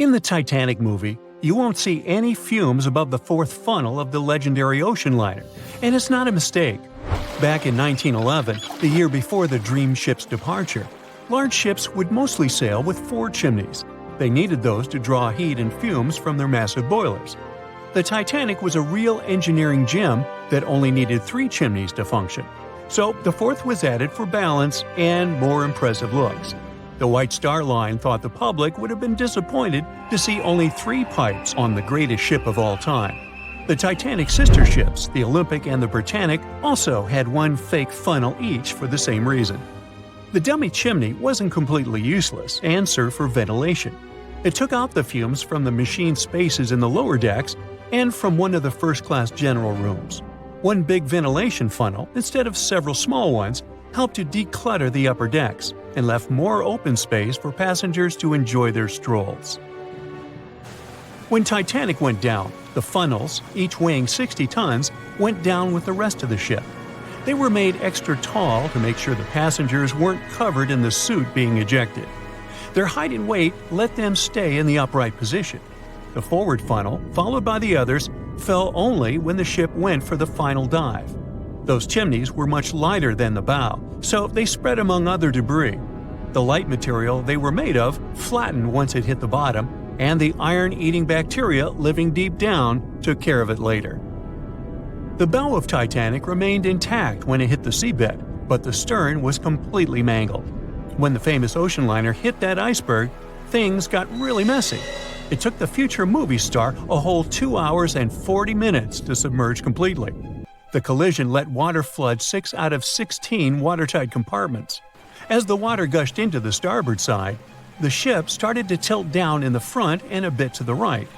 In the Titanic movie, you won't see any fumes above the fourth funnel of the legendary ocean liner, and it's not a mistake. Back in 1911, the year before the Dream ship's departure, large ships would mostly sail with 4 chimneys. They needed those to draw heat and fumes from their massive boilers. The Titanic was a real engineering gem that only needed 3 chimneys to function. So the fourth was added for balance and more impressive looks. The White Star Line thought the public would have been disappointed to see only 3 pipes on the greatest ship of all time. The Titanic's sister ships, the Olympic and the Britannic, also had 1 fake funnel each for the same reason. The dummy chimney wasn't completely useless and served for ventilation. It took out the fumes from the machine spaces in the lower decks and from one of the first-class general rooms. 1 big ventilation funnel, instead of several small ones, helped to declutter the upper decks and left more open space for passengers to enjoy their strolls. When Titanic went down, the funnels, each weighing 60 tons, went down with the rest of the ship. They were made extra tall to make sure the passengers weren't covered in the suit being ejected. Their height and weight let them stay in the upright position. The forward funnel, followed by the others, fell only when the ship went for the final dive. Those chimneys were much lighter than the bow, so they spread among other debris. The light material they were made of flattened once it hit the bottom, and the iron-eating bacteria living deep down took care of it later. The bow of Titanic remained intact when it hit the seabed, but the stern was completely mangled. When the famous ocean liner hit that iceberg, things got really messy. It took the future movie star a whole 2 hours and 40 minutes to submerge completely. The collision let water flood 6 out of 16 watertight compartments. As the water gushed into the starboard side, the ship started to tilt down in the front and a bit to the right.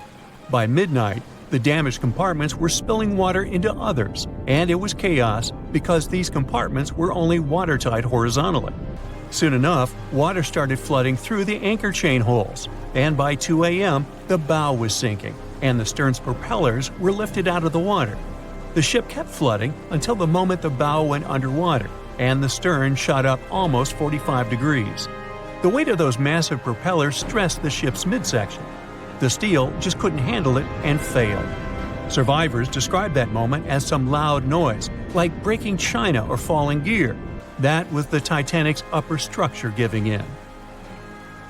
By midnight, the damaged compartments were spilling water into others, and it was chaos because these compartments were only watertight horizontally. Soon enough, water started flooding through the anchor chain holes, and by 2 a.m., the bow was sinking, and the stern's propellers were lifted out of the water. The ship kept flooding until the moment the bow went underwater, and the stern shot up almost 45 degrees. The weight of those massive propellers stressed the ship's midsection. The steel just couldn't handle it and failed. Survivors described that moment as some loud noise, like breaking china or falling gear. That was the Titanic's upper structure giving in.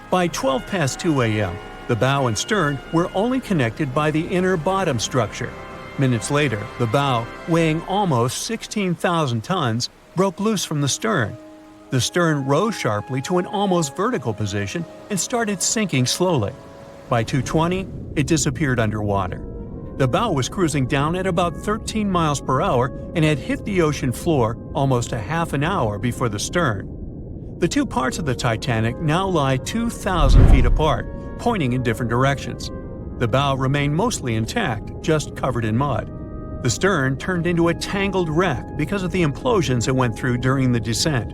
By 12 past 2 a.m., the bow and stern were only connected by the inner bottom structure. Minutes later, the bow, weighing almost 16,000 tons, broke loose from the stern. The stern rose sharply to an almost vertical position and started sinking slowly. By 2:20, it disappeared underwater. The bow was cruising down at about 13 miles per hour and had hit the ocean floor almost a half an hour before the stern. The 2 parts of the Titanic now lie 2,000 feet apart, pointing in different directions. The bow remained mostly intact, just covered in mud. The stern turned into a tangled wreck because of the implosions it went through during the descent.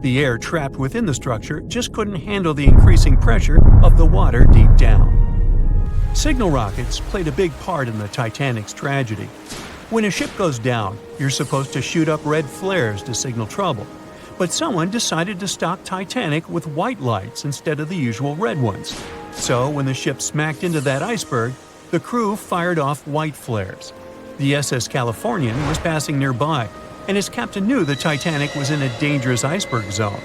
The air trapped within the structure just couldn't handle the increasing pressure of the water deep down. Signal rockets played a big part in the Titanic's tragedy. When a ship goes down, you're supposed to shoot up red flares to signal trouble. But someone decided to stock Titanic with white lights instead of the usual red ones. So when the ship smacked into that iceberg, the crew fired off white flares. The SS Californian was passing nearby, and its captain knew the Titanic was in a dangerous iceberg zone.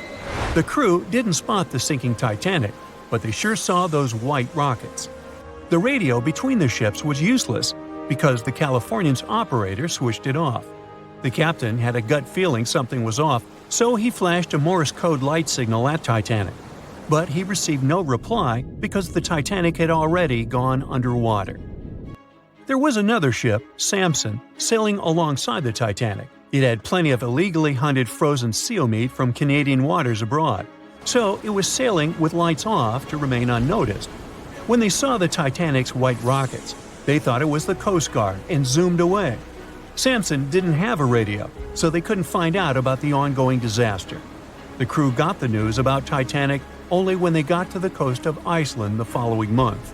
The crew didn't spot the sinking Titanic, but they sure saw those white rockets. The radio between the ships was useless because the Californian's operator switched it off. The captain had a gut feeling something was off, so he flashed a Morse code light signal at Titanic. But he received no reply because the Titanic had already gone underwater. There was another ship, Samson, sailing alongside the Titanic. It had plenty of illegally hunted frozen seal meat from Canadian waters abroad, so it was sailing with lights off to remain unnoticed. When they saw the Titanic's white rockets, they thought it was the Coast Guard and zoomed away. Samson didn't have a radio, so they couldn't find out about the ongoing disaster. The crew got the news about Titanic only when they got to the coast of Iceland the following month.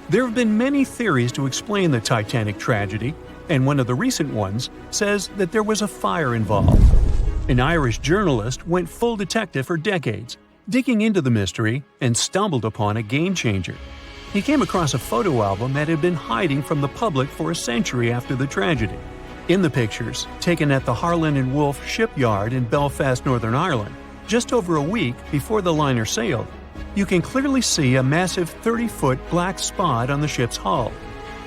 There have been many theories to explain the Titanic tragedy, and one of the recent ones says that there was a fire involved. An Irish journalist went full detective for decades, digging into the mystery and stumbled upon a game-changer. He came across a photo album that had been hiding from the public for a century after the tragedy. In the pictures, taken at the Harland and Wolff shipyard in Belfast, Northern Ireland, just over a week before the liner sailed, you can clearly see a massive 30-foot black spot on the ship's hull.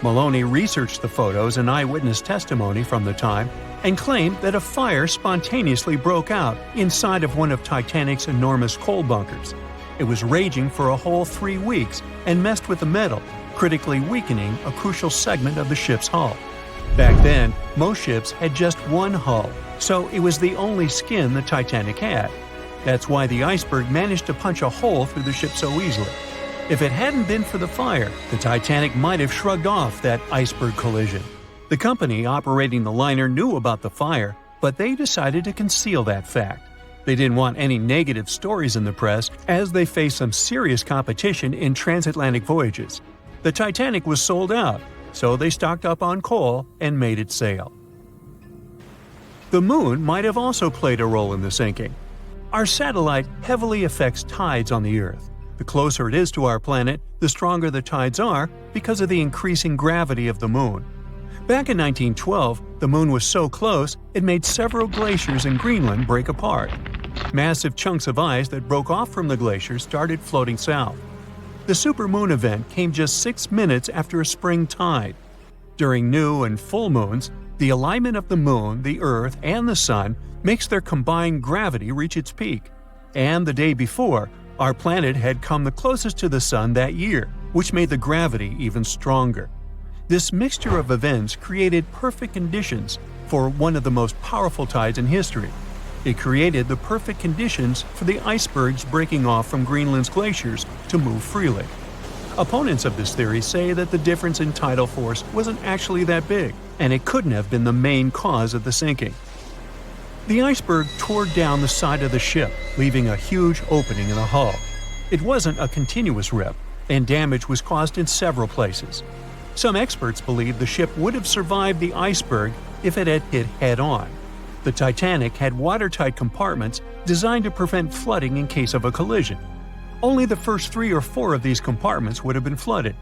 Maloney researched the photos and eyewitness testimony from the time and claimed that a fire spontaneously broke out inside of one of Titanic's enormous coal bunkers. It was raging for a whole 3 weeks and messed with the metal, critically weakening a crucial segment of the ship's hull. Back then, most ships had just one hull, so it was the only skin the Titanic had. That's why the iceberg managed to punch a hole through the ship so easily. If it hadn't been for the fire, the Titanic might have shrugged off that iceberg collision. The company operating the liner knew about the fire, but they decided to conceal that fact. They didn't want any negative stories in the press as they faced some serious competition in transatlantic voyages. The Titanic was sold out, so they stocked up on coal and made it sail. The moon might have also played a role in the sinking. Our satellite heavily affects tides on the Earth. The closer it is to our planet, the stronger the tides are because of the increasing gravity of the moon. Back in 1912, the moon was so close it made several glaciers in Greenland break apart. Massive chunks of ice that broke off from the glaciers started floating south. The supermoon event came just 6 minutes after a spring tide. During new and full moons, the alignment of the moon, the Earth, and the Sun makes their combined gravity reach its peak. And the day before, our planet had come the closest to the Sun that year, which made the gravity even stronger. This mixture of events created perfect conditions for one of the most powerful tides in history. It created the perfect conditions for the icebergs breaking off from Greenland's glaciers to move freely. Opponents of this theory say that the difference in tidal force wasn't actually that big, and it couldn't have been the main cause of the sinking. The iceberg tore down the side of the ship, leaving a huge opening in the hull. It wasn't a continuous rip, and damage was caused in several places. Some experts believe the ship would have survived the iceberg if it had hit head-on. The Titanic had watertight compartments designed to prevent flooding in case of a collision. Only the first 3 or 4 of these compartments would have been flooded.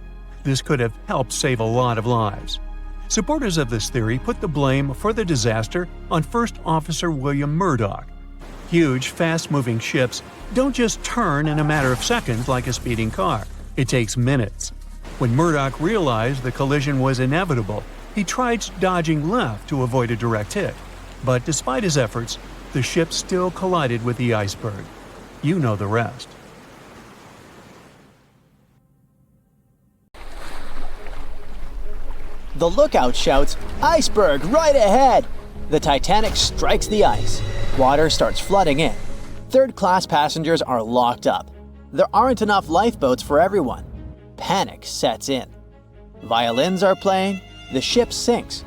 This could have helped save a lot of lives. Supporters of this theory put the blame for the disaster on First Officer William Murdoch. Huge, fast-moving ships don't just turn in a matter of seconds like a speeding car. It takes minutes. When Murdoch realized the collision was inevitable, he tried dodging left to avoid a direct hit. But despite his efforts, the ship still collided with the iceberg. You know the rest. The lookout shouts, "Iceberg right ahead!" The Titanic strikes the ice. Water starts flooding in. Third-class passengers are locked up. There aren't enough lifeboats for everyone. Panic sets in. Violins are playing. The ship sinks.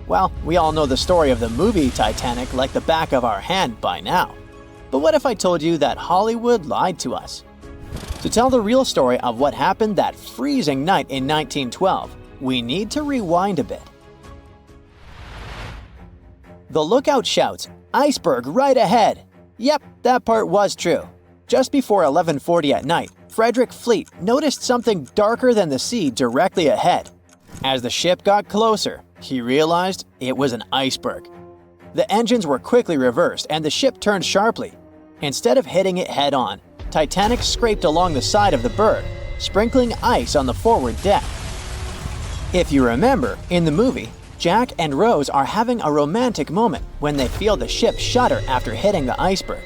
Well, we all know the story of the movie Titanic like the back of our hand by now. But what if I told you that Hollywood lied to us? To tell the real story of what happened that freezing night in 1912, we need to rewind a bit. The lookout shouts, "Iceberg right ahead!" Yep, that part was true. Just before 11:40 at night, Frederick Fleet noticed something darker than the sea directly ahead. As the ship got closer, he realized it was an iceberg. The engines were quickly reversed and the ship turned sharply. Instead of hitting it head-on, Titanic scraped along the side of the berg, sprinkling ice on the forward deck. If you remember, in the movie, Jack and Rose are having a romantic moment when they feel the ship shudder after hitting the iceberg.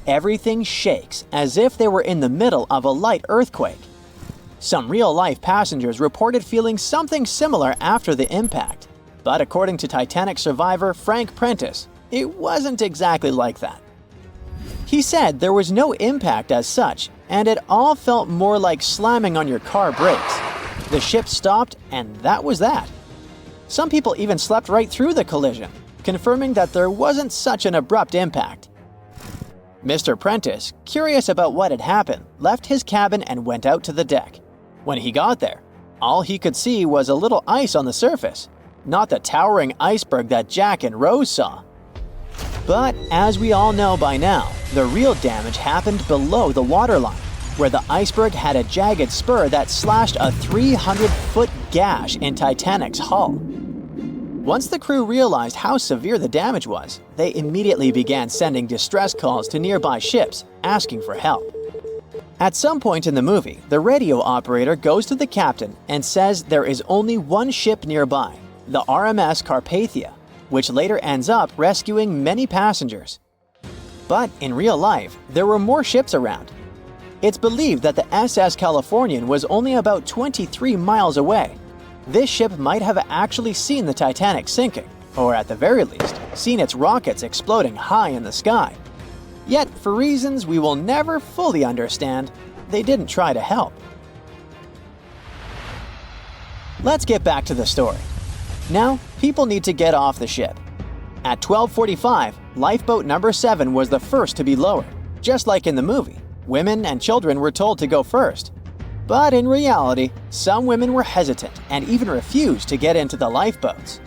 Everything shakes as if they were in the middle of a light earthquake. Some real-life passengers reported feeling something similar after the impact, but according to Titanic survivor Frank Prentice, it wasn't exactly like that. He said there was no impact as such, and it all felt more like slamming on your car brakes. The ship stopped, and that was that. Some people even slept right through the collision, confirming that there wasn't such an abrupt impact. Mr. Prentice, curious about what had happened, left his cabin and went out to the deck. When he got there, all he could see was a little ice on the surface, not the towering iceberg that Jack and Rose saw. But as we all know by now, the real damage happened below the waterline. where the iceberg had a jagged spur that slashed a 300-foot gash in Titanic's hull. Once the crew realized how severe the damage was, they immediately began sending distress calls to nearby ships, asking for help. At some point in the movie, the radio operator goes to the captain and says there is only one ship nearby, the RMS Carpathia, which later ends up rescuing many passengers. But in real life, there were more ships around. It's believed that the SS Californian was only about 23 miles away. This ship might have actually seen the Titanic sinking, or at the very least, seen its rockets exploding high in the sky. Yet, for reasons we will never fully understand, they didn't try to help. Let's get back to the story. Now, people need to get off the ship. At 12:45, lifeboat number 7 was the first to be lowered. Just like in the movie, women and children were told to go first. But in reality, some women were hesitant and even refused to get into the lifeboats.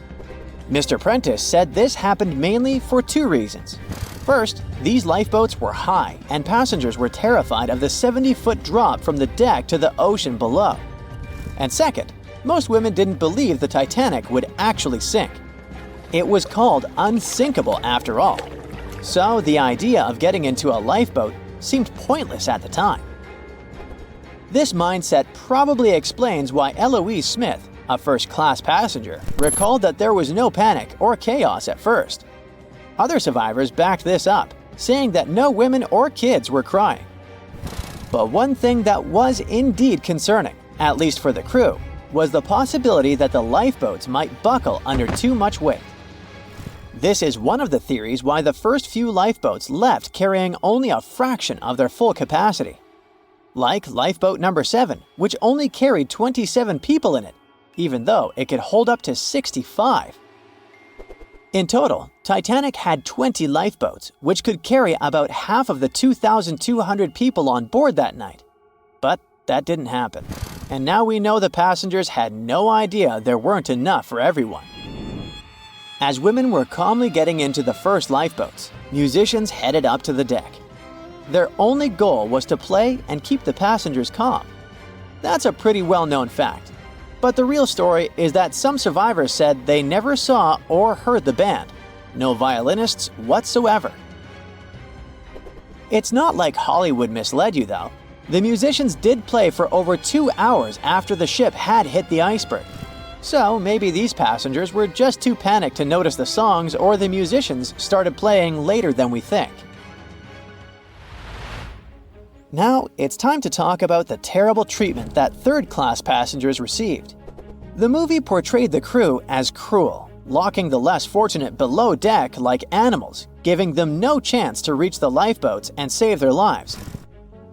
Mr. Prentice said this happened mainly for 2 reasons. First, these lifeboats were high and passengers were terrified of the 70-foot drop from the deck to the ocean below. And second, most women didn't believe the Titanic would actually sink. It was called unsinkable after all. So the idea of getting into a lifeboat seemed pointless at the time. This mindset probably explains why Eloise Smith, a first-class passenger, recalled that there was no panic or chaos at first. Other survivors backed this up, saying that no women or kids were crying. But one thing that was indeed concerning, at least for the crew, was the possibility that the lifeboats might buckle under too much weight. This is one of the theories why the first few lifeboats left carrying only a fraction of their full capacity. Like lifeboat number 7, which only carried 27 people in it, even though it could hold up to 65. In total, Titanic had 20 lifeboats, which could carry about half of the 2,200 people on board that night. But that didn't happen. And now we know the passengers had no idea there weren't enough for everyone. As women were calmly getting into the first lifeboats, musicians headed up to the deck. Their only goal was to play and keep the passengers calm. That's a pretty well-known fact. But the real story is that some survivors said they never saw or heard the band. No violinists whatsoever. It's not like Hollywood misled you though. The musicians did play for over 2 hours after the ship had hit the iceberg. So maybe these passengers were just too panicked to notice the songs, or the musicians started playing later than we think. Now, it's time to talk about the terrible treatment that third-class passengers received. The movie portrayed the crew as cruel, locking the less fortunate below deck like animals, giving them no chance to reach the lifeboats and save their lives.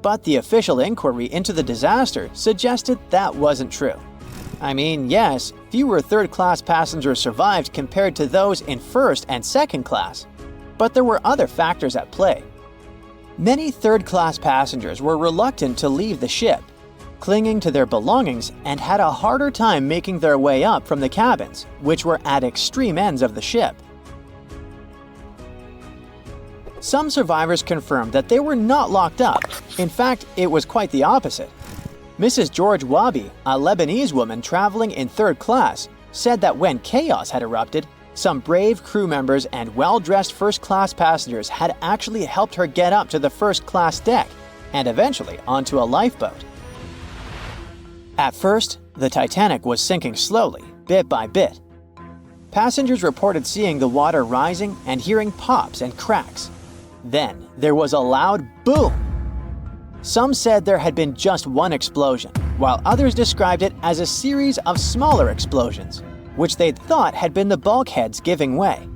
But the official inquiry into the disaster suggested that wasn't true. I mean, yes, fewer third-class passengers survived compared to those in first and second class, but there were other factors at play. Many third-class passengers were reluctant to leave the ship, clinging to their belongings, and had a harder time making their way up from the cabins, which were at extreme ends of the ship. Some survivors confirmed that they were not locked up. In fact, it was quite the opposite. Mrs. George Wabi, a Lebanese woman traveling in third class, said that when chaos had erupted, some brave crew members and well-dressed first-class passengers had actually helped her get up to the first-class deck and eventually onto a lifeboat. At first, the Titanic was sinking slowly, bit by bit. Passengers reported seeing the water rising and hearing pops and cracks. Then, there was a loud boom. Some said there had been just one explosion, while others described it as a series of smaller explosions, which they'd thought had been the bulkheads giving way.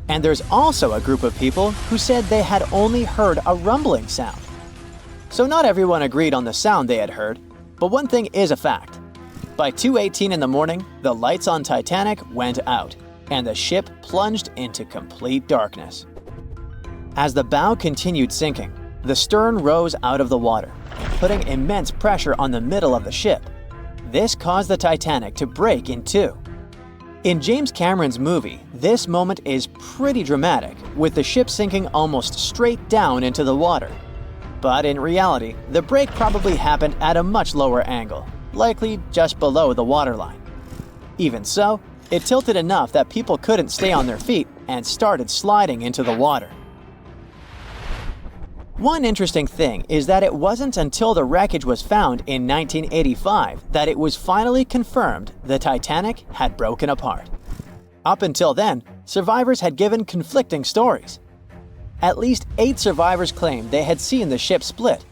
And there's also a group of people who said they had only heard a rumbling sound. So not everyone agreed on the sound they had heard, but one thing is a fact. By 2:18 in the morning, the lights on Titanic went out, and the ship plunged into complete darkness. As the bow continued sinking, the stern rose out of the water, putting immense pressure on the middle of the ship. This caused the Titanic to break in two. In James Cameron's movie, this moment is pretty dramatic, with the ship sinking almost straight down into the water. But in reality, the break probably happened at a much lower angle, likely just below the waterline. Even so, it tilted enough that people couldn't stay on their feet and started sliding into the water. One interesting thing is that it wasn't until the wreckage was found in 1985 that it was finally confirmed the Titanic had broken apart. Up until then, survivors had given conflicting stories. At least 8 survivors claimed they had seen the ship split.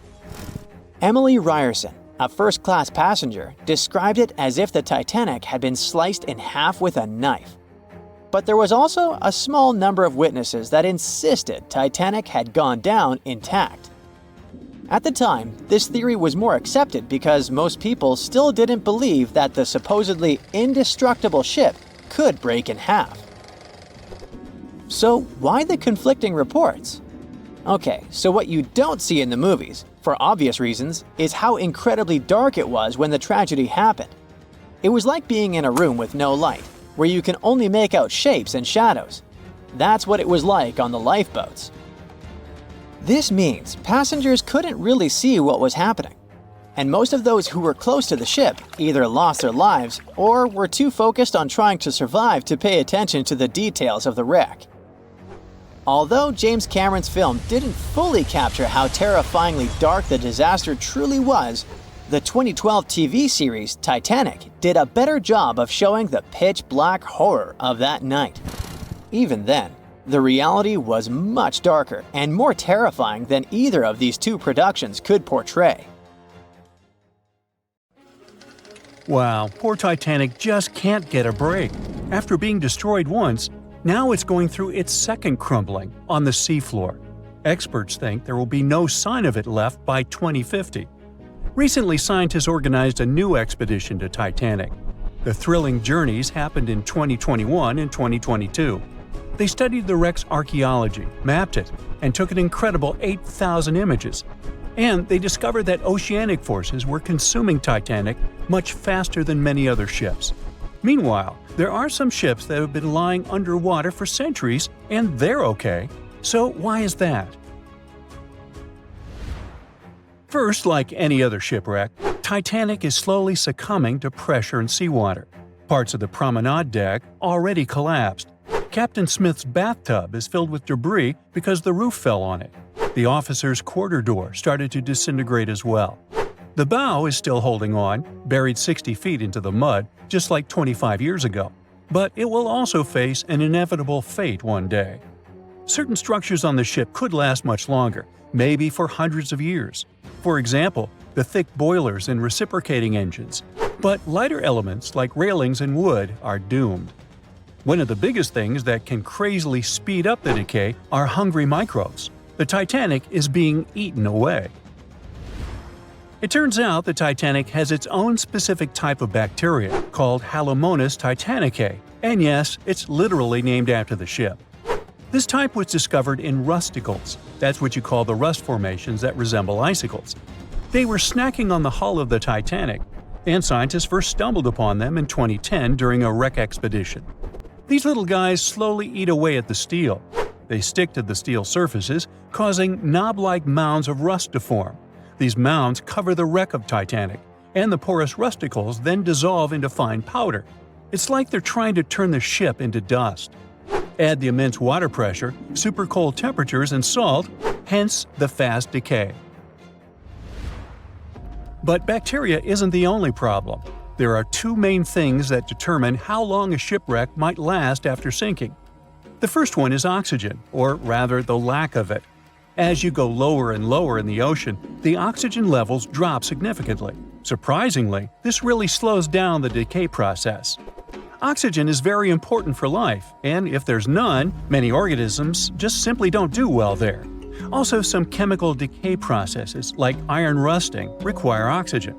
Emily Ryerson, a first-class passenger, described it as if the Titanic had been sliced in half with a knife. But there was also a small number of witnesses that insisted Titanic had gone down intact. At the time, this theory was more accepted because most people still didn't believe that the supposedly indestructible ship could break in half. So why the conflicting reports? Okay, so what you don't see in the movies, for obvious reasons, is how incredibly dark it was when the tragedy happened. It was like being in a room with no light, where you can only make out shapes and shadows. That's what it was like on the lifeboats. This means passengers couldn't really see what was happening, and most of those who were close to the ship either lost their lives or were too focused on trying to survive to pay attention to the details of the wreck. Although James Cameron's film didn't fully capture how terrifyingly dark the disaster truly was, the 2012 TV series Titanic did a better job of showing the pitch-black horror of that night. Even then, the reality was much darker and more terrifying than either of these two productions could portray. Wow, poor Titanic just can't get a break. After being destroyed once, now it's going through its second crumbling on the seafloor. Experts think there will be no sign of it left by 2050. Recently, scientists organized a new expedition to Titanic. The thrilling journeys happened in 2021 and 2022. They studied the wreck's archaeology, mapped it, and took an incredible 8,000 images. And they discovered that oceanic forces were consuming Titanic much faster than many other ships. Meanwhile, there are some ships that have been lying underwater for centuries, and they're okay. So why is that? First, like any other shipwreck, Titanic is slowly succumbing to pressure and seawater. Parts of the promenade deck already collapsed. Captain Smith's bathtub is filled with debris because the roof fell on it. The officer's quarter door started to disintegrate as well. The bow is still holding on, buried 60 feet into the mud, just like 25 years ago. But it will also face an inevitable fate one day. Certain structures on the ship could last much longer, maybe for hundreds of years. For example, the thick boilers and reciprocating engines. But lighter elements like railings and wood are doomed. One of the biggest things that can crazily speed up the decay are hungry microbes. The Titanic is being eaten away. It turns out the Titanic has its own specific type of bacteria called Halomonas titanicae, and yes, it's literally named after the ship. This type was discovered in rusticles. That's what you call the rust formations that resemble icicles. They were snacking on the hull of the Titanic, and scientists first stumbled upon them in 2010 during a wreck expedition. These little guys slowly eat away at the steel. They stick to the steel surfaces, causing knob-like mounds of rust to form. These mounds cover the wreck of Titanic, and the porous rusticles then dissolve into fine powder. It's like they're trying to turn the ship into dust. Add the immense water pressure, super cold temperatures, and salt, hence the fast decay. But bacteria isn't the only problem. There are two main things that determine how long a shipwreck might last after sinking. The first one is oxygen, or rather the lack of it. As you go lower and lower in the ocean, the oxygen levels drop significantly. Surprisingly, this really slows down the decay process. Oxygen is very important for life, and if there's none, many organisms just simply don't do well there. Also, some chemical decay processes, like iron rusting, require oxygen.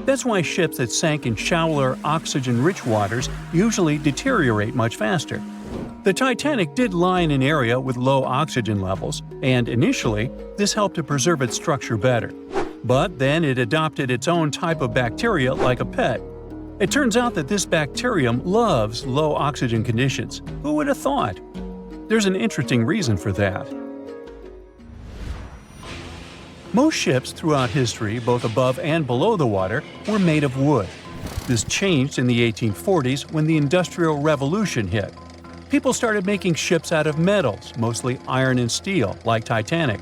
That's why ships that sank in shallower, oxygen-rich waters usually deteriorate much faster. The Titanic did lie in an area with low oxygen levels, and initially, this helped to preserve its structure better. But then it adopted its own type of bacteria like a pet. It turns out that this bacterium loves low oxygen conditions. Who would have thought? There's an interesting reason for that. Most ships throughout history, both above and below the water, were made of wood. This changed in the 1840s when the Industrial Revolution hit. People started making ships out of metals, mostly iron and steel, like Titanic.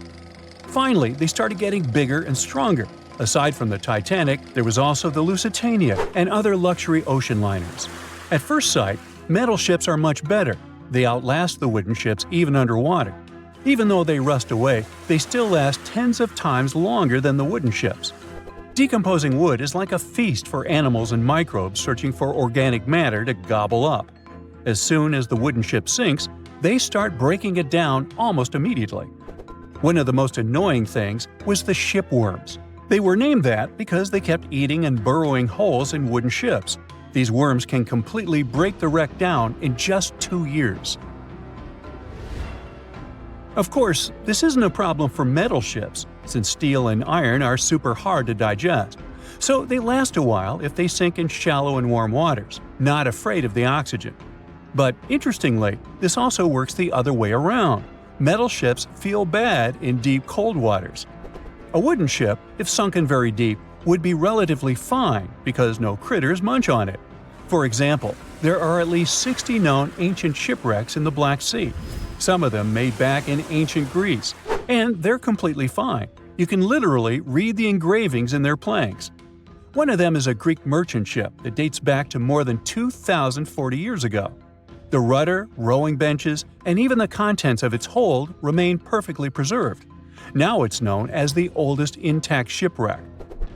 Finally, they started getting bigger and stronger. Aside from the Titanic, there was also the Lusitania and other luxury ocean liners. At first sight, metal ships are much better. They outlast the wooden ships even underwater. Even though they rust away, they still last tens of times longer than the wooden ships. Decomposing wood is like a feast for animals and microbes searching for organic matter to gobble up. As soon as the wooden ship sinks, they start breaking it down almost immediately. One of the most annoying things was the shipworms. They were named that because they kept eating and burrowing holes in wooden ships. These worms can completely break the wreck down in just 2 years. Of course, this isn't a problem for metal ships, since steel and iron are super hard to digest. So they last a while if they sink in shallow and warm waters, not afraid of the oxygen. But interestingly, this also works the other way around. Metal ships feel bad in deep cold waters. A wooden ship, if sunken very deep, would be relatively fine because no critters munch on it. For example, there are at least 60 known ancient shipwrecks in the Black Sea. Some of them made back in ancient Greece, and they're completely fine. You can literally read the engravings in their planks. One of them is a Greek merchant ship that dates back to more than 2,040 years ago. The rudder, rowing benches, and even the contents of its hold remain perfectly preserved. Now it's known as the oldest intact shipwreck.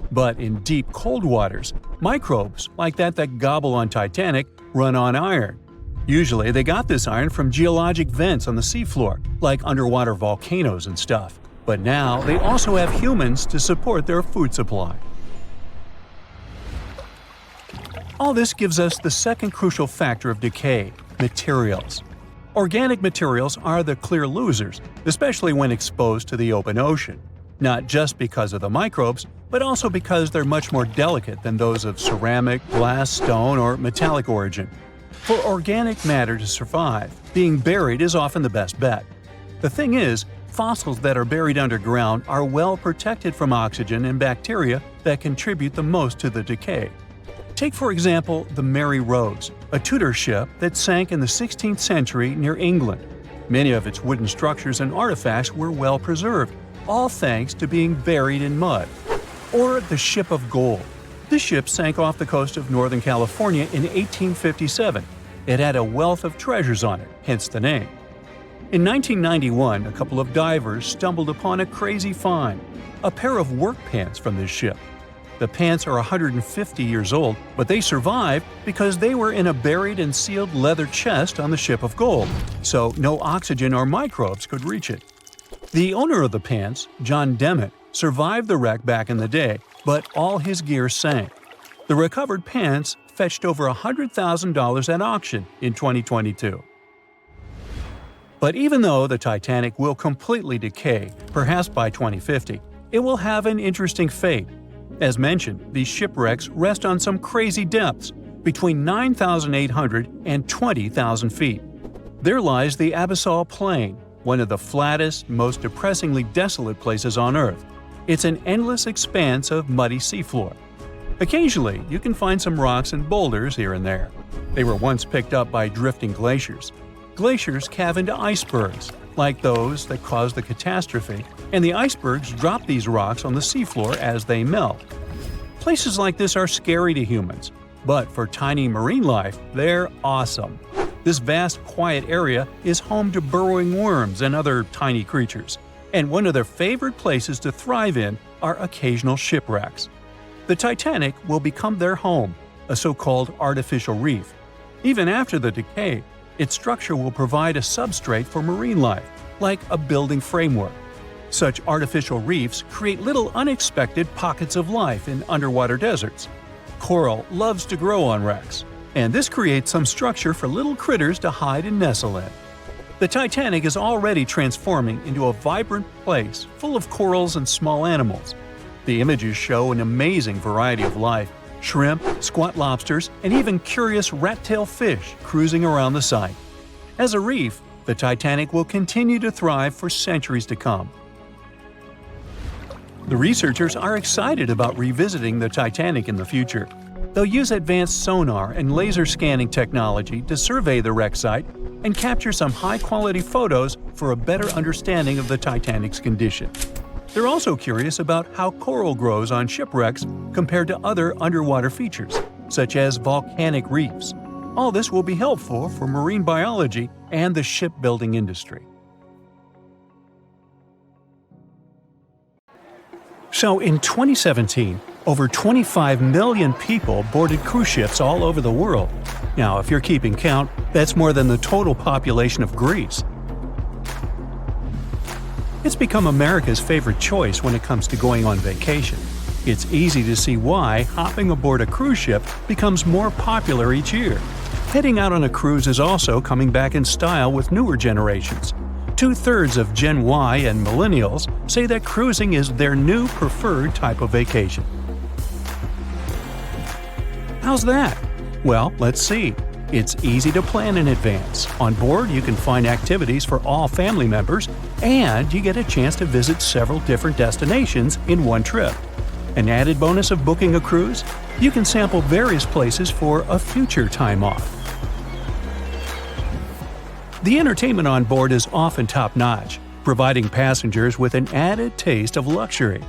But in deep cold waters, microbes, like that gobble on Titanic, run on iron. Usually they got this iron from geologic vents on the seafloor, like underwater volcanoes and stuff. But now they also have humans to support their food supply. All this gives us the second crucial factor of decay: materials. Organic materials are the clear losers, especially when exposed to the open ocean. Not just because of the microbes, but also because they're much more delicate than those of ceramic, glass, stone, or metallic origin. For organic matter to survive, being buried is often the best bet. The thing is, fossils that are buried underground are well protected from oxygen and bacteria that contribute the most to the decay. Take for example the Mary Rose, a Tudor ship that sank in the 16th century near England. Many of its wooden structures and artifacts were well preserved, all thanks to being buried in mud. Or the Ship of Gold. This ship sank off the coast of Northern California in 1857. It had a wealth of treasures on it, hence the name. In 1991, a couple of divers stumbled upon a crazy find: a pair of work pants from this ship. The pants are 150 years old, but they survived because they were in a buried and sealed leather chest on the Ship of Gold, so no oxygen or microbes could reach it. The owner of the pants, John Demmett, survived the wreck back in the day, but all his gear sank. The recovered pants fetched over $100,000 at auction in 2022. But even though the Titanic will completely decay, perhaps by 2050, it will have an interesting fate. As mentioned, these shipwrecks rest on some crazy depths, between 9,800 and 20,000 feet. There lies the Abyssal Plain, one of the flattest, most depressingly desolate places on Earth. It's an endless expanse of muddy seafloor. Occasionally, you can find some rocks and boulders here and there. They were once picked up by drifting glaciers. Glaciers calve into icebergs, like those that caused the catastrophe, and the icebergs drop these rocks on the seafloor as they melt. Places like this are scary to humans, but for tiny marine life, they're awesome. This vast, quiet area is home to burrowing worms and other tiny creatures, and one of their favorite places to thrive in are occasional shipwrecks. The Titanic will become their home, a so-called artificial reef. Even after the decay, its structure will provide a substrate for marine life, like a building framework. Such artificial reefs create little unexpected pockets of life in underwater deserts. Coral loves to grow on wrecks, and this creates some structure for little critters to hide and nestle in. The Titanic is already transforming into a vibrant place full of corals and small animals. The images show an amazing variety of life: shrimp, squat lobsters, and even curious rat-tailed fish cruising around the site. As a reef, the Titanic will continue to thrive for centuries to come. The researchers are excited about revisiting the Titanic in the future. They'll use advanced sonar and laser scanning technology to survey the wreck site and capture some high-quality photos for a better understanding of the Titanic's condition. They're also curious about how coral grows on shipwrecks compared to other underwater features, such as volcanic reefs. All this will be helpful for marine biology and the shipbuilding industry. So in 2017, over 25 million people boarded cruise ships all over the world. Now, if you're keeping count, that's more than the total population of Greece. It's become America's favorite choice when it comes to going on vacation. It's easy to see why hopping aboard a cruise ship becomes more popular each year. Heading out on a cruise is also coming back in style with newer generations. 2/3 of Gen Y and Millennials say that cruising is their new preferred type of vacation. How's that? Well, let's see. It's easy to plan in advance. On board, you can find activities for all family members, and you get a chance to visit several different destinations in one trip. An added bonus of booking a cruise? You can sample various places for a future time off. The entertainment on board is often top-notch, providing passengers with an added taste of luxury.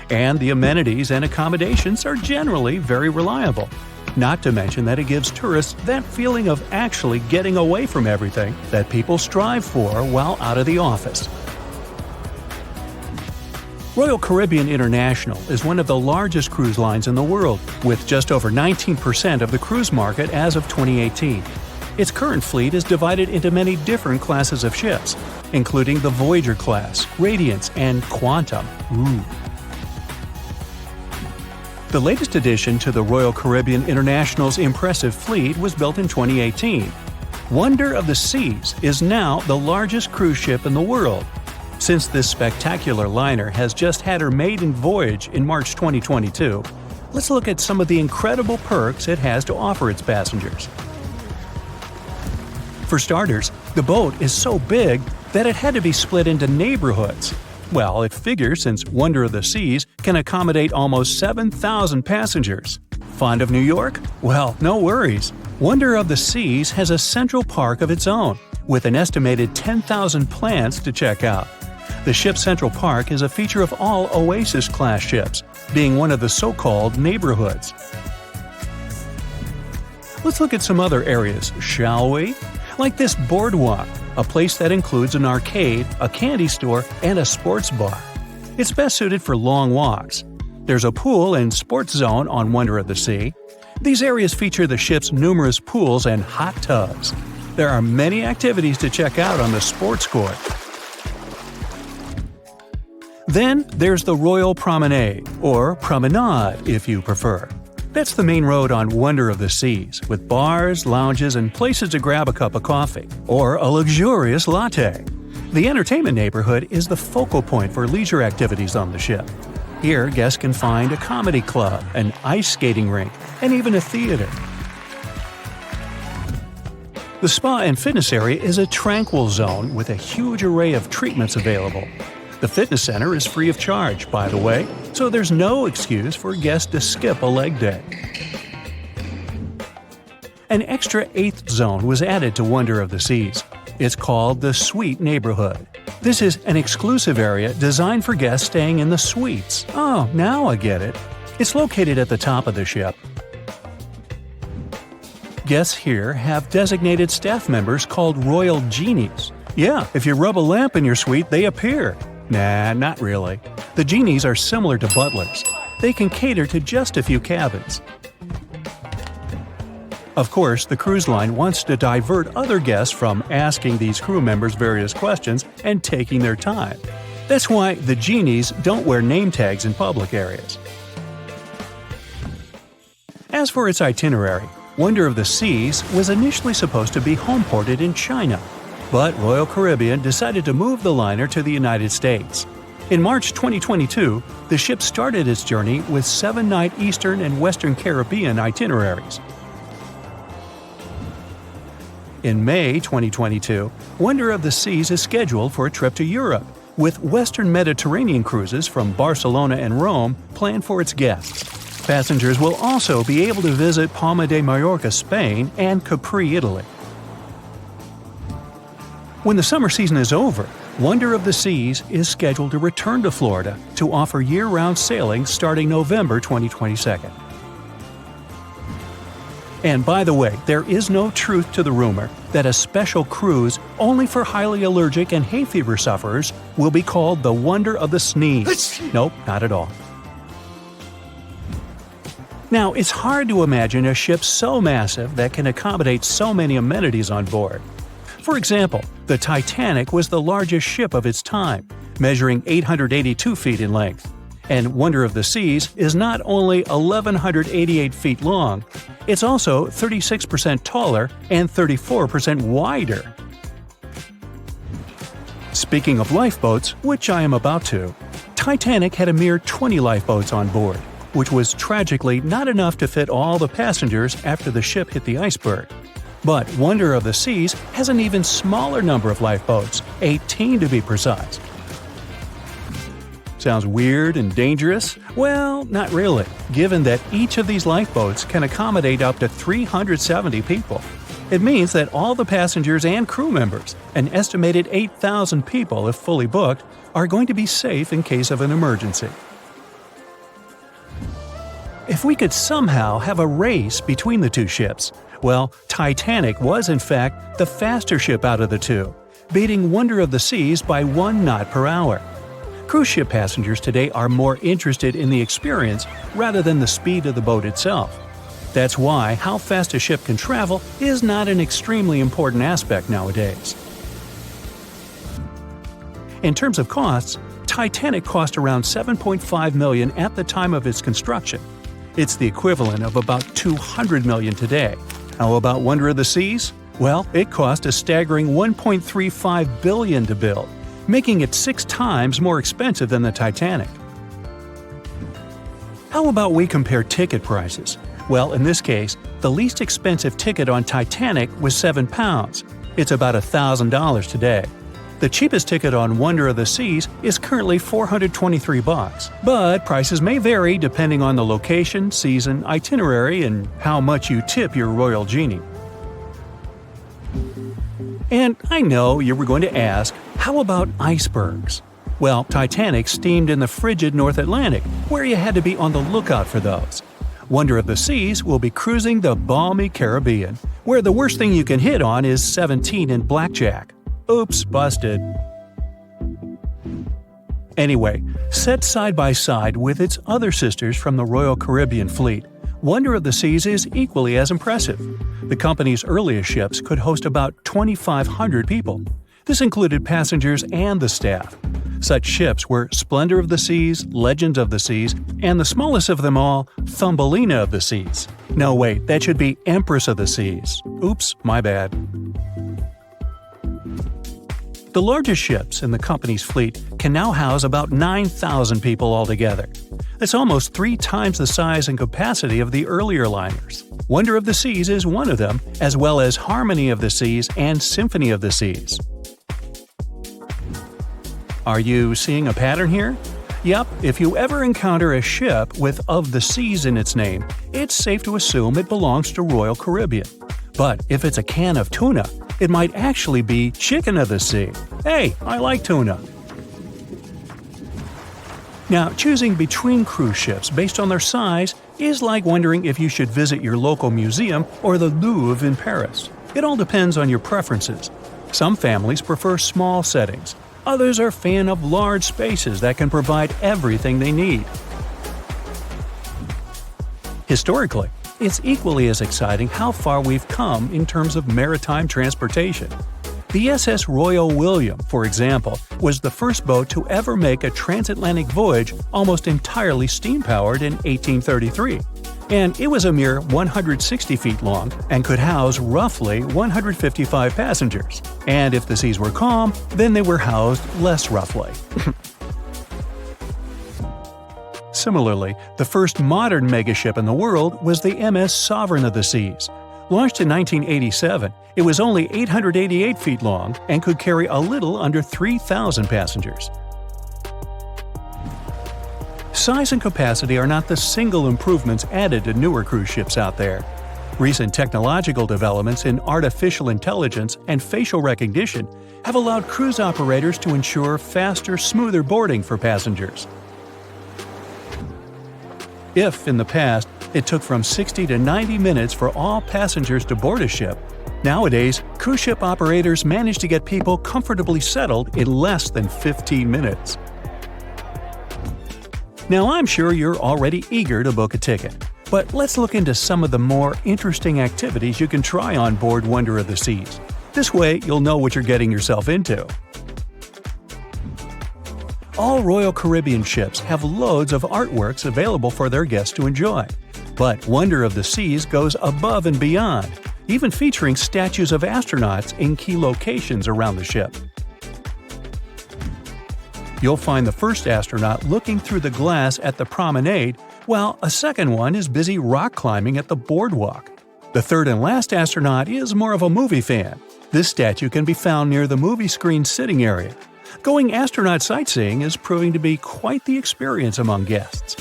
And the amenities and accommodations are generally very reliable. Not to mention that it gives tourists that feeling of actually getting away from everything that people strive for while out of the office. Royal Caribbean International is one of the largest cruise lines in the world, with just over 19% of the cruise market as of 2018. Its current fleet is divided into many different classes of ships, including the Voyager class, Radiance, and Quantum. The latest addition to the Royal Caribbean International's impressive fleet was built in 2018. Wonder of the Seas is now the largest cruise ship in the world. Since this spectacular liner has just had her maiden voyage in March 2022, let's look at some of the incredible perks it has to offer its passengers. For starters, the boat is so big that it had to be split into neighborhoods. Well, it figures since Wonder of the Seas can accommodate almost 7,000 passengers. Fond of New York? Well, no worries. Wonder of the Seas has a central park of its own, with an estimated 10,000 plants to check out. The ship's central park is a feature of all Oasis-class ships, being one of the so-called neighborhoods. Let's look at some other areas, shall we? Like this boardwalk, a place that includes an arcade, a candy store, and a sports bar. It's best suited for long walks. There's a pool and sports zone on Wonder of the Sea. These areas feature the ship's numerous pools and hot tubs. There are many activities to check out on the sports court. Then there's the Royal Promenade, or Promenade if you prefer. That's the main road on Wonder of the Seas, with bars, lounges, and places to grab a cup of coffee, or a luxurious latte. The entertainment neighborhood is the focal point for leisure activities on the ship. Here, guests can find a comedy club, an ice skating rink, and even a theater. The spa and fitness area is a tranquil zone with a huge array of treatments available. The fitness center is free of charge, by the way, so there's no excuse for guests to skip a leg day. An extra 8th zone was added to Wonder of the Seas. It's called the Suite Neighborhood. This is an exclusive area designed for guests staying in the suites. Oh, now I get it. It's located at the top of the ship. Guests here have designated staff members called Royal Genies. Yeah, if you rub a lamp in your suite, they appear. Nah, not really. The genies are similar to butlers. They can cater to just a few cabins. Of course, the cruise line wants to divert other guests from asking these crew members various questions and taking their time. That's why the genies don't wear name tags in public areas. As for its itinerary, Wonder of the Seas was initially supposed to be homeported in China, but Royal Caribbean decided to move the liner to the United States. In March 2022, the ship started its journey with 7-night Eastern and Western Caribbean itineraries. In May 2022, Wonder of the Seas is scheduled for a trip to Europe, with Western Mediterranean cruises from Barcelona and Rome planned for its guests. Passengers will also be able to visit Palma de Mallorca, Spain, and Capri, Italy. When the summer season is over, Wonder of the Seas is scheduled to return to Florida to offer year-round sailing starting November 2022. And by the way, there is no truth to the rumor that a special cruise only for highly allergic and hay fever sufferers will be called the Wonder of the Sneeze. Nope, not at all. Now, it's hard to imagine a ship so massive that can accommodate so many amenities on board. For example, the Titanic was the largest ship of its time, measuring 882 feet in length. And Wonder of the Seas is not only 1,188 feet long, it's also 36% taller and 34% wider. Speaking of lifeboats, which I am about to, Titanic had a mere 20 lifeboats on board, which was tragically not enough to fit all the passengers after the ship hit the iceberg. But Wonder of the Seas has an even smaller number of lifeboats, 18 to be precise. Sounds weird and dangerous? Well, not really, given that each of these lifeboats can accommodate up to 370 people. It means that all the passengers and crew members, an estimated 8,000 people if fully booked, are going to be safe in case of an emergency. If we could somehow have a race between the two ships, well, Titanic was in fact the faster ship out of the two, beating Wonder of the Seas by 1 knot per hour. Cruise ship passengers today are more interested in the experience rather than the speed of the boat itself. That's why how fast a ship can travel is not an extremely important aspect nowadays. In terms of costs, Titanic cost around $7.5 million at the time of its construction. It's the equivalent of about $200 million today. How about Wonder of the Seas? Well, it cost a staggering $1.35 billion to build, making it 6 times more expensive than the Titanic. How about we compare ticket prices? Well, in this case, the least expensive ticket on Titanic was £7. It's about $1,000 today. The cheapest ticket on Wonder of the Seas is currently $423, but prices may vary depending on the location, season, itinerary, and how much you tip your royal genie. And I know you were going to ask, how about icebergs? Well, Titanic steamed in the frigid North Atlantic, where you had to be on the lookout for those. Wonder of the Seas will be cruising the balmy Caribbean, where the worst thing you can hit on is 17 in blackjack. Oops, busted. Anyway, set side by side with its other sisters from the Royal Caribbean Fleet, Wonder of the Seas is equally as impressive. The company's earliest ships could host about 2,500 people. This included passengers and the staff. Such ships were Splendor of the Seas, Legend of the Seas, and the smallest of them all, Thumbelina of the Seas. No, wait, that should be Empress of the Seas. Oops, my bad. The largest ships in the company's fleet can now house about 9,000 people altogether. That's almost 3 times the size and capacity of the earlier liners. Wonder of the Seas is one of them, as well as Harmony of the Seas and Symphony of the Seas. Are you seeing a pattern here? Yep, if you ever encounter a ship with Of the Seas in its name, it's safe to assume it belongs to Royal Caribbean. But if it's a can of tuna, it might actually be Chicken of the Sea. Hey, I like tuna. Now, choosing between cruise ships based on their size is like wondering if you should visit your local museum or the Louvre in Paris. It all depends on your preferences. Some families prefer small settings. Others are fan of large spaces that can provide everything they need. Historically, it's equally as exciting how far we've come in terms of maritime transportation. The SS Royal William, for example, was the first boat to ever make a transatlantic voyage almost entirely steam-powered in 1833. And it was a mere 160 feet long and could house roughly 155 passengers. And if the seas were calm, then they were housed less roughly. Similarly, the first modern megaship in the world was the MS Sovereign of the Seas. Launched in 1987, it was only 888 feet long and could carry a little under 3,000 passengers. size and capacity are not the single improvements added to newer cruise ships out there. Recent technological developments in artificial intelligence and facial recognition have allowed cruise operators to ensure faster, smoother boarding for passengers. If, in the past, it took from 60 to 90 minutes for all passengers to board a ship, nowadays, cruise ship operators manage to get people comfortably settled in less than 15 minutes. Now, I'm sure you're already eager to book a ticket, but let's look into some of the more interesting activities you can try on board Wonder of the Seas. This way, you'll know what you're getting yourself into. All Royal Caribbean ships have loads of artworks available for their guests to enjoy. But Wonder of the Seas goes above and beyond, even featuring statues of astronauts in key locations around the ship. You'll find the first astronaut looking through the glass at the promenade, while a second one is busy rock climbing at the boardwalk. The third and last astronaut is more of a movie fan. This statue can be found near the movie screen sitting area. Going astronaut sightseeing is proving to be quite the experience among guests.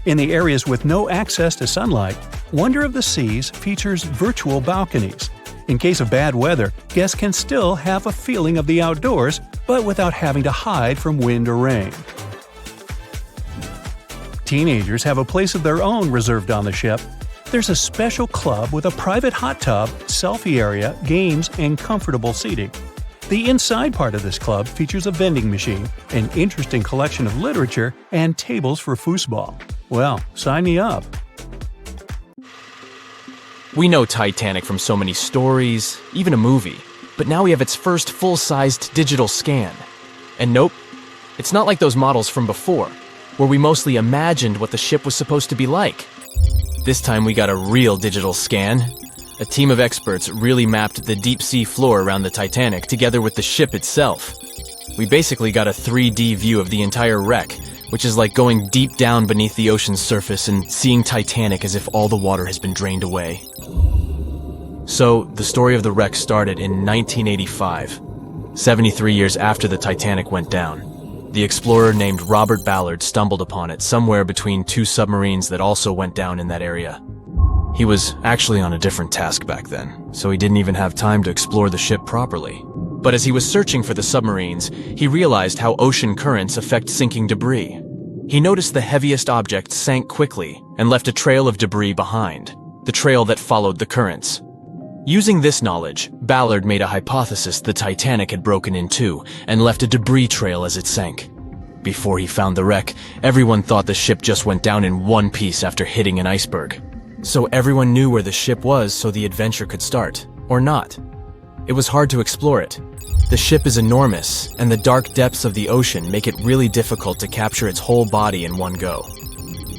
In the areas with no access to sunlight, Wonder of the Seas features virtual balconies. In case of bad weather, guests can still have a feeling of the outdoors, but without having to hide from wind or rain. Teenagers have a place of their own reserved on the ship. There's a special club with a private hot tub, selfie area, games, and comfortable seating. The inside part of this club features a vending machine, an interesting collection of literature, and tables for foosball. Well, sign me up. We know Titanic from so many stories, even a movie, but now we have its first full-sized digital scan. And nope, it's not like those models from before, where we mostly imagined what the ship was supposed to be like. This time we got a real digital scan. A team of experts really mapped the deep-sea floor around the Titanic together with the ship itself. We basically got a 3D view of the entire wreck, which is like going deep down beneath the ocean's surface and seeing Titanic as if all the water has been drained away. So, the story of the wreck started in 1985, 73 years after the Titanic went down. The explorer named Robert Ballard stumbled upon it somewhere between two submarines that also went down in that area. He was actually on a different task back then, so he didn't even have time to explore the ship properly. But as he was searching for the submarines, he realized how ocean currents affect sinking debris. He noticed the heaviest object sank quickly and left a trail of debris behind, the trail that followed the currents. Using this knowledge, Ballard made a hypothesis the Titanic had broken in two and left a debris trail as it sank. Before he found the wreck, everyone thought the ship just went down in one piece after hitting an iceberg. So everyone knew where the ship was so the adventure could start, or not. It was hard to explore it. The ship is enormous, and the dark depths of the ocean make it really difficult to capture its whole body in one go.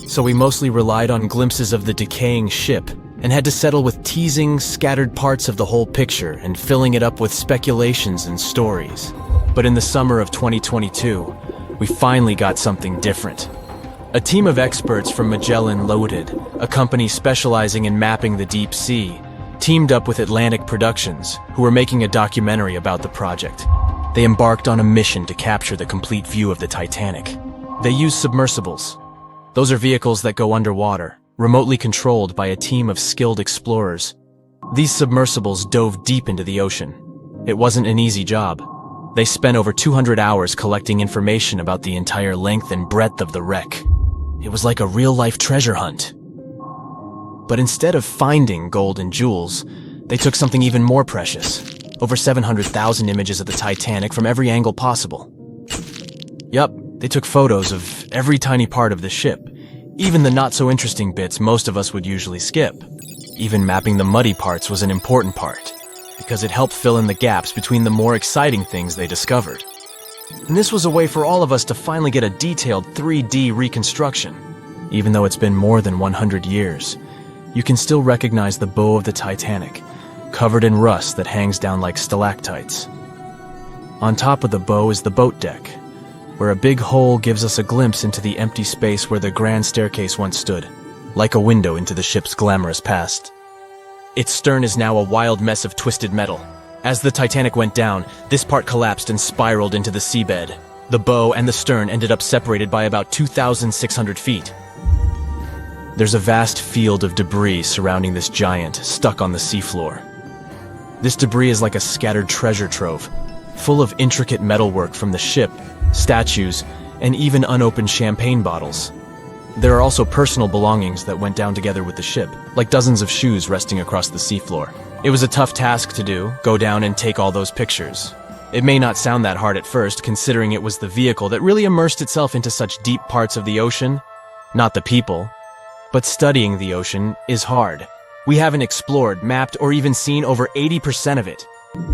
So we mostly relied on glimpses of the decaying ship, and had to settle with teasing scattered parts of the whole picture and filling it up with speculations and stories. But in the summer of 2022, we finally got something different. A team of experts from Magellan Loaded, a company specializing in mapping the deep sea, teamed up with Atlantic Productions, who were making a documentary about the project. They embarked on a mission to capture the complete view of the Titanic. They used submersibles. Those are vehicles that go underwater, remotely controlled by a team of skilled explorers. These submersibles dove deep into the ocean. It wasn't an easy job. They spent over 200 hours collecting information about the entire length and breadth of the wreck. It was like a real-life treasure hunt. But instead of finding gold and jewels, they took something even more precious. Over 700,000 images of the Titanic from every angle possible. Yup, they took photos of every tiny part of the ship, even the not-so-interesting bits most of us would usually skip. Even mapping the muddy parts was an important part, because it helped fill in the gaps between the more exciting things they discovered. And this was a way for all of us to finally get a detailed 3D reconstruction. Even though it's been more than 100 years, you can still recognize the bow of the Titanic, covered in rust that hangs down like stalactites. On top of the bow is the boat deck, where a big hole gives us a glimpse into the empty space where the grand staircase once stood, like a window into the ship's glamorous past. Its stern is now a wild mess of twisted metal. As the Titanic went down, this part collapsed and spiraled into the seabed. The bow and the stern ended up separated by about 2,600 feet. There's a vast field of debris surrounding this giant, stuck on the seafloor. This debris is like a scattered treasure trove, full of intricate metalwork from the ship, statues, and even unopened champagne bottles. There are also personal belongings that went down together with the ship, like dozens of shoes resting across the seafloor. It was a tough task to do, go down and take all those pictures. It may not sound that hard at first, considering it was the vehicle that really immersed itself into such deep parts of the ocean, not the people. But studying the ocean is hard. We haven't explored, mapped, or even seen over 80% of it.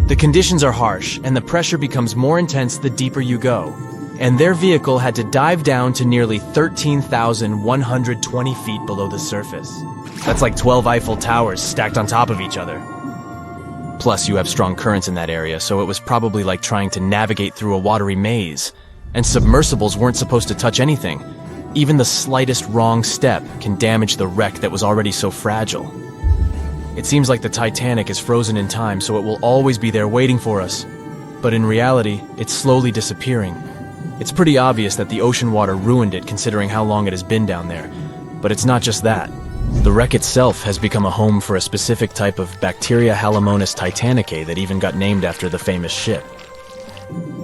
The conditions are harsh, and the pressure becomes more intense the deeper you go. And their vehicle had to dive down to nearly 13,120 feet below the surface. That's like 12 Eiffel Towers stacked on top of each other. Plus, you have strong currents in that area, so it was probably like trying to navigate through a watery maze. And submersibles weren't supposed to touch anything. Even the slightest wrong step can damage the wreck that was already so fragile. It seems like the Titanic is frozen in time, so it will always be there waiting for us. But in reality, it's slowly disappearing. It's pretty obvious that the ocean water ruined it considering how long it has been down there. But it's not just that. The wreck itself has become a home for a specific type of bacteria Halomonas titanicae that even got named after the famous ship.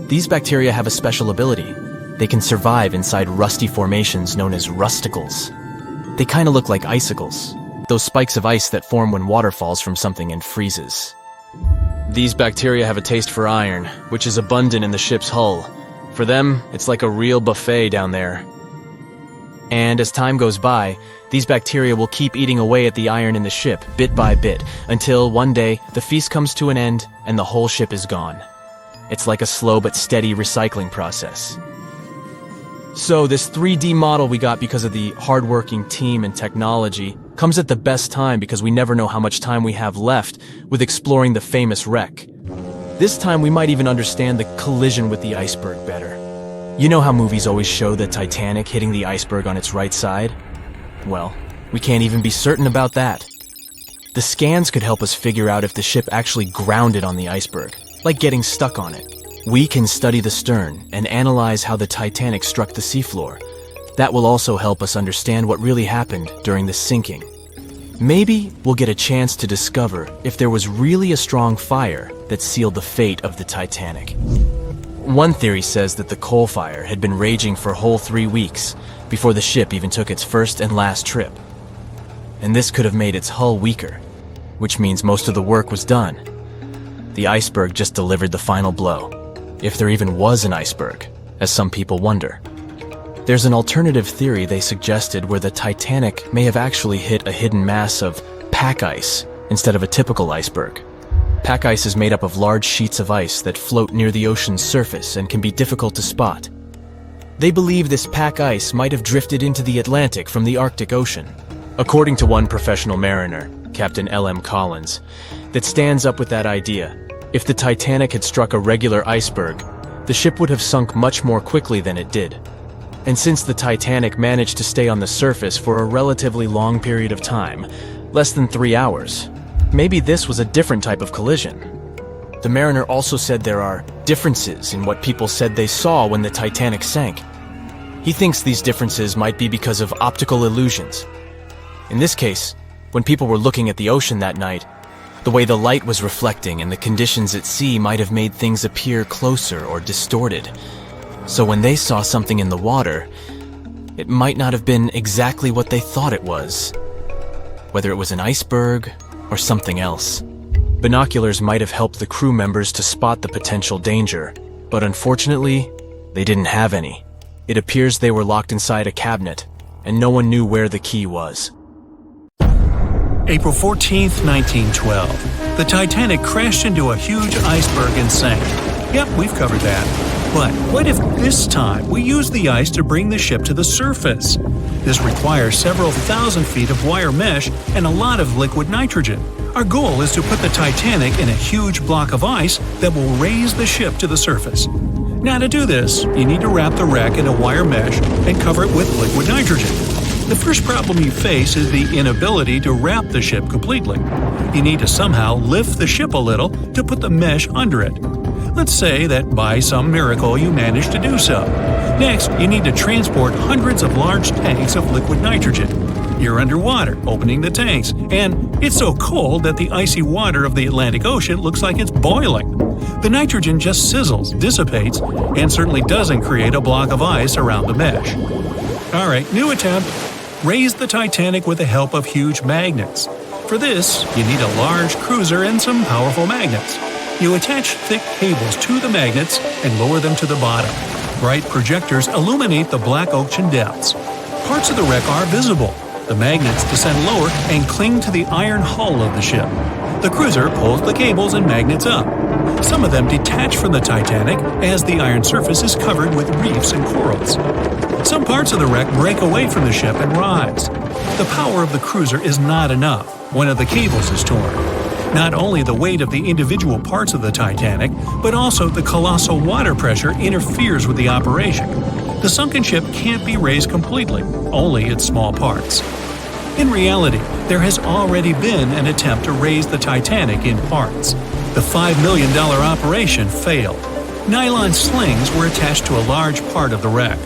These bacteria have a special ability. They can survive inside rusty formations known as rusticles. They kind of look like icicles, those spikes of ice that form when water falls from something and freezes. These bacteria have a taste for iron, which is abundant in the ship's hull. For them, it's like a real buffet down there. And as time goes by, these bacteria will keep eating away at the iron in the ship, bit by bit, until one day the feast comes to an end and the whole ship is gone. It's like a slow but steady recycling process. So this 3D model we got because of the hardworking team and technology comes at the best time because we never know how much time we have left with exploring the famous wreck. This time we might even understand the collision with the iceberg better. You know how movies always show the Titanic hitting the iceberg on its right side? Well, we can't even be certain about that. The scans could help us figure out if the ship actually grounded on the iceberg, like getting stuck on it. We can study the stern and analyze how the Titanic struck the seafloor. That will also help us understand what really happened during the sinking. Maybe we'll get a chance to discover if there was really a strong fire that sealed the fate of the Titanic. One theory says that the coal fire had been raging for a whole 3 weeks before the ship even took its first and last trip. And this could have made its hull weaker, which means most of the work was done. The iceberg just delivered the final blow, if there even was an iceberg, as some people wonder. There's an alternative theory they suggested where the Titanic may have actually hit a hidden mass of pack ice instead of a typical iceberg. Pack ice is made up of large sheets of ice that float near the ocean's surface and can be difficult to spot. They believe this pack ice might have drifted into the Atlantic from the Arctic Ocean. According to one professional mariner, Captain L.M. Collins, that stands up with that idea. If the Titanic had struck a regular iceberg, the ship would have sunk much more quickly than it did. And since the Titanic managed to stay on the surface for a relatively long period of time, less than 3 hours, maybe this was a different type of collision. The mariner also said there are differences in what people said they saw when the Titanic sank. He thinks these differences might be because of optical illusions. In this case, when people were looking at the ocean that night, the way the light was reflecting and the conditions at sea might have made things appear closer or distorted. So when they saw something in the water, it might not have been exactly what they thought it was. Whether it was an iceberg or something else. Binoculars might have helped the crew members to spot the potential danger, but unfortunately, they didn't have any. It appears they were locked inside a cabinet, and no one knew where the key was. April 14th, 1912. The Titanic crashed into a huge iceberg and sank. Yep, we've covered that. But what if this time we use the ice to bring the ship to the surface? This requires several thousand feet of wire mesh and a lot of liquid nitrogen. Our goal is to put the Titanic in a huge block of ice that will raise the ship to the surface. Now to do this, you need to wrap the wreck in a wire mesh and cover it with liquid nitrogen. The first problem you face is the inability to wrap the ship completely. You need to somehow lift the ship a little to put the mesh under it. Let's say that by some miracle you manage to do so. Next, you need to transport hundreds of large tanks of liquid nitrogen. You're underwater, opening the tanks, and it's so cold that the icy water of the Atlantic Ocean looks like it's boiling. The nitrogen just sizzles, dissipates, and certainly doesn't create a block of ice around the mesh. Alright, new attempt. Raise the Titanic with the help of huge magnets. For this, you need a large cruiser and some powerful magnets. You attach thick cables to the magnets and lower them to the bottom. Bright projectors illuminate the black ocean depths. Parts of the wreck are visible. The magnets descend lower and cling to the iron hull of the ship. The cruiser pulls the cables and magnets up. Some of them detach from the Titanic as the iron surface is covered with reefs and corals. Some parts of the wreck break away from the ship and rise. The power of the cruiser is not enough. One of the cables is torn. Not only the weight of the individual parts of the Titanic, but also the colossal water pressure interferes with the operation. The sunken ship can't be raised completely, only its small parts. In reality, there has already been an attempt to raise the Titanic in parts. The $5 million operation failed. Nylon slings were attached to a large part of the wreck.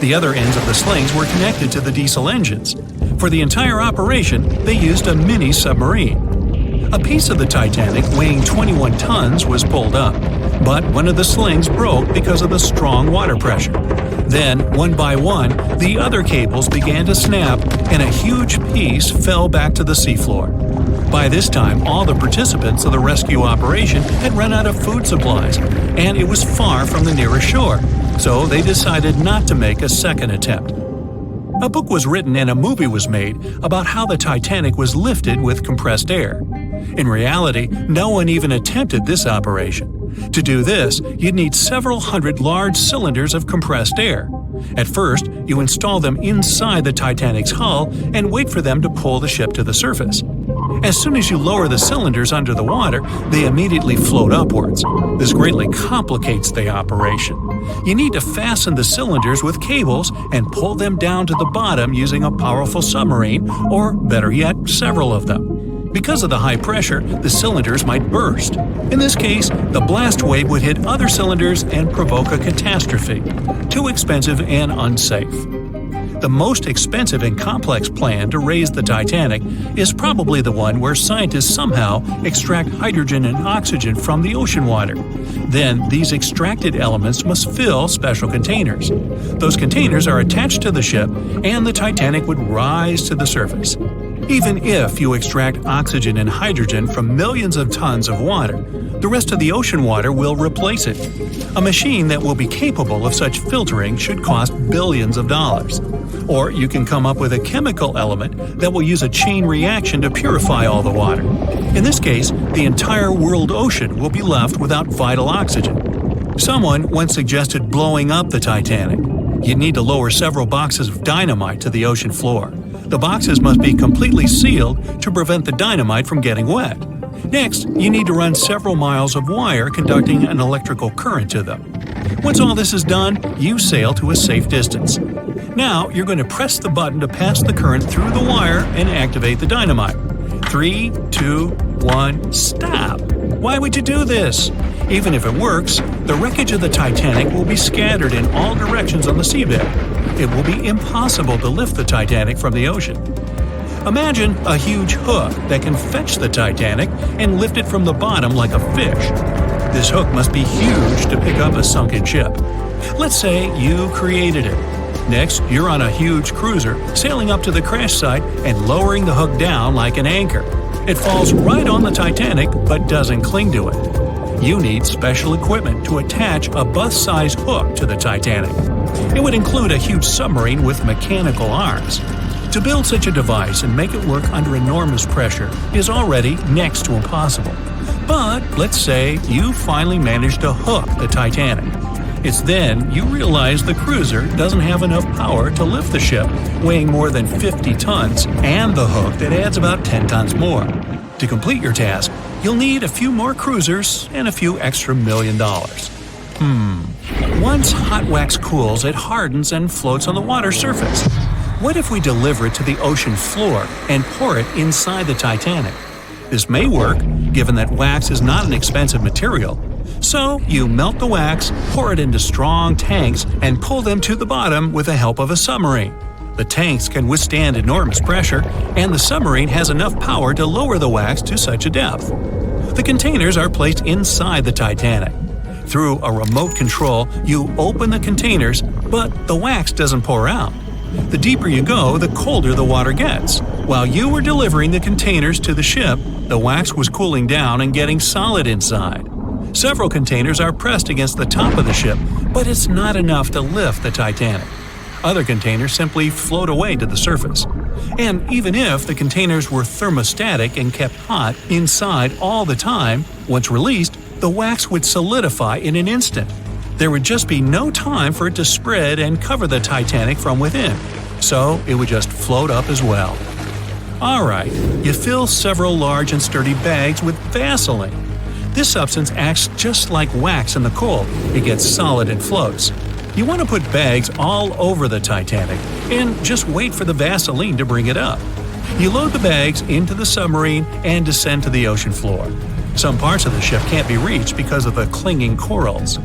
The other ends of the slings were connected to the diesel engines. For the entire operation, they used a mini submarine. A piece of the Titanic weighing 21 tons was pulled up, but one of the slings broke because of the strong water pressure. Then, one by one, the other cables began to snap, and a huge piece fell back to the seafloor. By this time, all the participants of the rescue operation had run out of food supplies, and it was far from the nearest shore, so they decided not to make a second attempt. A book was written and a movie was made about how the Titanic was lifted with compressed air. In reality, no one even attempted this operation. To do this, you'd need several hundred large cylinders of compressed air. At first, you install them inside the Titanic's hull and wait for them to pull the ship to the surface. As soon as you lower the cylinders under the water, they immediately float upwards. This greatly complicates the operation. You need to fasten the cylinders with cables and pull them down to the bottom using a powerful submarine, or better yet, several of them. Because of the high pressure, the cylinders might burst. In this case, the blast wave would hit other cylinders and provoke a catastrophe. Too expensive and unsafe. The most expensive and complex plan to raise the Titanic is probably the one where scientists somehow extract hydrogen and oxygen from the ocean water. Then, these extracted elements must fill special containers. Those containers are attached to the ship, and the Titanic would rise to the surface. Even if you extract oxygen and hydrogen from millions of tons of water, the rest of the ocean water will replace it. A machine that will be capable of such filtering should cost billions of dollars. Or you can come up with a chemical element that will use a chain reaction to purify all the water. In this case, the entire world ocean will be left without vital oxygen. Someone once suggested blowing up the Titanic. You'd need to lower several boxes of dynamite to the ocean floor. The boxes must be completely sealed to prevent the dynamite from getting wet. Next, you need to run several miles of wire conducting an electrical current to them. Once all this is done, you sail to a safe distance. Now, you're going to press the button to pass the current through the wire and activate the dynamite. 3, 2, 1, stop! Why would you do this? Even if it works, the wreckage of the Titanic will be scattered in all directions on the seabed. It will be impossible to lift the Titanic from the ocean. Imagine a huge hook that can fetch the Titanic and lift it from the bottom like a fish. This hook must be huge to pick up a sunken ship. Let's say you created it. Next, you're on a huge cruiser, sailing up to the crash site and lowering the hook down like an anchor. It falls right on the Titanic but doesn't cling to it. You need special equipment to attach a bus-sized hook to the Titanic. It would include a huge submarine with mechanical arms. To build such a device and make it work under enormous pressure is already next to impossible. But let's say you finally managed to hook the Titanic. It's then you realize the cruiser doesn't have enough power to lift the ship, weighing more than 50 tons, and the hook that adds about 10 tons more. To complete your task, you'll need a few more cruisers and a few extra $1 million. Once hot wax cools, it hardens and floats on the water surface. What if we deliver it to the ocean floor and pour it inside the Titanic? This may work, given that wax is not an expensive material. So you melt the wax, pour it into strong tanks, and pull them to the bottom with the help of a submarine. The tanks can withstand enormous pressure, and the submarine has enough power to lower the wax to such a depth. The containers are placed inside the Titanic. Through a remote control, you open the containers, but the wax doesn't pour out. The deeper you go, the colder the water gets. While you were delivering the containers to the ship, the wax was cooling down and getting solid inside. Several containers are pressed against the top of the ship, but it's not enough to lift the Titanic. Other containers simply float away to the surface. And even if the containers were thermostatic and kept hot inside all the time, once released, the wax would solidify in an instant. There would just be no time for it to spread and cover the Titanic from within, so it would just float up as well. Alright, you fill several large and sturdy bags with Vaseline. This substance acts just like wax in the cold. It gets solid and floats. You want to put bags all over the Titanic and just wait for the Vaseline to bring it up. You load the bags into the submarine and descend to the ocean floor. Some parts of the ship can't be reached because of the clinging corals.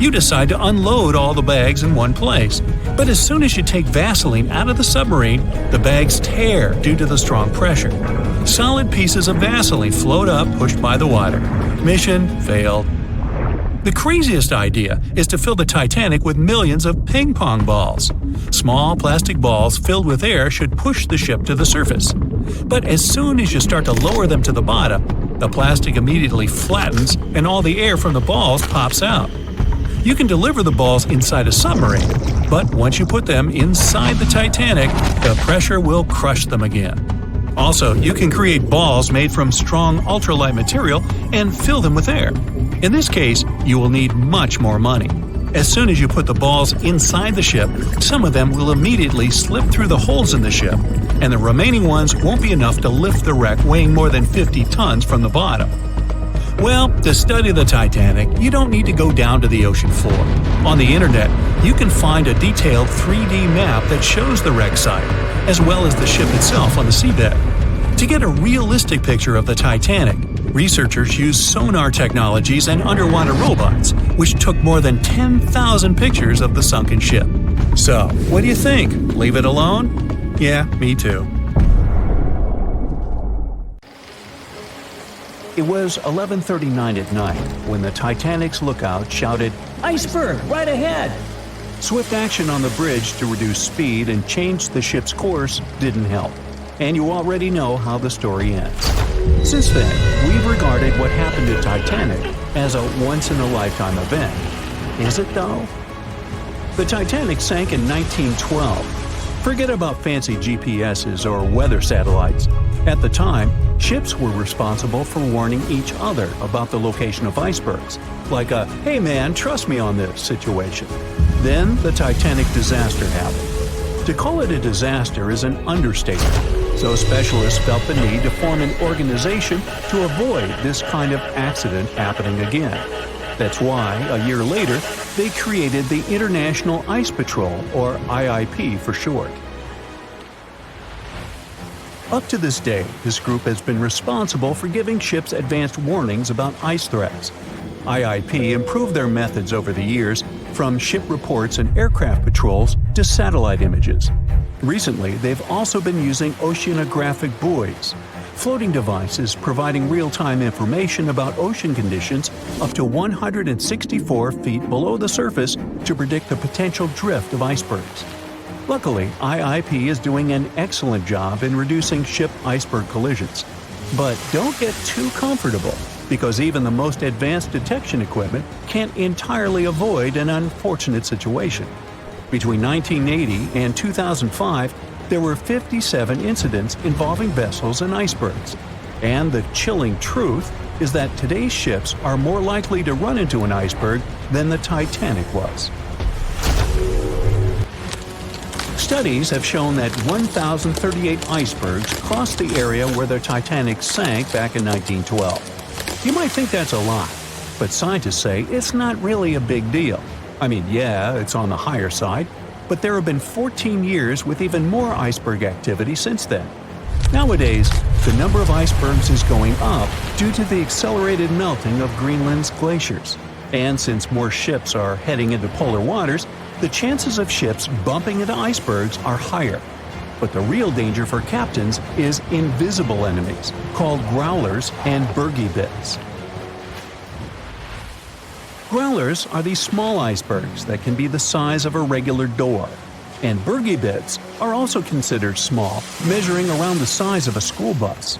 You decide to unload all the bags in one place, but as soon as you take Vaseline out of the submarine, the bags tear due to the strong pressure. Solid pieces of Vaseline float up, pushed by the water. Mission failed. The craziest idea is to fill the Titanic with millions of ping pong balls. Small plastic balls filled with air should push the ship to the surface. But as soon as you start to lower them to the bottom, the plastic immediately flattens and all the air from the balls pops out. You can deliver the balls inside a submarine, but once you put them inside the Titanic, the pressure will crush them again. Also, you can create balls made from strong ultralight material and fill them with air. In this case, you will need much more money. As soon as you put the balls inside the ship, some of them will immediately slip through the holes in the ship, and the remaining ones won't be enough to lift the wreck weighing more than 50 tons from the bottom. Well, to study the Titanic, you don't need to go down to the ocean floor. On the internet, you can find a detailed 3D map that shows the wreck site, as well as the ship itself on the seabed. To get a realistic picture of the Titanic, researchers used sonar technologies and underwater robots, which took more than 10,000 pictures of the sunken ship. So, what do you think? Leave it alone? Yeah, me too. It was 11:39 at night when the Titanic's lookout shouted, "Iceberg, right ahead!" Swift action on the bridge to reduce speed and change the ship's course didn't help, and you already know how the story ends. Since then, we've regarded what happened to Titanic as a once-in-a-lifetime event. Is it though? The Titanic sank in 1912. Forget about fancy GPSs or weather satellites. At the time, ships were responsible for warning each other about the location of icebergs, like a "hey man, trust me on this" situation. Then the Titanic disaster happened. To call it a disaster is an understatement, so specialists felt the need to form an organization to avoid this kind of accident happening again. That's why, a year later, they created the International Ice Patrol, or IIP for short. Up to this day, this group has been responsible for giving ships advanced warnings about ice threats. IIP improved their methods over the years, from ship reports and aircraft patrols to satellite images. Recently, they've also been using oceanographic buoys, floating devices providing real-time information about ocean conditions up to 164 feet below the surface to predict the potential drift of icebergs. Luckily, IIP is doing an excellent job in reducing ship iceberg collisions. But don't get too comfortable, because even the most advanced detection equipment can't entirely avoid an unfortunate situation. Between 1980 and 2005, there were 57 incidents involving vessels and icebergs. And the chilling truth is that today's ships are more likely to run into an iceberg than the Titanic was. Studies have shown that 1,038 icebergs crossed the area where the Titanic sank back in 1912. You might think that's a lot, but scientists say it's not really a big deal. I mean, yeah, it's on the higher side, but there have been 14 years with even more iceberg activity since then. Nowadays, the number of icebergs is going up due to the accelerated melting of Greenland's glaciers. And since more ships are heading into polar waters, the chances of ships bumping into icebergs are higher. But the real danger for captains is invisible enemies, called growlers and bergy bits. Growlers are these small icebergs that can be the size of a regular door. And bergy bits are also considered small, measuring around the size of a school bus.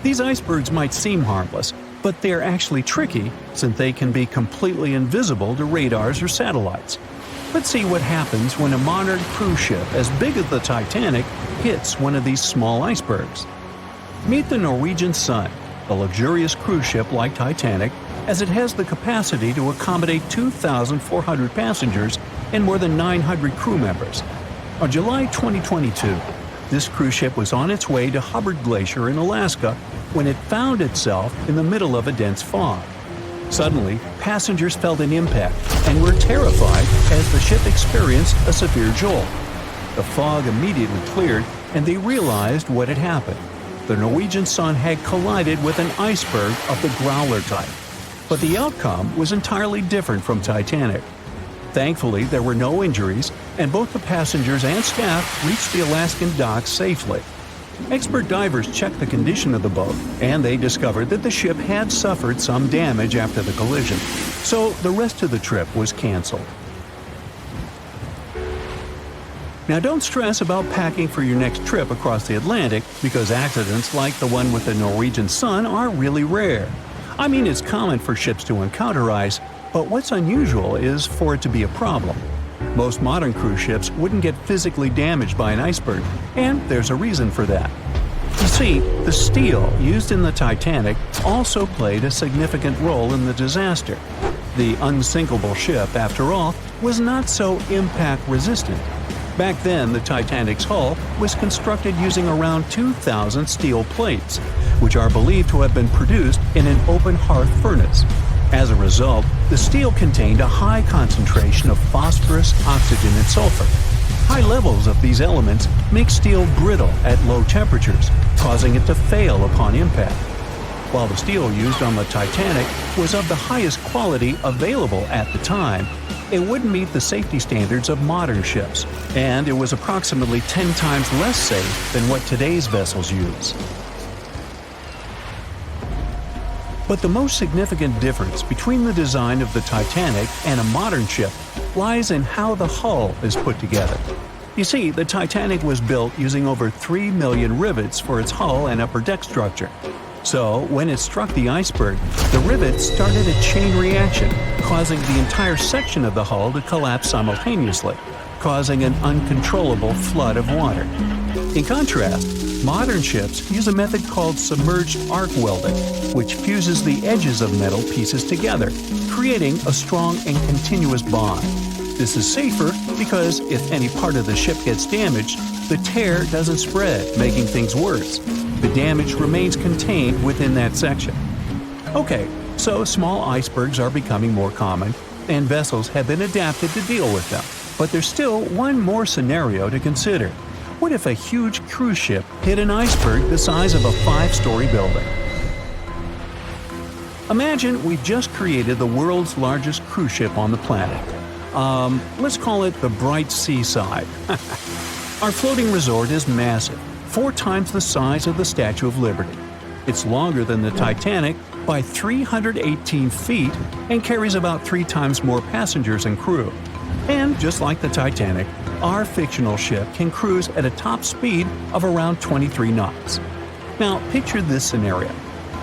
These icebergs might seem harmless, but they're actually tricky since they can be completely invisible to radars or satellites. Let's see what happens when a modern cruise ship as big as the Titanic hits one of these small icebergs. Meet the Norwegian Sun, a luxurious cruise ship like Titanic, as it has the capacity to accommodate 2,400 passengers and more than 900 crew members. On July 2022, this cruise ship was on its way to Hubbard Glacier in Alaska when it found itself in the middle of a dense fog. Suddenly, passengers felt an impact and were terrified as the ship experienced a severe jolt. The fog immediately cleared and they realized what had happened. The Norwegian Sun had collided with an iceberg of the growler type. But the outcome was entirely different from Titanic. Thankfully, there were no injuries, and both the passengers and staff reached the Alaskan docks safely. Expert divers checked the condition of the boat, and they discovered that the ship had suffered some damage after the collision, so the rest of the trip was canceled. Now don't stress about packing for your next trip across the Atlantic, because accidents like the one with the Norwegian Sun are really rare. I mean, it's common for ships to encounter ice, but what's unusual is for it to be a problem. Most modern cruise ships wouldn't get physically damaged by an iceberg, and there's a reason for that. You see, the steel used in the Titanic also played a significant role in the disaster. The unsinkable ship, after all, was not so impact-resistant. Back then, the Titanic's hull was constructed using around 2,000 steel plates, which are believed to have been produced in an open hearth furnace. As a result, the steel contained a high concentration of phosphorus, oxygen, and sulfur. High levels of these elements make steel brittle at low temperatures, causing it to fail upon impact. While the steel used on the Titanic was of the highest quality available at the time, it wouldn't meet the safety standards of modern ships, and it was approximately 10 times less safe than what today's vessels use. But the most significant difference between the design of the Titanic and a modern ship lies in how the hull is put together. You see, the Titanic was built using over 3 million rivets for its hull and upper deck structure. So, when it struck the iceberg, the rivets started a chain reaction, causing the entire section of the hull to collapse simultaneously, causing an uncontrollable flood of water. In contrast, modern ships use a method called submerged arc welding, which fuses the edges of metal pieces together, creating a strong and continuous bond. This is safer because if any part of the ship gets damaged, the tear doesn't spread, making things worse. The damage remains contained within that section. Okay, so small icebergs are becoming more common, and vessels have been adapted to deal with them. But there's still one more scenario to consider. What if a huge cruise ship hit an iceberg the size of a 5-story building? Imagine we've just created the world's largest cruise ship on the planet. Let's call it the Bright Seaside. Our floating resort is massive, 4 times the size of the Statue of Liberty. It's longer than the Titanic by 318 feet and carries about 3 times more passengers and crew. And just like the Titanic, our fictional ship can cruise at a top speed of around 23 knots. Now, picture this scenario.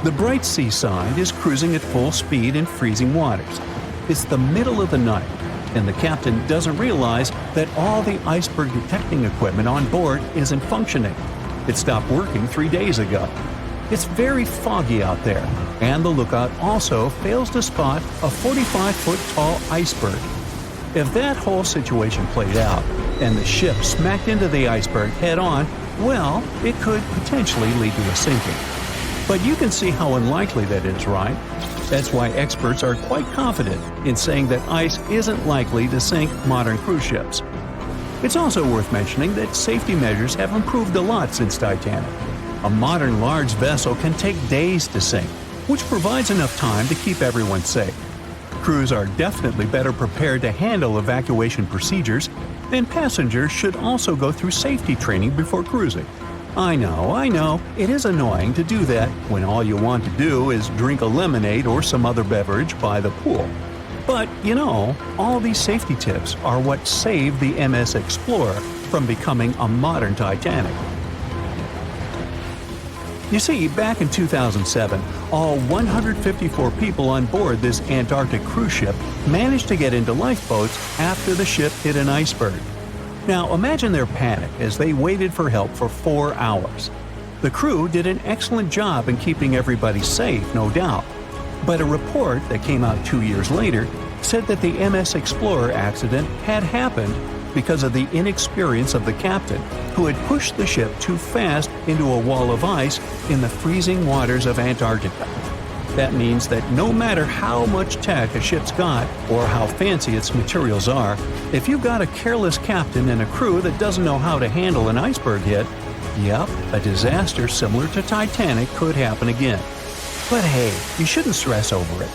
The Bright Seaside is cruising at full speed in freezing waters. It's the middle of the night, and the captain doesn't realize that all the iceberg detecting equipment on board isn't functioning. It stopped working 3 days ago. It's very foggy out there, and the lookout also fails to spot a 45-foot-tall iceberg. If that whole situation played out, and the ship smacked into the iceberg head-on, well, it could potentially lead to a sinking. But you can see how unlikely that is, right? That's why experts are quite confident in saying that ice isn't likely to sink modern cruise ships. It's also worth mentioning that safety measures have improved a lot since Titanic. A modern large vessel can take days to sink, which provides enough time to keep everyone safe. Crews are definitely better prepared to handle evacuation procedures, and passengers should also go through safety training before cruising. I know, it is annoying to do that when all you want to do is drink a lemonade or some other beverage by the pool. But, all these safety tips are what saved the MS Explorer from becoming a modern Titanic. You see, back in 2007, all 154 people on board this Antarctic cruise ship managed to get into lifeboats after the ship hit an iceberg. Now imagine their panic as they waited for help for 4 hours. The crew did an excellent job in keeping everybody safe, no doubt. But a report that came out 2 years later said that the MS Explorer accident had happened because of the inexperience of the captain, who had pushed the ship too fast into a wall of ice in the freezing waters of Antarctica. That means that no matter how much tech a ship's got or how fancy its materials are, if you've got a careless captain and a crew that doesn't know how to handle an iceberg hit, a disaster similar to Titanic could happen again. But hey, you shouldn't stress over it.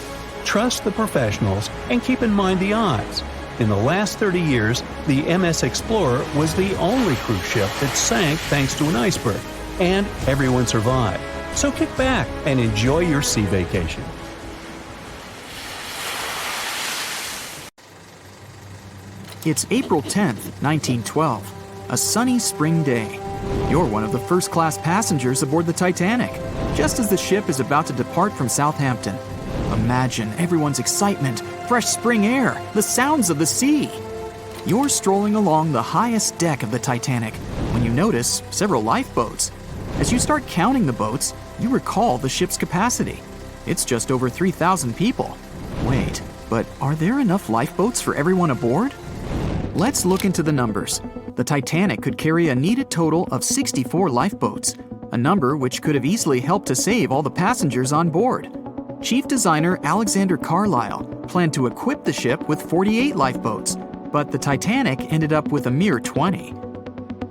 Trust the professionals and keep in mind the odds. In the last 30 years, the MS Explorer was the only cruise ship that sank thanks to an iceberg, and everyone survived. So kick back and enjoy your sea vacation. It's April 10th, 1912, a sunny spring day. You're one of the first-class passengers aboard the Titanic, just as the ship is about to depart from Southampton. Imagine everyone's excitement, fresh spring air, the sounds of the sea. You're strolling along the highest deck of the Titanic when you notice several lifeboats. As you start counting the boats, you recall the ship's capacity. It's just over 3,000 people. Wait, but are there enough lifeboats for everyone aboard? Let's look into the numbers. The Titanic could carry a needed total of 64 lifeboats, a number which could have easily helped to save all the passengers on board. Chief designer Alexander Carlisle planned to equip the ship with 48 lifeboats, but the Titanic ended up with a mere 20.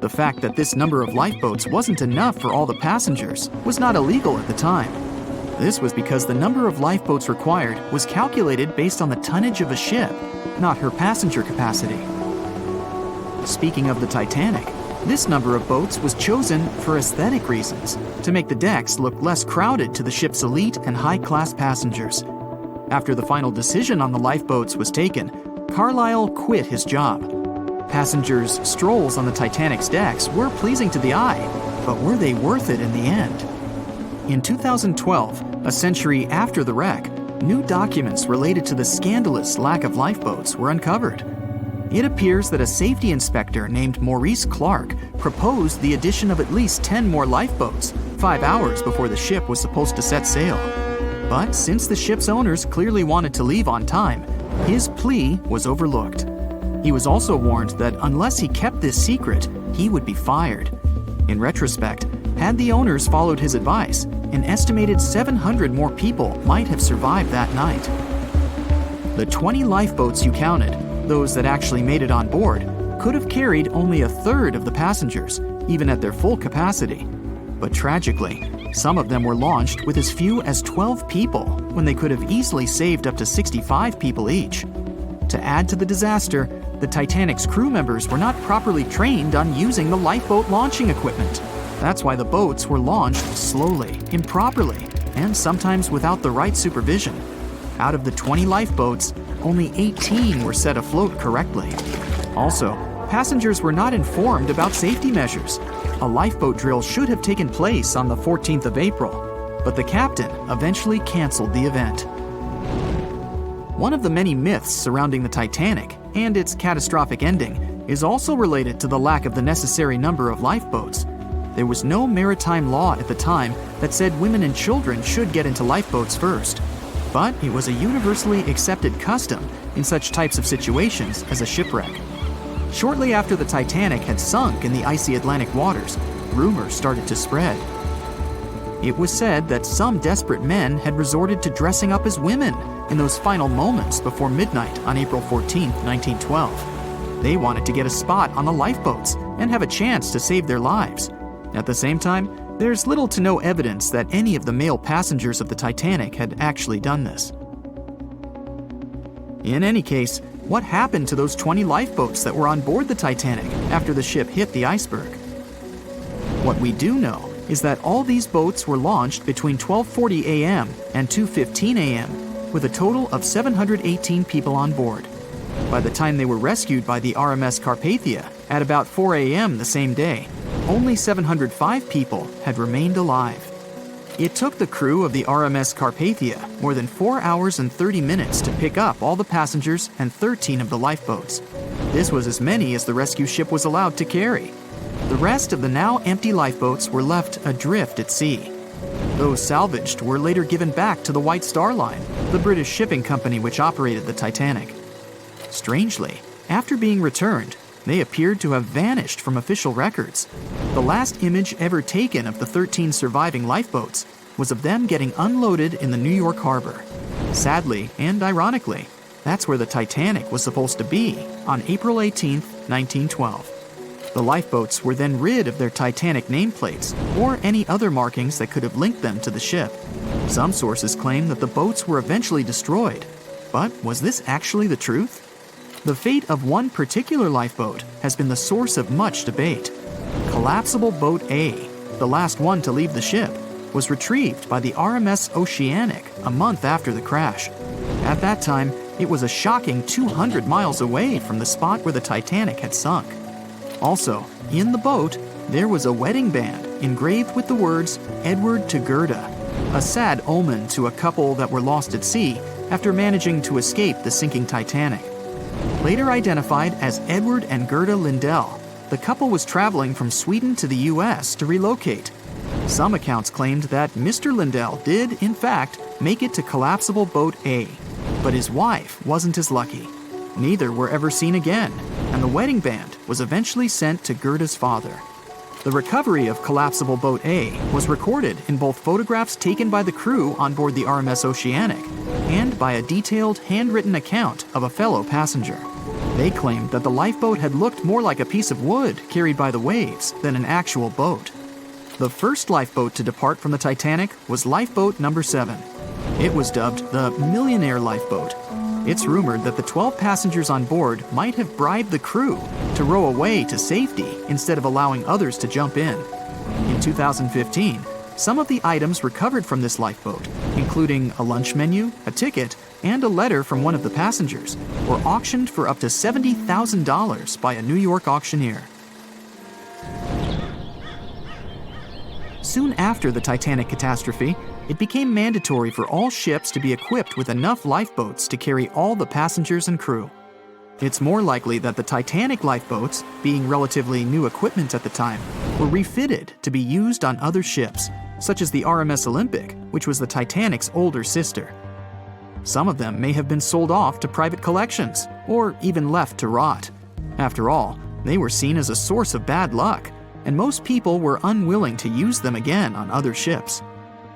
The fact that this number of lifeboats wasn't enough for all the passengers was not illegal at the time. This was because the number of lifeboats required was calculated based on the tonnage of a ship, not her passenger capacity. Speaking of the Titanic, this number of boats was chosen for aesthetic reasons, to make the decks look less crowded to the ship's elite and high-class passengers. After the final decision on the lifeboats was taken, Carlisle quit his job. Passengers' strolls on the Titanic's decks were pleasing to the eye, but were they worth it in the end? In 2012, a century after the wreck, new documents related to the scandalous lack of lifeboats were uncovered. It appears that a safety inspector named Maurice Clark proposed the addition of at least 10 more lifeboats, 5 hours before the ship was supposed to set sail. But since the ship's owners clearly wanted to leave on time, his plea was overlooked. He was also warned that unless he kept this secret, he would be fired. In retrospect, had the owners followed his advice, an estimated 700 more people might have survived that night. The 20 lifeboats you counted, those that actually made it on board, could have carried only a third of the passengers, even at their full capacity. But tragically, some of them were launched with as few as 12 people, when they could have easily saved up to 65 people each. To add to the disaster, the Titanic's crew members were not properly trained on using the lifeboat launching equipment. That's why the boats were launched slowly, improperly, and sometimes without the right supervision. Out of the 20 lifeboats, only 18 were set afloat correctly. Also, passengers were not informed about safety measures. A lifeboat drill should have taken place on the 14th of April, but the captain eventually canceled the event. One of the many myths surrounding the Titanic and its catastrophic ending is also related to the lack of the necessary number of lifeboats. There was no maritime law at the time that said women and children should get into lifeboats first. But it was a universally accepted custom in such types of situations as a shipwreck. Shortly after the Titanic had sunk in the icy Atlantic waters, rumors started to spread. It was said that some desperate men had resorted to dressing up as women in those final moments before midnight on April 14, 1912. They wanted to get a spot on the lifeboats and have a chance to save their lives. At the same time, there's little to no evidence that any of the male passengers of the Titanic had actually done this. In any case, what happened to those 20 lifeboats that were on board the Titanic after the ship hit the iceberg? What we do know is that all these boats were launched between 12:40 a.m. and 2:15 a.m., with a total of 718 people on board. By the time they were rescued by the RMS Carpathia at about 4 a.m. the same day, only 705 people had remained alive. It took the crew of the RMS Carpathia more than 4 hours and 30 minutes to pick up all the passengers and 13 of the lifeboats. This was as many as the rescue ship was allowed to carry. The rest of the now empty lifeboats were left adrift at sea. Those salvaged were later given back to the White Star Line, the British shipping company which operated the Titanic. Strangely, after being returned, they appeared to have vanished from official records. The last image ever taken of the 13 surviving lifeboats was of them getting unloaded in the New York harbor. Sadly, and ironically, that's where the Titanic was supposed to be on April 18, 1912. The lifeboats were then rid of their Titanic nameplates or any other markings that could have linked them to the ship. Some sources claim that the boats were eventually destroyed. But was this actually the truth? The fate of one particular lifeboat has been the source of much debate. Collapsible Boat A, the last one to leave the ship, was retrieved by the RMS Oceanic a month after the crash. At that time, it was a shocking 200 miles away from the spot where the Titanic had sunk. Also, in the boat, there was a wedding band engraved with the words "Edward to Gerda," a sad omen to a couple that were lost at sea after managing to escape the sinking Titanic. Later identified as Edward and Gerda Lindell, the couple was traveling from Sweden to the U.S. to relocate. Some accounts claimed that Mr. Lindell did, in fact, make it to Collapsible Boat A, but his wife wasn't as lucky. Neither were ever seen again, and the wedding band was eventually sent to Gerda's father. The recovery of Collapsible Boat A was recorded in both photographs taken by the crew on board the RMS Oceanic and by a detailed handwritten account of a fellow passenger. They claimed that the lifeboat had looked more like a piece of wood carried by the waves than an actual boat. The first lifeboat to depart from the Titanic was Lifeboat Number 7. It was dubbed the Millionaire Lifeboat. It's rumored that the 12 passengers on board might have bribed the crew to row away to safety instead of allowing others to jump in. In 2015, some of the items recovered from this lifeboat, including a lunch menu, a ticket, and a letter from one of the passengers, were auctioned for up to $70,000 by a New York auctioneer. Soon after the Titanic catastrophe, it became mandatory for all ships to be equipped with enough lifeboats to carry all the passengers and crew. It's more likely that the Titanic lifeboats, being relatively new equipment at the time, were refitted to be used on other ships, such as the RMS Olympic, which was the Titanic's older sister. Some of them may have been sold off to private collections, or even left to rot. After all, they were seen as a source of bad luck, and most people were unwilling to use them again on other ships.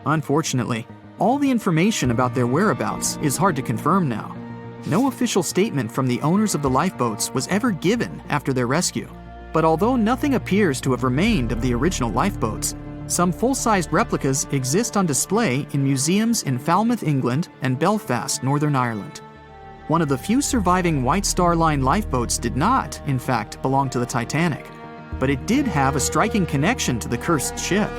Unfortunately, all the information about their whereabouts is hard to confirm now. No official statement from the owners of the lifeboats was ever given after their rescue. But although nothing appears to have remained of the original lifeboats, some full-sized replicas exist on display in museums in Falmouth, England, and Belfast, Northern Ireland. One of the few surviving White Star Line lifeboats did not, in fact, belong to the Titanic, but it did have a striking connection to the cursed ship.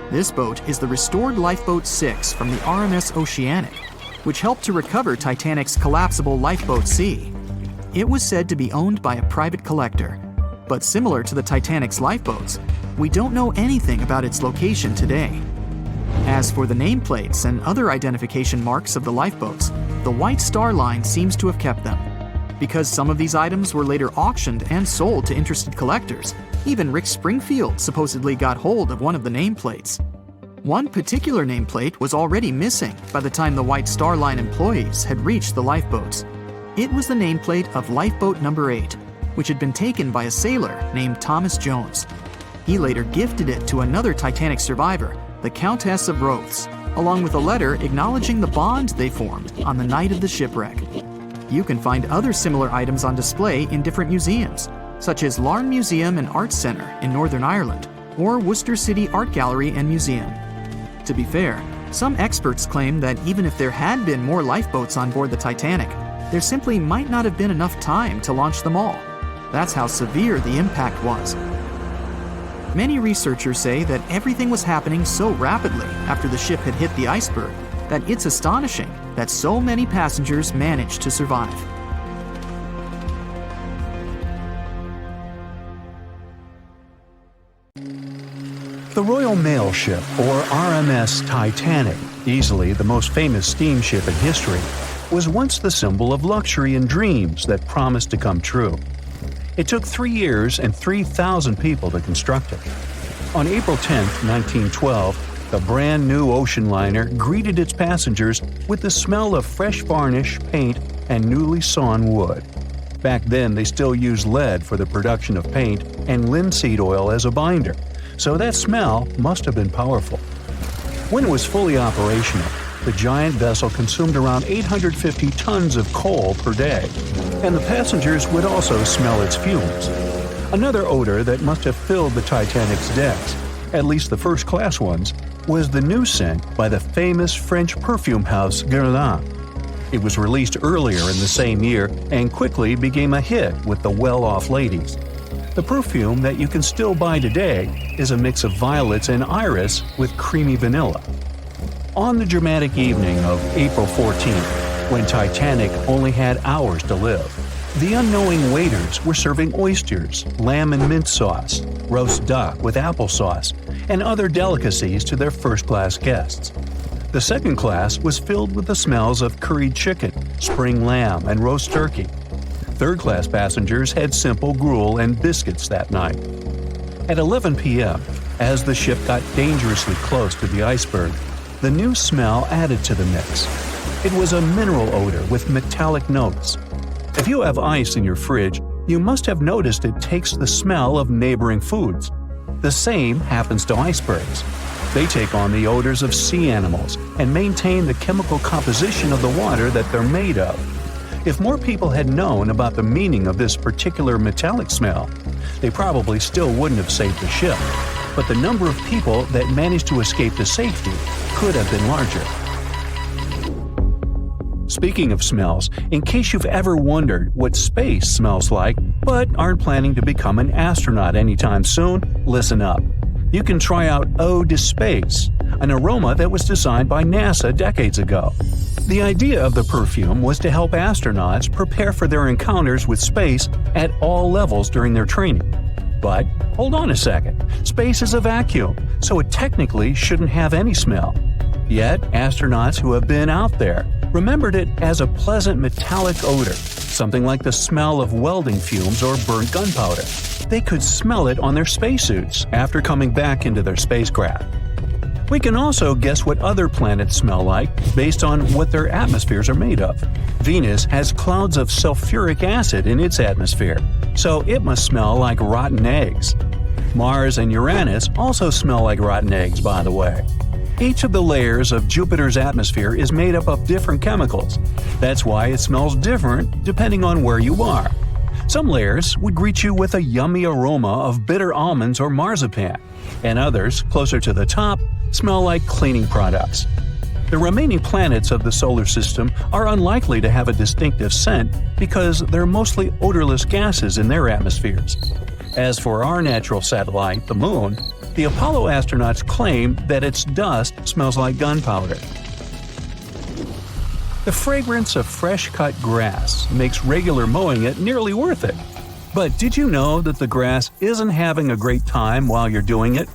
This boat is the restored Lifeboat 6 from the RMS Oceanic, which helped to recover Titanic's collapsible Lifeboat C. It was said to be owned by a private collector, but similar to the Titanic's lifeboats, we don't know anything about its location today. As for the nameplates and other identification marks of the lifeboats, the White Star Line seems to have kept them. Because some of these items were later auctioned and sold to interested collectors, even Rick Springfield supposedly got hold of one of the nameplates. One particular nameplate was already missing by the time the White Star Line employees had reached the lifeboats. It was the nameplate of Lifeboat Number 8, which had been taken by a sailor named Thomas Jones. He later gifted it to another Titanic survivor, the Countess of Rothes, along with a letter acknowledging the bond they formed on the night of the shipwreck. You can find other similar items on display in different museums, such as Larne Museum and Arts Centre in Northern Ireland, or Worcester City Art Gallery and Museum. To be fair, some experts claim that even if there had been more lifeboats on board the Titanic, there simply might not have been enough time to launch them all. That's how severe the impact was. Many researchers say that everything was happening so rapidly after the ship had hit the iceberg that it's astonishing that so many passengers managed to survive. The Royal Mail Ship, or RMS Titanic, easily the most famous steamship in history, was once the symbol of luxury and dreams that promised to come true. It took 3 years and 3,000 people to construct it. On April 10, 1912, the brand-new ocean liner greeted its passengers with the smell of fresh varnish, paint, and newly sawn wood. Back then, they still used lead for the production of paint and linseed oil as a binder, so that smell must have been powerful. When it was fully operational, the giant vessel consumed around 850 tons of coal per day, and the passengers would also smell its fumes. Another odor that must have filled the Titanic's decks, at least the first-class ones, was the new scent by the famous French perfume house Guerlain. It was released earlier in the same year and quickly became a hit with the well-off ladies. The perfume that you can still buy today is a mix of violets and iris with creamy vanilla. On the dramatic evening of April 14th, when Titanic only had hours to live, the unknowing waiters were serving oysters, lamb and mint sauce, roast duck with applesauce, and other delicacies to their first-class guests. The second class was filled with the smells of curried chicken, spring lamb, and roast turkey. Third-class passengers had simple gruel and biscuits that night. At 11 p.m., as the ship got dangerously close to the iceberg, the new smell added to the mix. It was a mineral odor with metallic notes. If you have ice in your fridge, you must have noticed it takes the smell of neighboring foods. The same happens to icebergs. They take on the odors of sea animals and maintain the chemical composition of the water that they're made of. If more people had known about the meaning of this particular metallic smell, they probably still wouldn't have saved the ship. But the number of people that managed to escape to safety could have been larger. Speaking of smells, in case you've ever wondered what space smells like but aren't planning to become an astronaut anytime soon, listen up. You can try out Ode to Space, an aroma that was designed by NASA decades ago. The idea of the perfume was to help astronauts prepare for their encounters with space at all levels during their training. But hold on a second, space is a vacuum, so it technically shouldn't have any smell. Yet, astronauts who have been out there remembered it as a pleasant metallic odor, something like the smell of welding fumes or burnt gunpowder. They could smell it on their spacesuits after coming back into their spacecraft. We can also guess what other planets smell like based on what their atmospheres are made of. Venus has clouds of sulfuric acid in its atmosphere, so it must smell like rotten eggs. Mars and Uranus also smell like rotten eggs, by the way. Each of the layers of Jupiter's atmosphere is made up of different chemicals. That's why it smells different depending on where you are. Some layers would greet you with a yummy aroma of bitter almonds or marzipan, and others, closer to the top, smell like cleaning products. The remaining planets of the solar system are unlikely to have a distinctive scent because they're mostly odorless gases in their atmospheres. As for our natural satellite, the Moon, the Apollo astronauts claim that its dust smells like gunpowder. The fragrance of fresh-cut grass makes regular mowing it nearly worth it. But did you know that the grass isn't having a great time while you're doing it?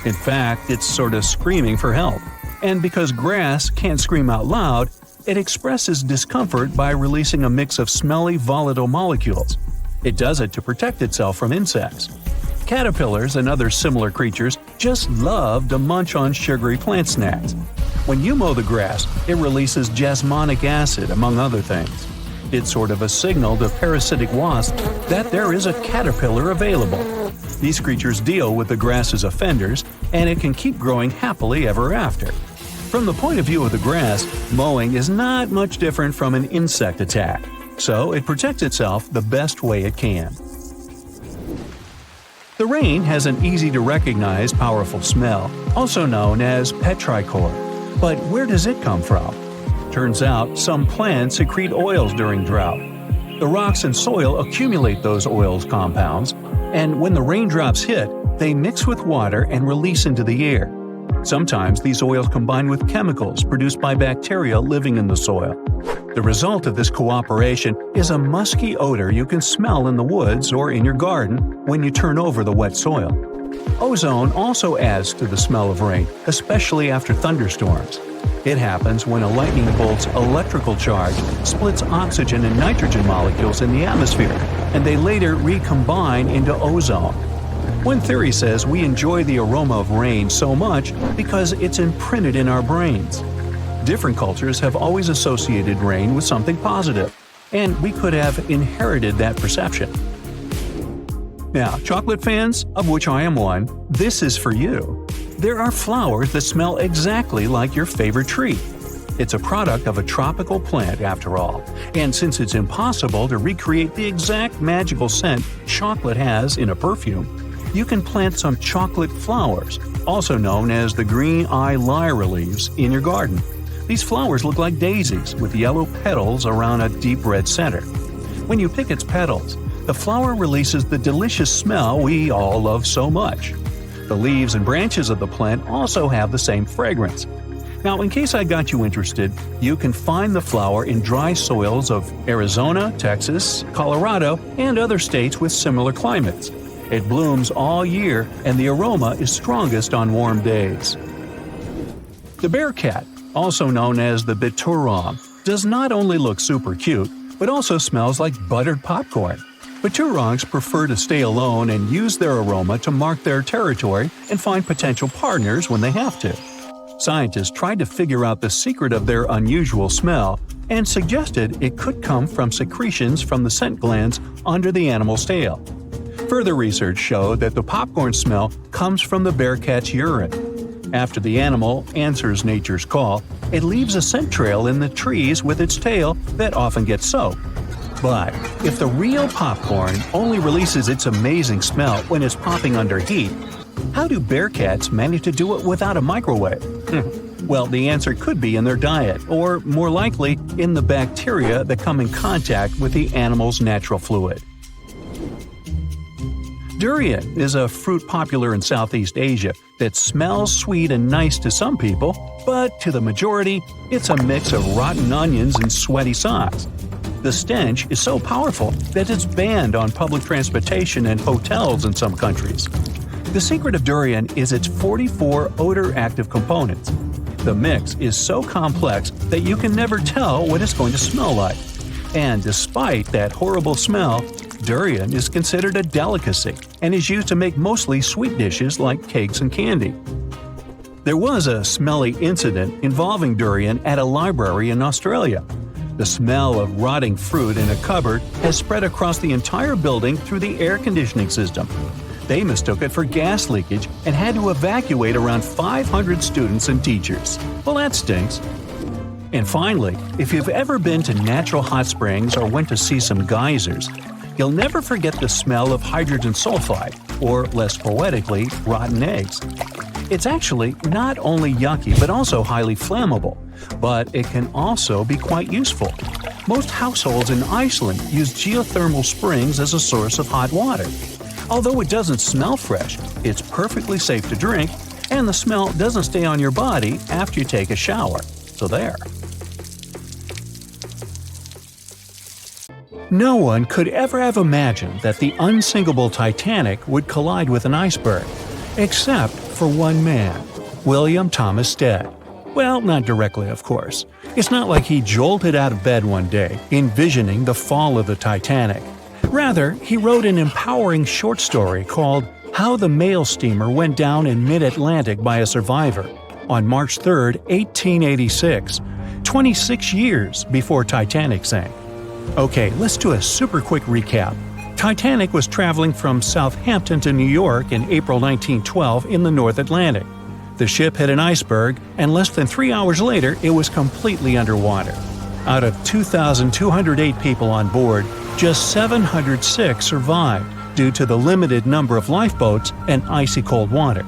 In fact, it's sort of screaming for help. And because grass can't scream out loud, it expresses discomfort by releasing a mix of smelly, volatile molecules. It does it to protect itself from insects. Caterpillars and other similar creatures just love to munch on sugary plant snacks. When you mow the grass, it releases jasmonic acid, among other things. It's sort of a signal to parasitic wasps that there is a caterpillar available. These creatures deal with the grass's offenders, and it can keep growing happily ever after. From the point of view of the grass, mowing is not much different from an insect attack, so it protects itself the best way it can. The rain has an easy-to-recognize powerful smell, also known as petrichor. But where does it come from? Turns out, some plants secrete oils during drought. The rocks and soil accumulate those oils compounds, and when the raindrops hit, they mix with water and release into the air. Sometimes these oils combine with chemicals produced by bacteria living in the soil. The result of this cooperation is a musky odor you can smell in the woods or in your garden when you turn over the wet soil. Ozone also adds to the smell of rain, especially after thunderstorms. It happens when a lightning bolt's electrical charge splits oxygen and nitrogen molecules in the atmosphere, and they later recombine into ozone. One theory says we enjoy the aroma of rain so much because it's imprinted in our brains. Different cultures have always associated rain with something positive, and we could have inherited that perception. Now, chocolate fans, of which I am one, this is for you. There are flowers that smell exactly like your favorite tree. It's a product of a tropical plant, after all, and since it's impossible to recreate the exact magical scent chocolate has in a perfume, you can plant some chocolate flowers, also known as the green eye lyre leaves, in your garden. These flowers look like daisies with yellow petals around a deep red center. When you pick its petals, the flower releases the delicious smell we all love so much. The leaves and branches of the plant also have the same fragrance. Now, in case I got you interested, you can find the flower in dry soils of Arizona, Texas, Colorado, and other states with similar climates. It blooms all year, and the aroma is strongest on warm days. The bear cat, also known as the bituron, does not only look super cute, but also smells like buttered popcorn. Biturons prefer to stay alone and use their aroma to mark their territory and find potential partners when they have to. Scientists tried to figure out the secret of their unusual smell and suggested it could come from secretions from the scent glands under the animal's tail. Further research showed that the popcorn smell comes from the bear cat's urine. After the animal answers nature's call, it leaves a scent trail in the trees with its tail that often gets soaked. But if the real popcorn only releases its amazing smell when it's popping under heat, how do bear cats manage to do it without a microwave? Well, the answer could be in their diet, or more likely, in the bacteria that come in contact with the animal's natural fluid. Durian is a fruit popular in Southeast Asia that smells sweet and nice to some people, but to the majority, it's a mix of rotten onions and sweaty socks. The stench is so powerful that it's banned on public transportation and hotels in some countries. The secret of durian is its 44 odor-active components. The mix is so complex that you can never tell what it's going to smell like. And despite that horrible smell, durian is considered a delicacy and is used to make mostly sweet dishes like cakes and candy. There was a smelly incident involving durian at a library in Australia. The smell of rotting fruit in a cupboard has spread across the entire building through the air conditioning system. They mistook it for gas leakage and had to evacuate around 500 students and teachers. Well, that stinks. And finally, if you've ever been to natural hot springs or went to see some geysers, you'll never forget the smell of hydrogen sulfide, or less poetically, rotten eggs. It's actually not only yucky but also highly flammable, but it can also be quite useful. Most households in Iceland use geothermal springs as a source of hot water. Although it doesn't smell fresh, it's perfectly safe to drink, and the smell doesn't stay on your body after you take a shower. So there. No one could ever have imagined that the unsinkable Titanic would collide with an iceberg, except for one man, William Thomas Stead. Well, not directly, of course. It's not like he jolted out of bed one day, envisioning the fall of the Titanic. Rather, he wrote an empowering short story called How the Mail Steamer Went Down in Mid-Atlantic by a Survivor on March 3, 1886, 26 years before Titanic sank. Okay, let's do a super quick recap. Titanic was traveling from Southampton to New York in April 1912 in the North Atlantic. The ship hit an iceberg, and less than 3 hours later, it was completely underwater. Out of 2,208 people on board, just 706 survived due to the limited number of lifeboats and icy cold water.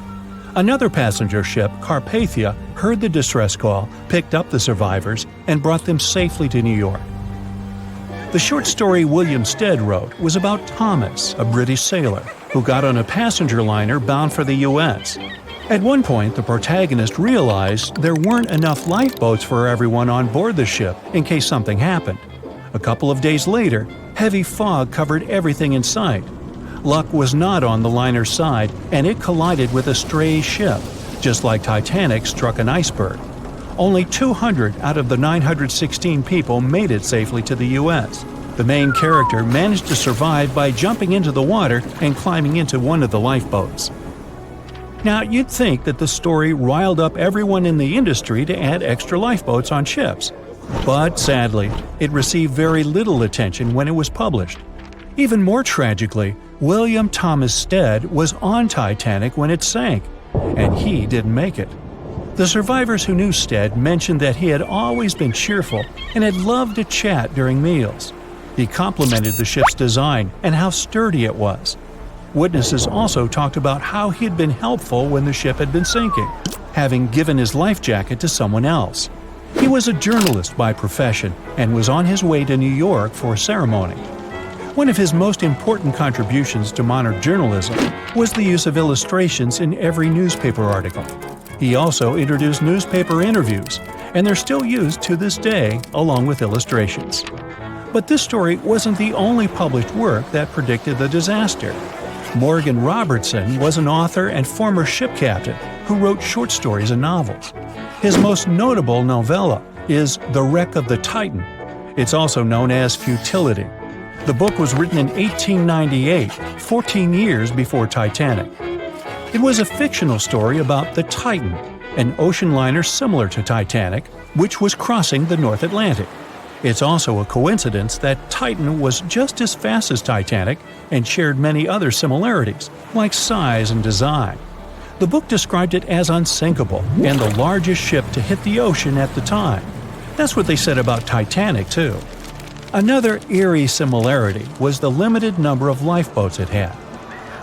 Another passenger ship, Carpathia, heard the distress call, picked up the survivors, and brought them safely to New York. The short story William Stead wrote was about Thomas, a British sailor, who got on a passenger liner bound for the U.S. At one point, the protagonist realized there weren't enough lifeboats for everyone on board the ship in case something happened. A couple of days later, heavy fog covered everything in sight. Luck was not on the liner's side, and it collided with a stray ship, just like Titanic struck an iceberg. Only 200 out of the 916 people made it safely to the U.S. The main character managed to survive by jumping into the water and climbing into one of the lifeboats. Now, you'd think that the story riled up everyone in the industry to add extra lifeboats on ships. But sadly, it received very little attention when it was published. Even more tragically, William Thomas Stead was on Titanic when it sank, and he didn't make it. The survivors who knew Stead mentioned that he had always been cheerful and had loved to chat during meals. He complimented the ship's design and how sturdy it was. Witnesses also talked about how he had been helpful when the ship had been sinking, having given his life jacket to someone else. He was a journalist by profession and was on his way to New York for a ceremony. One of his most important contributions to modern journalism was the use of illustrations in every newspaper article. He also introduced newspaper interviews, and they're still used to this day along with illustrations. But this story wasn't the only published work that predicted the disaster. Morgan Robertson was an author and former ship captain who wrote short stories and novels. His most notable novella is The Wreck of the Titan. It's also known as Futility. The book was written in 1898, 14 years before Titanic. It was a fictional story about the Titan, an ocean liner similar to Titanic, which was crossing the North Atlantic. It's also a coincidence that Titan was just as fast as Titanic and shared many other similarities, like size and design. The book described it as unsinkable and the largest ship to hit the ocean at the time. That's what they said about Titanic, too. Another eerie similarity was the limited number of lifeboats it had.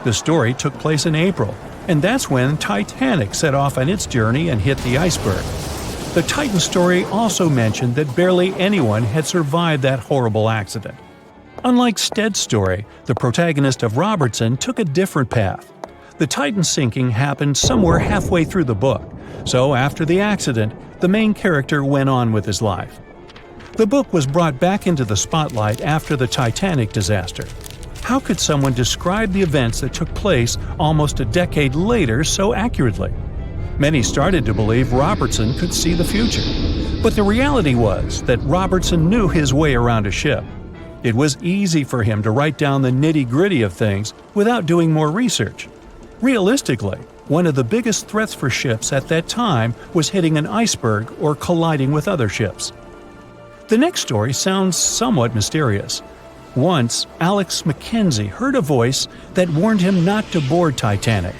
The story took place in April, and that's when Titanic set off on its journey and hit the iceberg. The Titan story also mentioned that barely anyone had survived that horrible accident. Unlike Stead's story, the protagonist of Robertson took a different path. The Titan sinking happened somewhere halfway through the book, so after the accident, the main character went on with his life. The book was brought back into the spotlight after the Titanic disaster. How could someone describe the events that took place almost a decade later so accurately? Many started to believe Robertson could see the future. But the reality was that Robertson knew his way around a ship. It was easy for him to write down the nitty-gritty of things without doing more research. Realistically, one of the biggest threats for ships at that time was hitting an iceberg or colliding with other ships. The next story sounds somewhat mysterious. Once, Alex Mackenzie heard a voice that warned him not to board Titanic.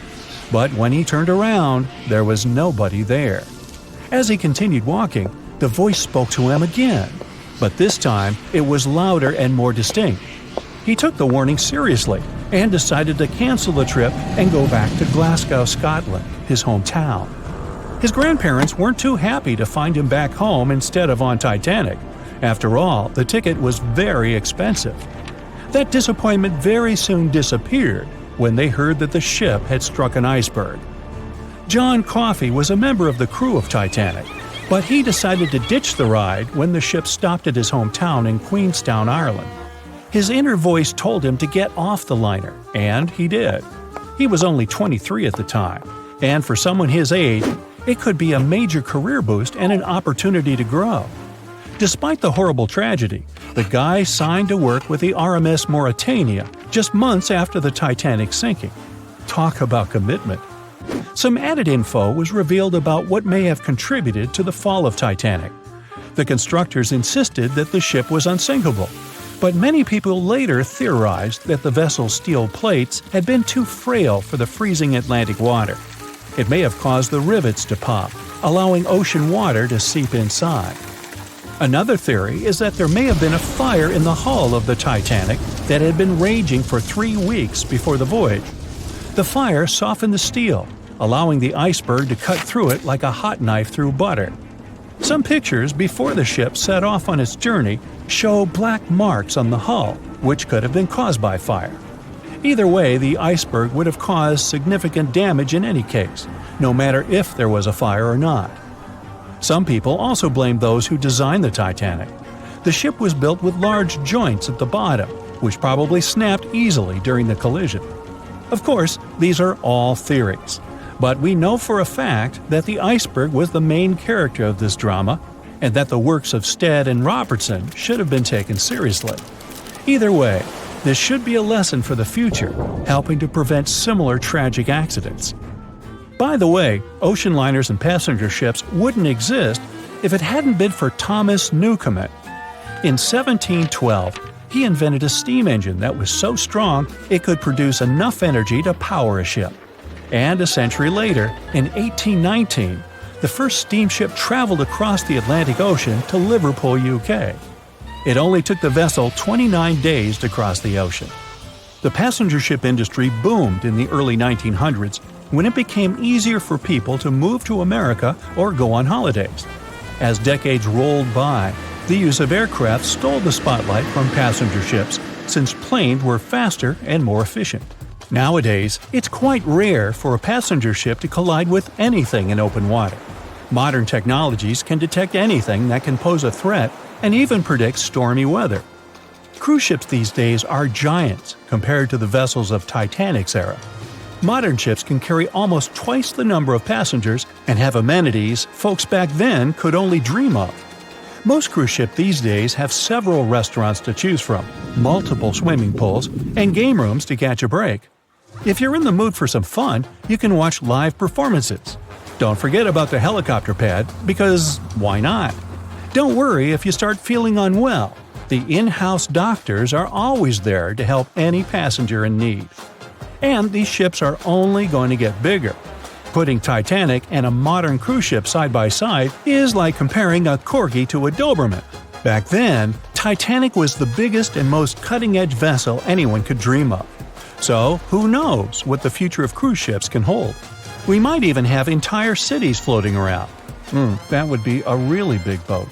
But when he turned around, there was nobody there. As he continued walking, the voice spoke to him again, but this time it was louder and more distinct. He took the warning seriously and decided to cancel the trip and go back to Glasgow, Scotland, his hometown. His grandparents weren't too happy to find him back home instead of on Titanic. After all, the ticket was very expensive. That disappointment very soon disappeared when they heard that the ship had struck an iceberg. John Coffey was a member of the crew of Titanic, but he decided to ditch the ride when the ship stopped at his hometown in Queenstown, Ireland. His inner voice told him to get off the liner, and he did. He was only 23 at the time, and for someone his age, it could be a major career boost and an opportunity to grow. Despite the horrible tragedy, the guy signed to work with the RMS Mauritania just months after the Titanic sinking. Talk about commitment. Some added info was revealed about what may have contributed to the fall of Titanic. The constructors insisted that the ship was unsinkable, but many people later theorized that the vessel's steel plates had been too frail for the freezing Atlantic water. It may have caused the rivets to pop, allowing ocean water to seep inside. Another theory is that there may have been a fire in the hull of the Titanic that had been raging for 3 weeks before the voyage. The fire softened the steel, allowing the iceberg to cut through it like a hot knife through butter. Some pictures before the ship set off on its journey show black marks on the hull, which could have been caused by fire. Either way, the iceberg would have caused significant damage in any case, no matter if there was a fire or not. Some people also blame those who designed the Titanic. The ship was built with large joints at the bottom, which probably snapped easily during the collision. Of course, these are all theories, but we know for a fact that the iceberg was the main character of this drama, and that the works of Stead and Robertson should have been taken seriously. Either way, this should be a lesson for the future, helping to prevent similar tragic accidents. By the way, ocean liners and passenger ships wouldn't exist if it hadn't been for Thomas Newcomen. In 1712, he invented a steam engine that was so strong it could produce enough energy to power a ship. And a century later, in 1819, the first steamship traveled across the Atlantic Ocean to Liverpool, UK. It only took the vessel 29 days to cross the ocean. The passenger ship industry boomed in the early 1900s when it became easier for people to move to America or go on holidays. As decades rolled by, the use of aircraft stole the spotlight from passenger ships, since planes were faster and more efficient. Nowadays, it's quite rare for a passenger ship to collide with anything in open water. Modern technologies can detect anything that can pose a threat and even predict stormy weather. Cruise ships these days are giants compared to the vessels of Titanic's era. Modern ships can carry almost twice the number of passengers and have amenities folks back then could only dream of. Most cruise ships these days have several restaurants to choose from, multiple swimming pools, and game rooms to catch a break. If you're in the mood for some fun, you can watch live performances. Don't forget about the helicopter pad, because why not? Don't worry if you start feeling unwell. The in-house doctors are always there to help any passenger in need. And these ships are only going to get bigger. Putting Titanic and a modern cruise ship side by side is like comparing a Corgi to a Doberman. Back then, Titanic was the biggest and most cutting-edge vessel anyone could dream of. So, who knows what the future of cruise ships can hold? We might even have entire cities floating around. That would be a really big boat.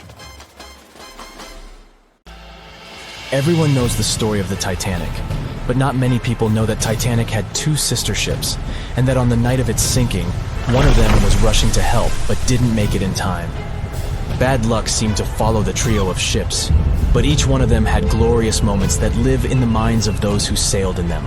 Everyone knows the story of the Titanic, but not many people know that Titanic had two sister ships, and that on the night of its sinking, one of them was rushing to help but didn't make it in time. Bad luck seemed to follow the trio of ships, but each one of them had glorious moments that live in the minds of those who sailed in them.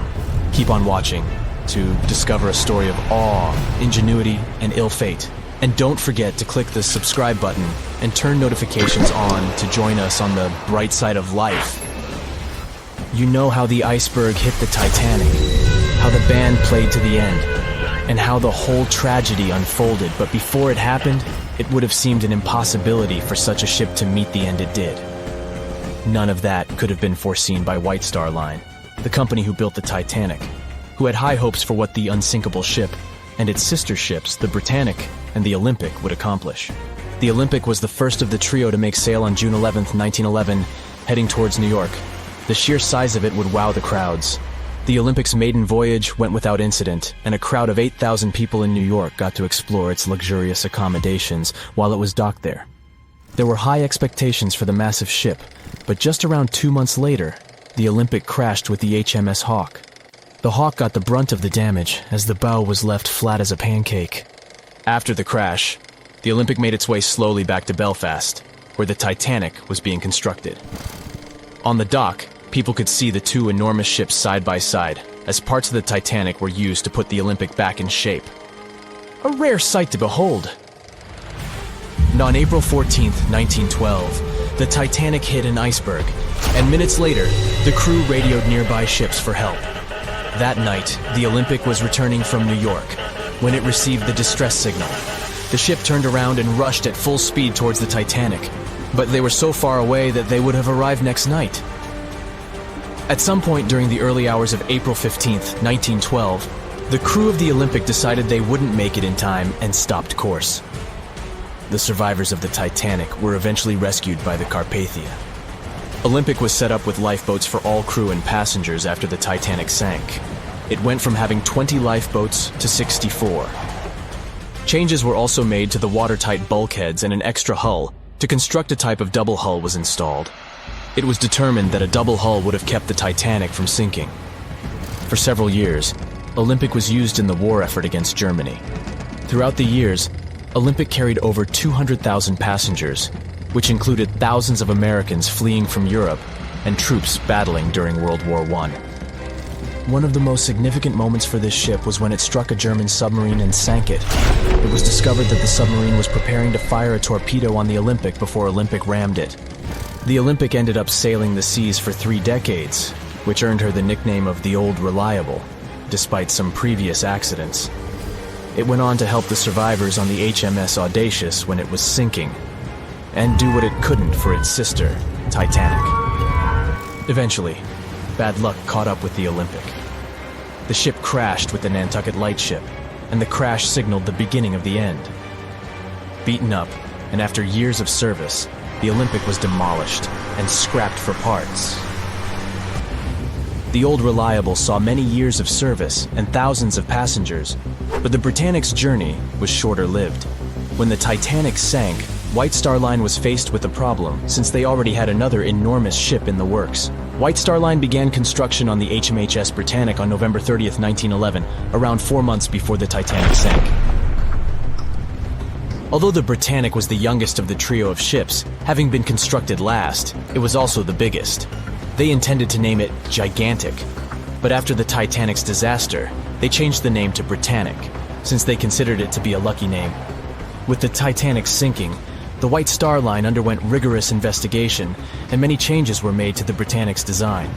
Keep on watching to discover a story of awe, ingenuity, and ill fate. And don't forget to click the subscribe button and turn notifications on to join us on the bright side of life. You know how the iceberg hit the Titanic, how the band played to the end, and how the whole tragedy unfolded, but before it happened, it would have seemed an impossibility for such a ship to meet the end it did. None of that could have been foreseen by White Star Line, the company who built the Titanic, who had high hopes for what the unsinkable ship and its sister ships, the Britannic and the Olympic, would accomplish. The Olympic was the first of the trio to make sail on June 11, 1911, heading towards New York. The sheer size of it would wow the crowds. The Olympic's maiden voyage went without incident, and a crowd of 8,000 people in New York got to explore its luxurious accommodations while it was docked there. There were high expectations for the massive ship, but just around 2 months later, the Olympic crashed with the HMS Hawke. The Hawke got the brunt of the damage, as the bow was left flat as a pancake. After the crash, the Olympic made its way slowly back to Belfast, where the Titanic was being constructed. On the dock, people could see the two enormous ships side by side, as parts of the Titanic were used to put the Olympic back in shape. A rare sight to behold. And on April 14, 1912, the Titanic hit an iceberg, and minutes later, the crew radioed nearby ships for help. That night, the Olympic was returning from New York when it received the distress signal. The ship turned around and rushed at full speed towards the Titanic, but they were so far away that they would have arrived next night. At some point during the early hours of April 15, 1912, the crew of the Olympic decided they wouldn't make it in time and stopped course. The survivors of the Titanic were eventually rescued by the Carpathia. Olympic was set up with lifeboats for all crew and passengers after the Titanic sank. It went from having 20 lifeboats to 64. Changes were also made to the watertight bulkheads and an extra hull. To construct a type of double hull was installed. It was determined that a double hull would have kept the Titanic from sinking. For several years, Olympic was used in the war effort against Germany. Throughout the years, Olympic carried over 200,000 passengers, which included thousands of Americans fleeing from Europe and troops battling during World War I. One of the most significant moments for this ship was when it struck a German submarine and sank it. It was discovered that the submarine was preparing to fire a torpedo on the Olympic before Olympic rammed it. The Olympic ended up sailing the seas for 3 decades, which earned her the nickname of the Old Reliable, despite some previous accidents. It went on to help the survivors on the HMS Audacious when it was sinking, and do what it couldn't for its sister, Titanic. Eventually, bad luck caught up with the Olympic. The ship crashed with the Nantucket Lightship, and the crash signaled the beginning of the end. Beaten up, and after years of service, the Olympic was demolished and scrapped for parts. The Old Reliable saw many years of service and thousands of passengers, but the Britannic's journey was shorter-lived. When the Titanic sank, White Star Line was faced with a problem since they already had another enormous ship in the works. White Star Line began construction on the HMHS Britannic on November 30th, 1911, around 4 months before the Titanic sank. Although the Britannic was the youngest of the trio of ships, having been constructed last, it was also the biggest. They intended to name it Gigantic, but after the Titanic's disaster, they changed the name to Britannic, since they considered it to be a lucky name. With the Titanic sinking, the White Star Line underwent rigorous investigation, and many changes were made to the Britannic's design.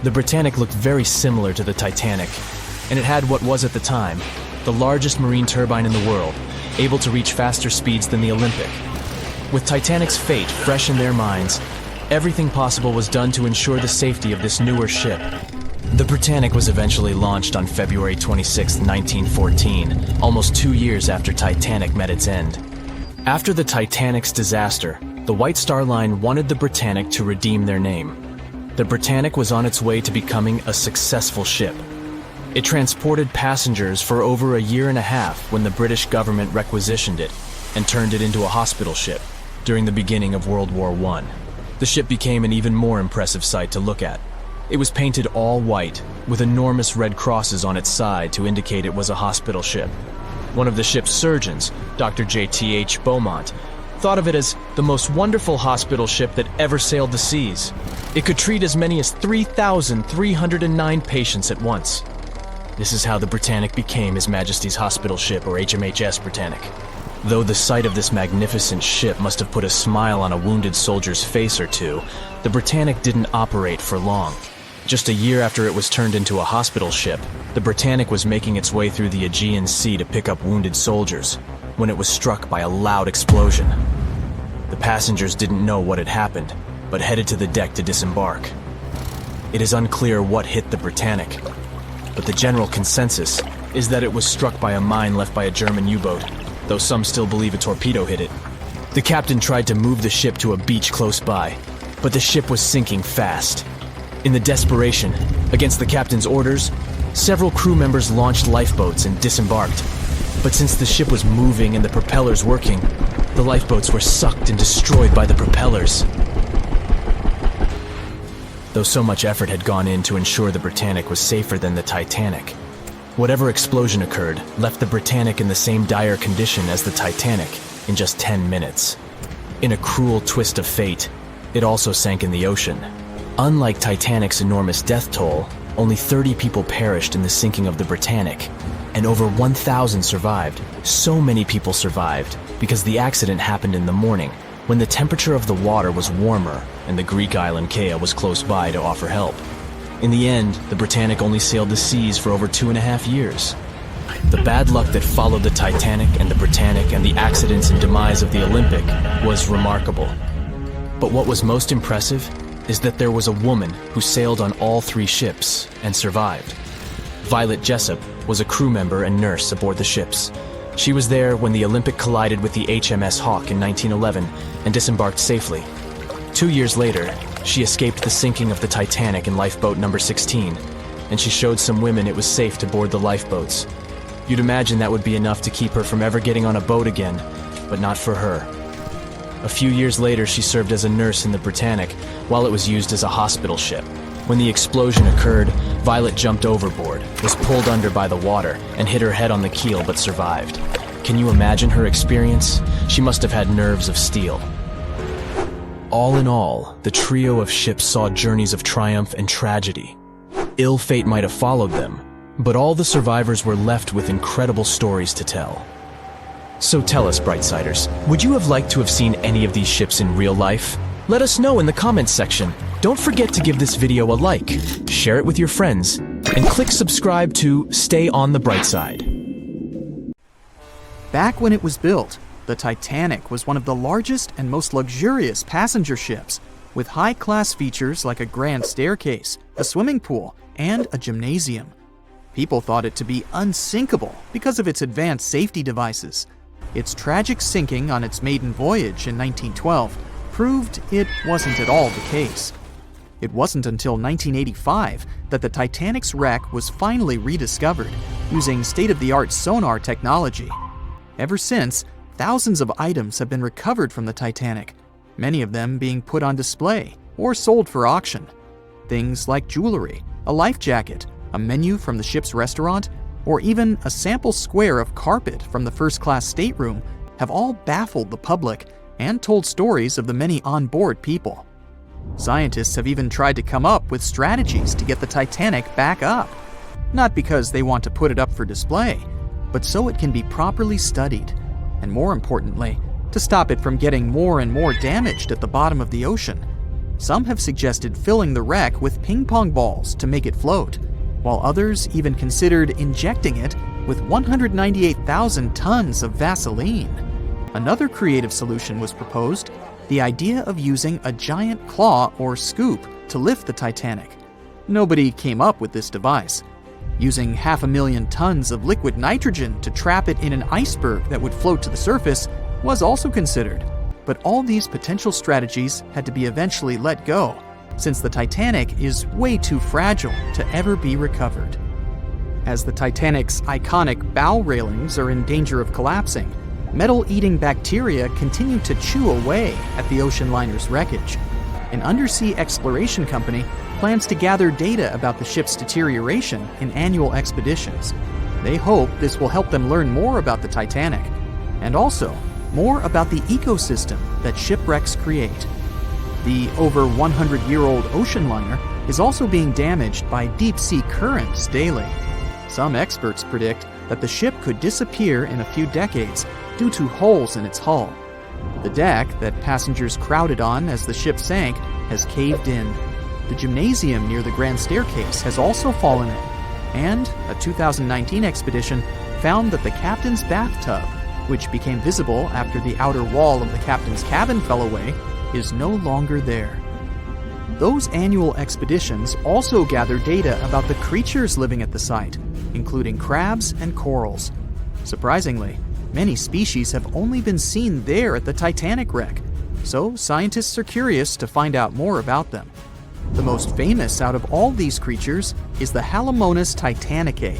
The Britannic looked very similar to the Titanic, and it had what was at the time the largest marine turbine in the world, able to reach faster speeds than the Olympic. With Titanic's fate fresh in their minds, everything possible was done to ensure the safety of this newer ship. The Britannic was eventually launched on February 26, 1914, almost 2 years after Titanic met its end. After the Titanic's disaster, the White Star Line wanted the Britannic to redeem their name. The Britannic was on its way to becoming a successful ship. It transported passengers for over a year and a half when the British government requisitioned it and turned it into a hospital ship during the beginning of World War I. The ship became an even more impressive sight to look at. It was painted all white, with enormous red crosses on its side to indicate it was a hospital ship. One of the ship's surgeons, Dr. J.T.H. Beaumont, thought of it as the most wonderful hospital ship that ever sailed the seas. It could treat as many as 3,309 patients at once. This is how the Britannic became His Majesty's Hospital Ship, or HMHS Britannic. Though the sight of this magnificent ship must have put a smile on a wounded soldier's face or two, the Britannic didn't operate for long. Just a year after it was turned into a hospital ship, the Britannic was making its way through the Aegean Sea to pick up wounded soldiers, when it was struck by a loud explosion. The passengers didn't know what had happened, but headed to the deck to disembark. It is unclear what hit the Britannic, but the general consensus is that it was struck by a mine left by a German U-boat, though some still believe a torpedo hit it. The captain tried to move the ship to a beach close by, but the ship was sinking fast. In the desperation, against the captain's orders, several crew members launched lifeboats and disembarked. But since the ship was moving and the propellers working, the lifeboats were sucked and destroyed by the propellers. Though so much effort had gone in to ensure the Britannic was safer than the Titanic, whatever explosion occurred left the Britannic in the same dire condition as the Titanic in just 10 minutes. In a cruel twist of fate, it also sank in the ocean. Unlike Titanic's enormous death toll, only 30 people perished in the sinking of the Britannic, and over 1,000 survived. So many people survived because the accident happened in the morning, when the temperature of the water was warmer and the Greek island Kea was close by to offer help. In the end, the Britannic only sailed the seas for over 2.5 years. The bad luck that followed the Titanic and the Britannic and the accidents and demise of the Olympic was remarkable. But what was most impressive is that there was a woman who sailed on all 3 ships and survived. Violet Jessup was a crew member and nurse aboard the ships. She was there when the Olympic collided with the HMS Hawk in 1911 and disembarked safely. 2 years later, she escaped the sinking of the Titanic in lifeboat number 16, and she showed some women it was safe to board the lifeboats. You'd imagine that would be enough to keep her from ever getting on a boat again, but not for her. A few years later, she served as a nurse in the Titanic while it was used as a hospital ship. When the explosion occurred, Violet jumped overboard, was pulled under by the water, and hit her head on the keel but survived. Can you imagine her experience? She must have had nerves of steel. All in all, the trio of ships saw journeys of triumph and tragedy. Ill fate might have followed them, but all the survivors were left with incredible stories to tell. So tell us, Brightsiders, would you have liked to have seen any of these ships in real life? Let us know in the comments section. Don't forget to give this video a like, share it with your friends, and click subscribe to stay on the bright side. Back when it was built, the Titanic was one of the largest and most luxurious passenger ships, with high-class features like a grand staircase, a swimming pool, and a gymnasium. People thought it to be unsinkable because of its advanced safety devices. Its tragic sinking on its maiden voyage in 1912 proved it wasn't at all the case. It wasn't until 1985 that the Titanic's wreck was finally rediscovered using state-of-the-art sonar technology. Ever since, thousands of items have been recovered from the Titanic, many of them being put on display or sold for auction. Things like jewelry, a life jacket, a menu from the ship's restaurant, or even a sample square of carpet from the first-class stateroom have all baffled the public and told stories of the many on-board people. Scientists have even tried to come up with strategies to get the Titanic back up. Not because they want to put it up for display, but so it can be properly studied, and more importantly, to stop it from getting more and more damaged at the bottom of the ocean. Some have suggested filling the wreck with ping pong balls to make it float, while others even considered injecting it with 198,000 tons of Vaseline. Another creative solution was proposed, the idea of using a giant claw or scoop to lift the Titanic. Nobody came up with this device. Using 500,000 tons of liquid nitrogen to trap it in an iceberg that would float to the surface was also considered, but all these potential strategies had to be eventually let go, since the Titanic is way too fragile to ever be recovered. As the Titanic's iconic bow railings are in danger of collapsing, metal-eating bacteria continue to chew away at the ocean liner's wreckage. An undersea exploration company plans to gather data about the ship's deterioration in annual expeditions. They hope this will help them learn more about the Titanic, and also more about the ecosystem that shipwrecks create. The over 100-year-old ocean liner is also being damaged by deep-sea currents daily. Some experts predict that the ship could disappear in a few decades due to holes in its hull. The deck that passengers crowded on as the ship sank has caved in. The gymnasium near the grand staircase has also fallen in, and a 2019 expedition found that the captain's bathtub, which became visible after the outer wall of the captain's cabin fell away, is no longer there. Those annual expeditions also gather data about the creatures living at the site, including crabs and corals. Surprisingly, many species have only been seen there at the Titanic wreck, so scientists are curious to find out more about them. The most famous out of all these creatures is the Halomonas titanicae.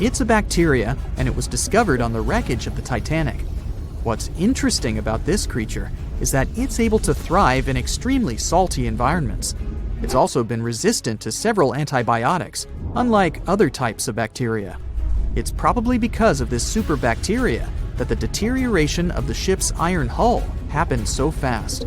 It's a bacteria, and it was discovered on the wreckage of the Titanic. What's interesting about this creature is that it's able to thrive in extremely salty environments. It's also been resistant to several antibiotics, unlike other types of bacteria. It's probably because of this superbacteria that the deterioration of the ship's iron hull happened so fast.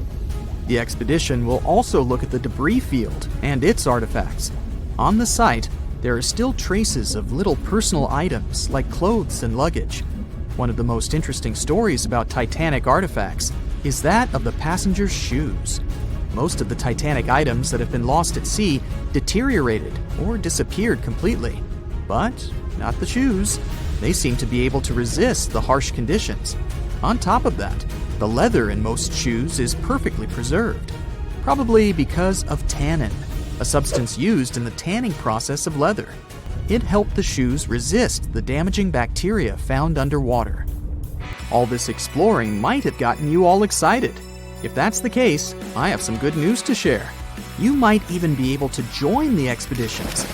The expedition will also look at the debris field and its artifacts. On the site, there are still traces of little personal items like clothes and luggage. One of the most interesting stories about Titanic artifacts is that of the passengers' shoes. Most of the Titanic items that have been lost at sea deteriorated or disappeared completely. But not the shoes. They seem to be able to resist the harsh conditions. On top of that, the leather in most shoes is perfectly preserved, probably because of tannin, a substance used in the tanning process of leather. It helped the shoes resist the damaging bacteria found underwater. All this exploring might have gotten you all excited. If that's the case, I have some good news to share. You might even be able to join the expeditions.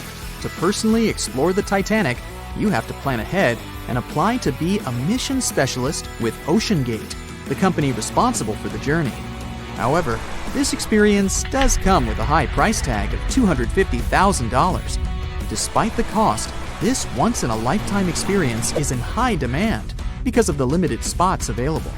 To personally explore the Titanic, you have to plan ahead and apply to be a mission specialist with OceanGate, the company responsible for the journey. However, this experience does come with a high price tag of $250,000. Despite the cost, this once-in-a-lifetime experience is in high demand because of the limited spots available.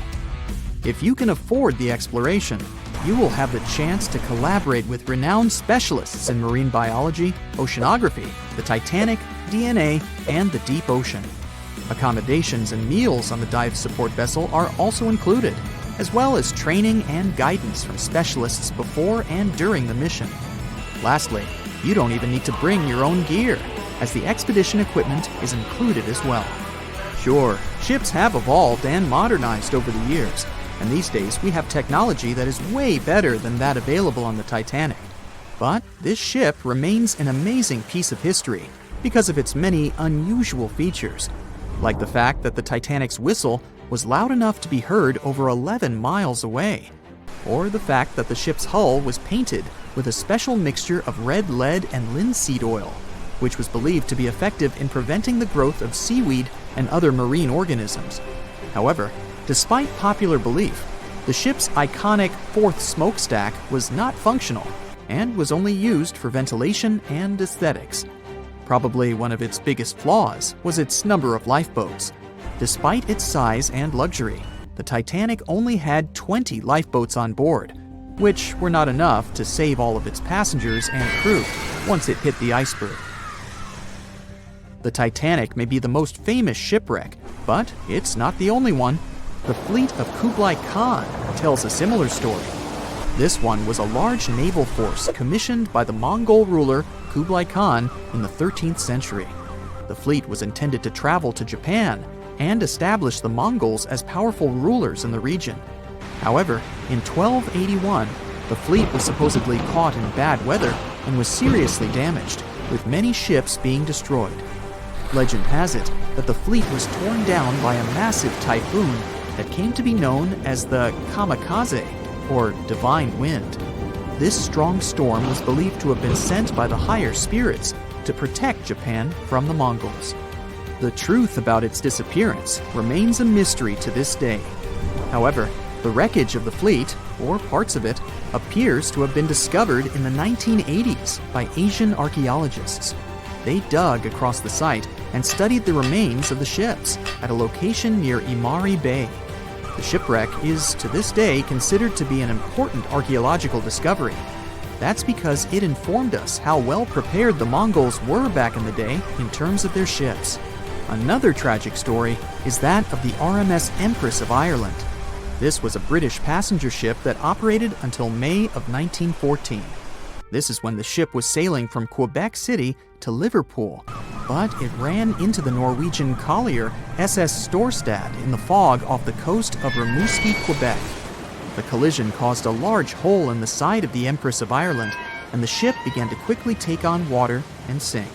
If you can afford the exploration, you will have the chance to collaborate with renowned specialists in marine biology, oceanography, the Titanic, DNA, and the deep ocean. Accommodations and meals on the dive support vessel are also included, as well as training and guidance from specialists before and during the mission. Lastly, you don't even need to bring your own gear, as the expedition equipment is included as well. Sure, ships have evolved and modernized over the years, and these days we have technology that is way better than that available on the Titanic. But this ship remains an amazing piece of history because of its many unusual features, like the fact that the Titanic's whistle was loud enough to be heard over 11 miles away, or the fact that the ship's hull was painted with a special mixture of red lead and linseed oil, which was believed to be effective in preventing the growth of seaweed and other marine organisms. However, despite popular belief, the ship's iconic fourth smokestack was not functional and was only used for ventilation and aesthetics. Probably one of its biggest flaws was its number of lifeboats. Despite its size and luxury, the Titanic only had 20 lifeboats on board, which were not enough to save all of its passengers and crew once it hit the iceberg. The Titanic may be the most famous shipwreck, but it's not the only one. The fleet of Kublai Khan tells a similar story. This one was a large naval force commissioned by the Mongol ruler Kublai Khan in the 13th century. The fleet was intended to travel to Japan and establish the Mongols as powerful rulers in the region. However, in 1281, the fleet was supposedly caught in bad weather and was seriously damaged, with many ships being destroyed. Legend has it that the fleet was torn down by a massive typhoon that came to be known as the kamikaze, or divine wind. This strong storm was believed to have been sent by the higher spirits to protect Japan from the Mongols. The truth about its disappearance remains a mystery to this day. However, the wreckage of the fleet, or parts of it, appears to have been discovered in the 1980s by Asian archaeologists. They dug across the site and studied the remains of the ships at a location near Imari Bay. The shipwreck is, to this day, considered to be an important archaeological discovery. That's because it informed us how well prepared the Mongols were back in the day in terms of their ships. Another tragic story is that of the RMS Empress of Ireland. This was a British passenger ship that operated until May of 1914. This is when the ship was sailing from Quebec City to Liverpool, but it ran into the Norwegian collier SS Storstad in the fog off the coast of Rimouski, Quebec. The collision caused a large hole in the side of the Empress of Ireland, and the ship began to quickly take on water and sink.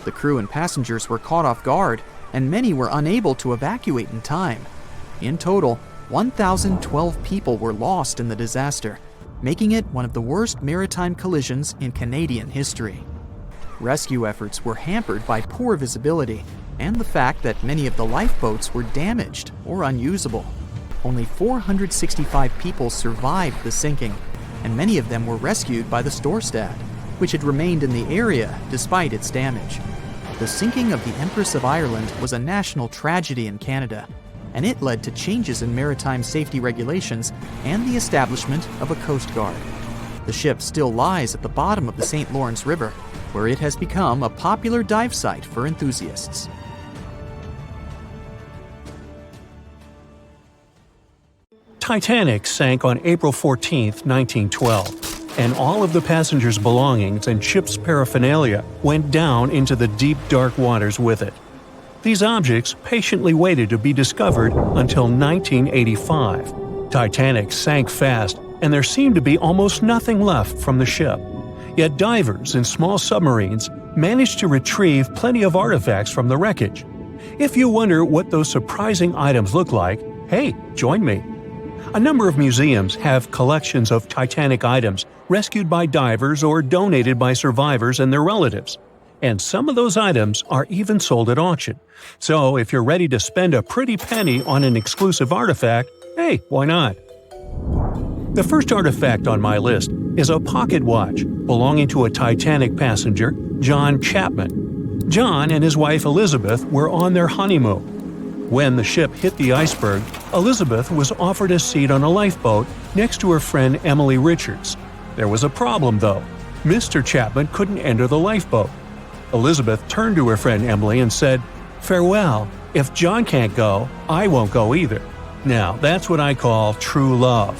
The crew and passengers were caught off guard, and many were unable to evacuate in time. In total, 1,012 people were lost in the disaster, making it one of the worst maritime collisions in Canadian history. Rescue efforts were hampered by poor visibility and the fact that many of the lifeboats were damaged or unusable. Only 465 people survived the sinking, and many of them were rescued by the Storstad, which had remained in the area despite its damage. The sinking of the Empress of Ireland was a national tragedy in Canada, and it led to changes in maritime safety regulations and the establishment of a Coast Guard. The ship still lies at the bottom of the St. Lawrence River, where it has become a popular dive site for enthusiasts. Titanic sank on April 14, 1912, and all of the passengers' belongings and ship's paraphernalia went down into the deep, dark waters with it. These objects patiently waited to be discovered until 1985. Titanic sank fast, and there seemed to be almost nothing left from the ship. Yet divers in small submarines managed to retrieve plenty of artifacts from the wreckage. If you wonder what those surprising items look like, hey, join me. A number of museums have collections of Titanic items rescued by divers or donated by survivors and their relatives. and some of those items are even sold at auction. So if you're ready to spend a pretty penny on an exclusive artifact, hey, why not? The first artifact on my list is a pocket watch belonging to a Titanic passenger, John Chapman. John and his wife Elizabeth were on their honeymoon. When the ship hit the iceberg, Elizabeth was offered a seat on a lifeboat next to her friend Emily Richards. There was a problem, though. Mr. Chapman couldn't enter the lifeboat. Elizabeth turned to her friend Emily and said, "Farewell. If John can't go, I won't go either." Now, that's what I call true love.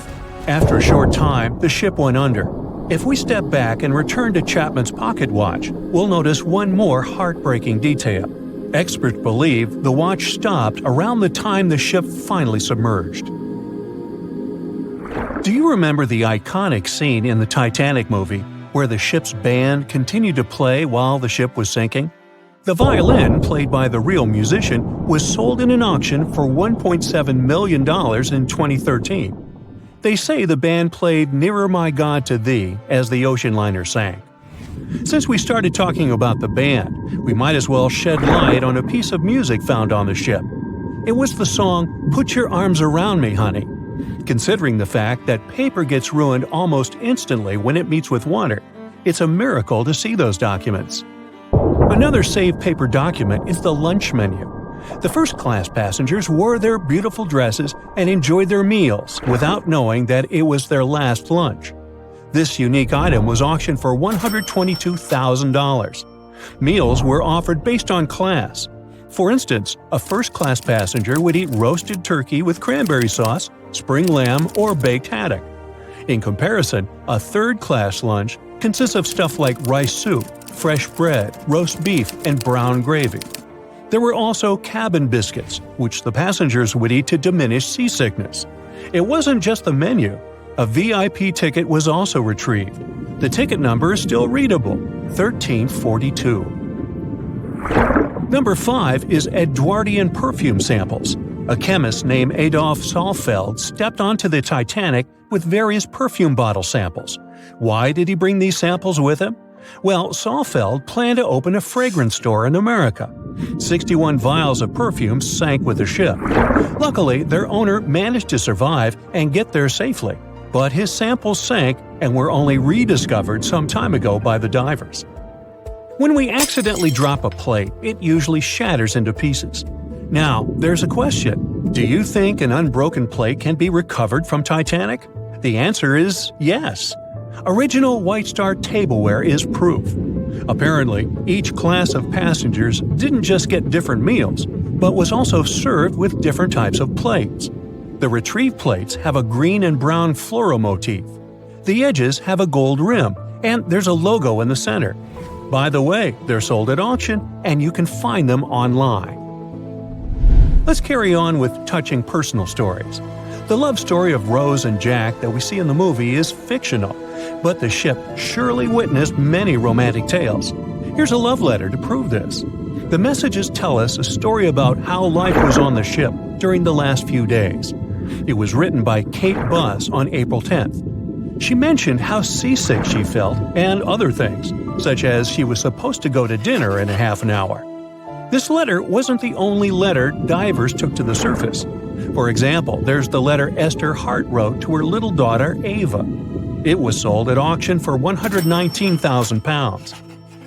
After a short time, the ship went under. If we step back and return to Chapman's pocket watch, we'll notice one more heartbreaking detail. Experts believe the watch stopped around the time the ship finally submerged. Do you remember the iconic scene in the Titanic movie where the ship's band continued to play while the ship was sinking? The violin, played by the real musician, was sold in an auction for $1.7 million in 2013. They say the band played "Nearer My God to Thee" as the ocean liner sank. Since we started talking about the band, we might as well shed light on a piece of music found on the ship. It was the song "Put Your Arms Around Me, Honey." Considering the fact that paper gets ruined almost instantly when it meets with water, it's a miracle to see those documents. Another saved paper document is the lunch menu. The first-class passengers wore their beautiful dresses and enjoyed their meals without knowing that it was their last lunch. This unique item was auctioned for $122,000. Meals were offered based on class. For instance, a first-class passenger would eat roasted turkey with cranberry sauce, spring lamb, or baked haddock. In comparison, a third-class lunch consists of stuff like rice soup, fresh bread, roast beef, and brown gravy. There were also cabin biscuits, which the passengers would eat to diminish seasickness. It wasn't just the menu. A VIP ticket was also retrieved. The ticket number is still readable, 1342. Number 5 is Edwardian perfume samples. A chemist named Adolf Saalfeld stepped onto the Titanic with various perfume bottle samples. Why did he bring these samples with him? Well, Saalfeld planned to open a fragrance store in America. 61 vials of perfume sank with the ship. Luckily, their owner managed to survive and get there safely, but his samples sank and were only rediscovered some time ago by the divers. When we accidentally drop a plate, it usually shatters into pieces. Now, there's a question. Do you think an unbroken plate can be recovered from Titanic? The answer is yes. Original White Star tableware is proof. Apparently, each class of passengers didn't just get different meals, but was also served with different types of plates. The retrieved plates have a green and brown floral motif. The edges have a gold rim, and there's a logo in the center. By the way, they're sold at auction, and you can find them online. Let's carry on with touching personal stories. The love story of Rose and Jack that we see in the movie is fictional, but the ship surely witnessed many romantic tales. Here's a love letter to prove this. The messages tell us a story about how life was on the ship during the last few days. It was written by Kate Buss on April 10th. She mentioned how seasick she felt and other things, such as she was supposed to go to dinner in a half an hour. This letter wasn't the only letter divers took to the surface. For example, there's the letter Esther Hart wrote to her little daughter Ava. It was sold at auction for £119,000.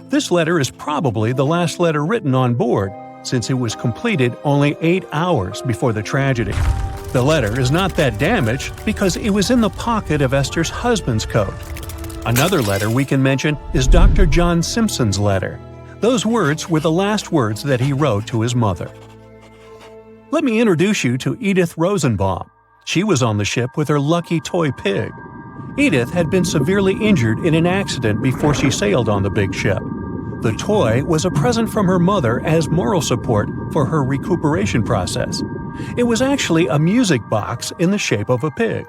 This letter is probably the last letter written on board, since it was completed only 8 hours before the tragedy. The letter is not that damaged because it was in the pocket of Esther's husband's coat. Another letter we can mention is Dr. John Simpson's letter. Those words were the last words that he wrote to his mother. Let me introduce you to Edith Rosenbaum. She was on the ship with her lucky toy pig. Edith had been severely injured in an accident before she sailed on the big ship. The toy was a present from her mother as moral support for her recuperation process. It was actually a music box in the shape of a pig.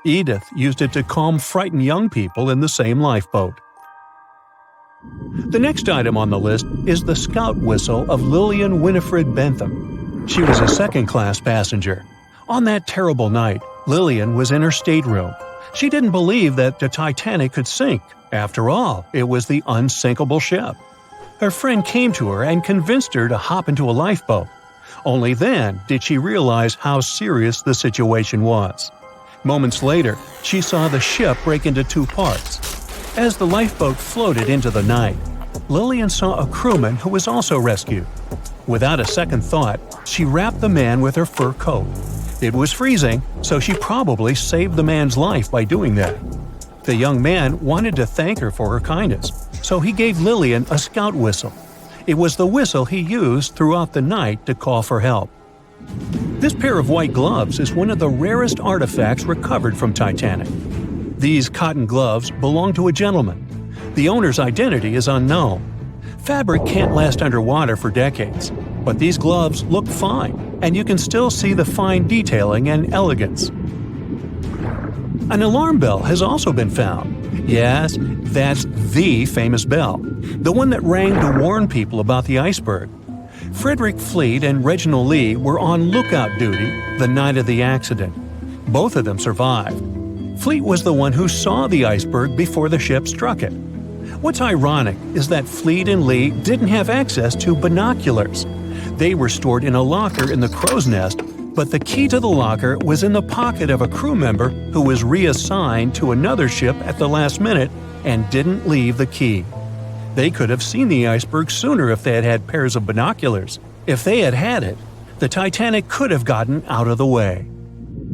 Edith used it to calm frightened young people in the same lifeboat. The next item on the list is the scout whistle of Lillian Winifred Bentham. She was a second-class passenger. On that terrible night, Lillian was in her stateroom. She didn't believe that the Titanic could sink. After all, it was the unsinkable ship. Her friend came to her and convinced her to hop into a lifeboat. Only then did she realize how serious the situation was. Moments later, she saw the ship break into two parts. As the lifeboat floated into the night, Lillian saw a crewman who was also rescued. Without a second thought, she wrapped the man with her fur coat. It was freezing, so she probably saved the man's life by doing that. The young man wanted to thank her for her kindness, so he gave Lillian a scout whistle. It was the whistle he used throughout the night to call for help. This pair of white gloves is one of the rarest artifacts recovered from Titanic. These cotton gloves belong to a gentleman. The owner's identity is unknown. Fabric can't last underwater for decades, but these gloves look fine, and you can still see the fine detailing and elegance. An alarm bell has also been found. Yes, that's the famous bell, the one that rang to warn people about the iceberg. Frederick Fleet and Reginald Lee were on lookout duty the night of the accident. Both of them survived. Fleet was the one who saw the iceberg before the ship struck it. What's ironic is that Fleet and Lee didn't have access to binoculars. They were stored in a locker in the crow's nest, but the key to the locker was in the pocket of a crew member who was reassigned to another ship at the last minute and didn't leave the key. They could have seen the iceberg sooner if they had had pairs of binoculars. If they had had it, the Titanic could have gotten out of the way.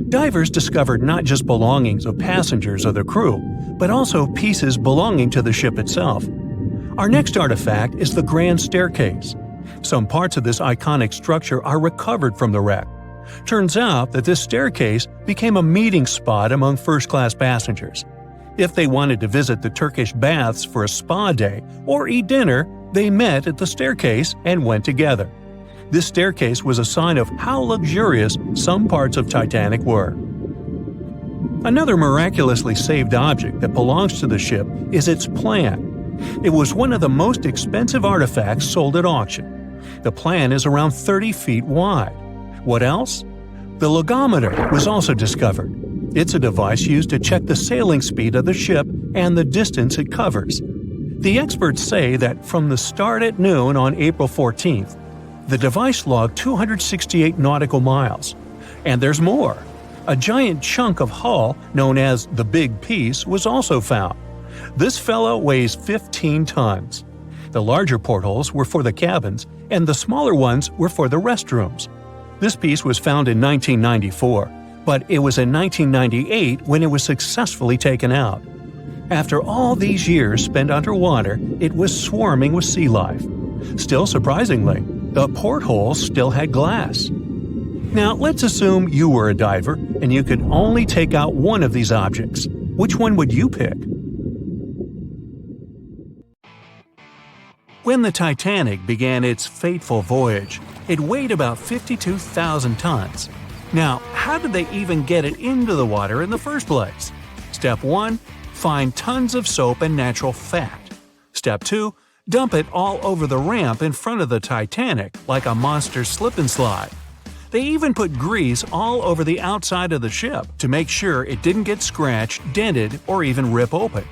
Divers discovered not just belongings of passengers or the crew, but also pieces belonging to the ship itself. Our next artifact is the Grand Staircase. Some parts of this iconic structure are recovered from the wreck. Turns out that this staircase became a meeting spot among first-class passengers. If they wanted to visit the Turkish baths for a spa day or eat dinner, they met at the staircase and went together. This staircase was a sign of how luxurious some parts of Titanic were. Another miraculously saved object that belongs to the ship is its plan. It was one of the most expensive artifacts sold at auction. The plan is around 30 feet wide. What else? The logometer was also discovered. It's a device used to check the sailing speed of the ship and the distance it covers. The experts say that from the start at noon on April 14th, the device logged 268 nautical miles. And there's more. A giant chunk of hull, known as the Big Piece, was also found. This fellow weighs 15 tons. The larger portholes were for the cabins, and the smaller ones were for the restrooms. This piece was found in 1994, but it was in 1998 when it was successfully taken out. After all these years spent underwater, it was swarming with sea life. Still surprisingly, the portholes still had glass. Now, let's assume you were a diver and you could only take out one of these objects. Which one would you pick? When the Titanic began its fateful voyage, it weighed about 52,000 tons. Now, how did they even get it into the water in the first place? Step 1. Find tons of soap and natural fat. Step 2. Dump it all over the ramp in front of the Titanic like a monster slip and slide. They even put grease all over the outside of the ship to make sure it didn't get scratched, dented, or even rip open.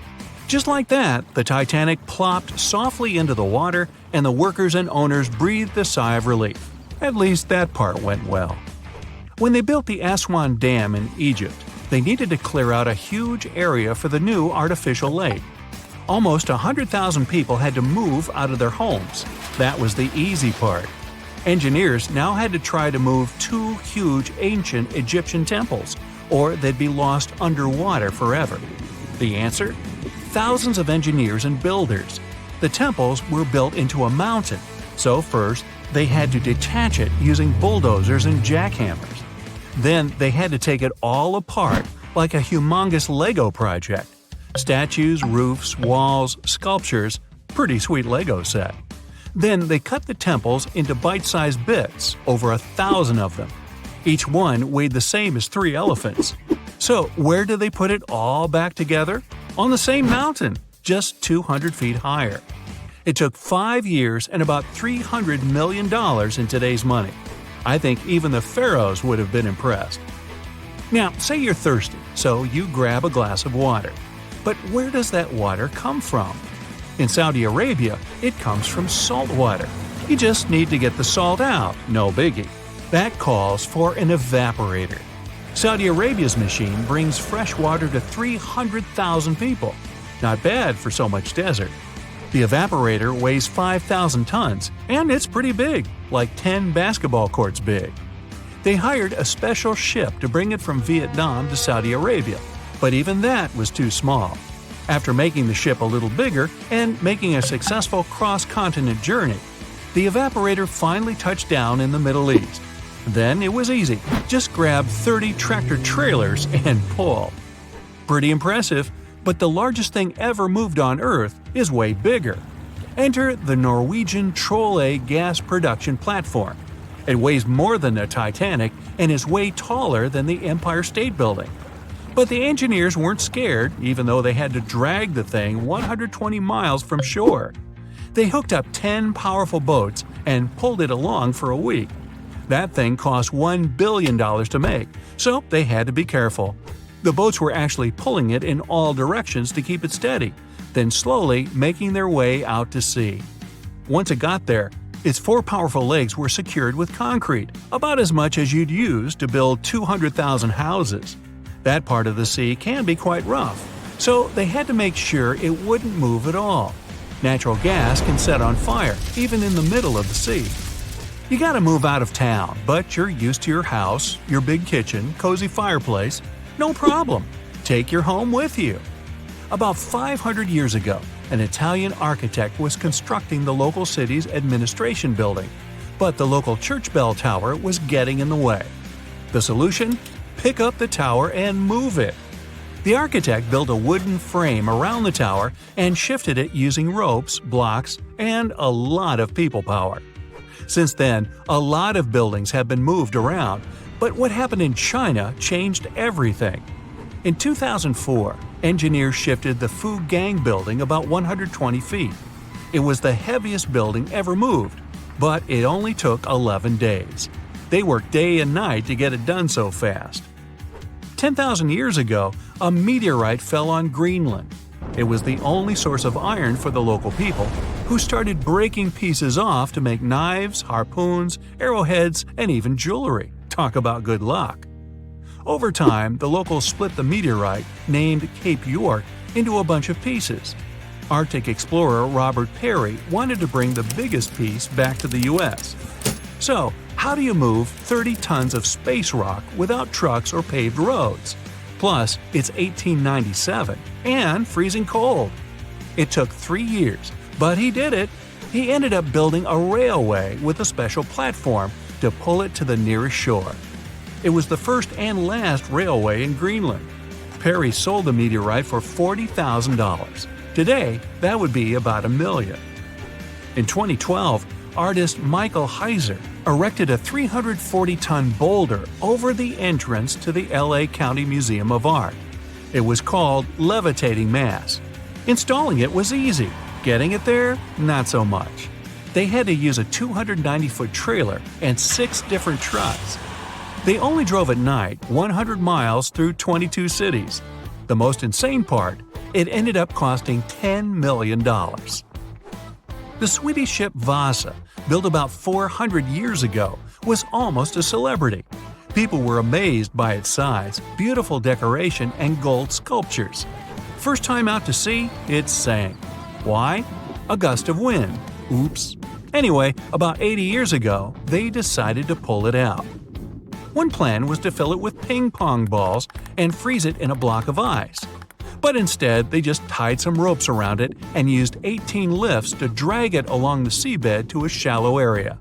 Just like that, the Titanic plopped softly into the water and the workers and owners breathed a sigh of relief. At least that part went well. When they built the Aswan Dam in Egypt, they needed to clear out a huge area for the new artificial lake. Almost 100,000 people had to move out of their homes. That was the easy part. Engineers now had to try to move two huge ancient Egyptian temples, or they'd be lost underwater forever. The answer? Thousands of engineers and builders. The temples were built into a mountain, so first they had to detach it using bulldozers and jackhammers. Then they had to take it all apart like a humongous Lego project. Statues, roofs, walls, sculptures, pretty sweet Lego set. Then they cut the temples into bite-sized bits, over 1,000 of them. Each one weighed the same as 3 elephants. So where did they put it all back together? On the same mountain, just 200 feet higher. It took 5 years and about $300 million in today's money. I think even the pharaohs would have been impressed. Now, say you're thirsty, so you grab a glass of water. But where does that water come from? In Saudi Arabia, it comes from salt water. You just need to get the salt out, no biggie. That calls for an evaporator. Saudi Arabia's machine brings fresh water to 300,000 people. Not bad for so much desert. The evaporator weighs 5,000 tons, and it's pretty big, like 10 basketball courts big. They hired a special ship to bring it from Vietnam to Saudi Arabia, but even that was too small. After making the ship a little bigger and making a successful cross-continent journey, the evaporator finally touched down in the Middle East. Then it was easy. Just grab 30 tractor-trailers and pull. Pretty impressive, but the largest thing ever moved on Earth is way bigger. Enter the Norwegian Troll gas production platform. It weighs more than the Titanic and is way taller than the Empire State Building. But the engineers weren't scared, even though they had to drag the thing 120 miles from shore. They hooked up 10 powerful boats and pulled it along for a week. That thing cost $1 billion to make, so they had to be careful. The boats were actually pulling it in all directions to keep it steady, then slowly making their way out to sea. Once it got there, its 4 powerful legs were secured with concrete, about as much as you'd use to build 200,000 houses. That part of the sea can be quite rough, so they had to make sure it wouldn't move at all. Natural gas can set on fire, even in the middle of the sea. You gotta move out of town, but you're used to your house, your big kitchen, cozy fireplace. No problem. Take your home with you. About 500 years ago, an Italian architect was constructing the local city's administration building, but the local church bell tower was getting in the way. The solution? Pick up the tower and move it. The architect built a wooden frame around the tower and shifted it using ropes, blocks, and a lot of people power. Since then, a lot of buildings have been moved around, but what happened in China changed everything. In 2004, engineers shifted the Fugang building about 120 feet. It was the heaviest building ever moved, but it only took 11 days. They worked day and night to get it done so fast. 10,000 years ago, a meteorite fell on Greenland. It was the only source of iron for the local people, who started breaking pieces off to make knives, harpoons, arrowheads, and even jewelry. Talk about good luck. Over time, the locals split the meteorite, named Cape York, into a bunch of pieces. Arctic explorer Robert Peary wanted to bring the biggest piece back to the U.S. So, how do you move 30 tons of space rock without trucks or paved roads? Plus, it's 1897 and freezing cold. It took 3 years, but he did it. He ended up building a railway with a special platform to pull it to the nearest shore. It was the first and last railway in Greenland. Perry sold the meteorite for $40,000. Today, that would be about $1 million. In 2012, artist Michael Heiser erected a 340-ton boulder over the entrance to the LA County Museum of Art. It was called Levitating Mass. Installing it was easy. Getting it there, not so much. They had to use a 290-foot trailer and 6 different trucks. They only drove at night 100 miles through 22 cities. The most insane part, it ended up costing $10 million. The Swedish ship Vasa, built about 400 years ago, was almost a celebrity. People were amazed by its size, beautiful decoration, and gold sculptures. First time out to sea, it sank. Why? A gust of wind. Oops. Anyway, about 80 years ago, they decided to pull it out. One plan was to fill it with ping pong balls and freeze it in a block of ice. But instead, they just tied some ropes around it and used 18 lifts to drag it along the seabed to a shallow area.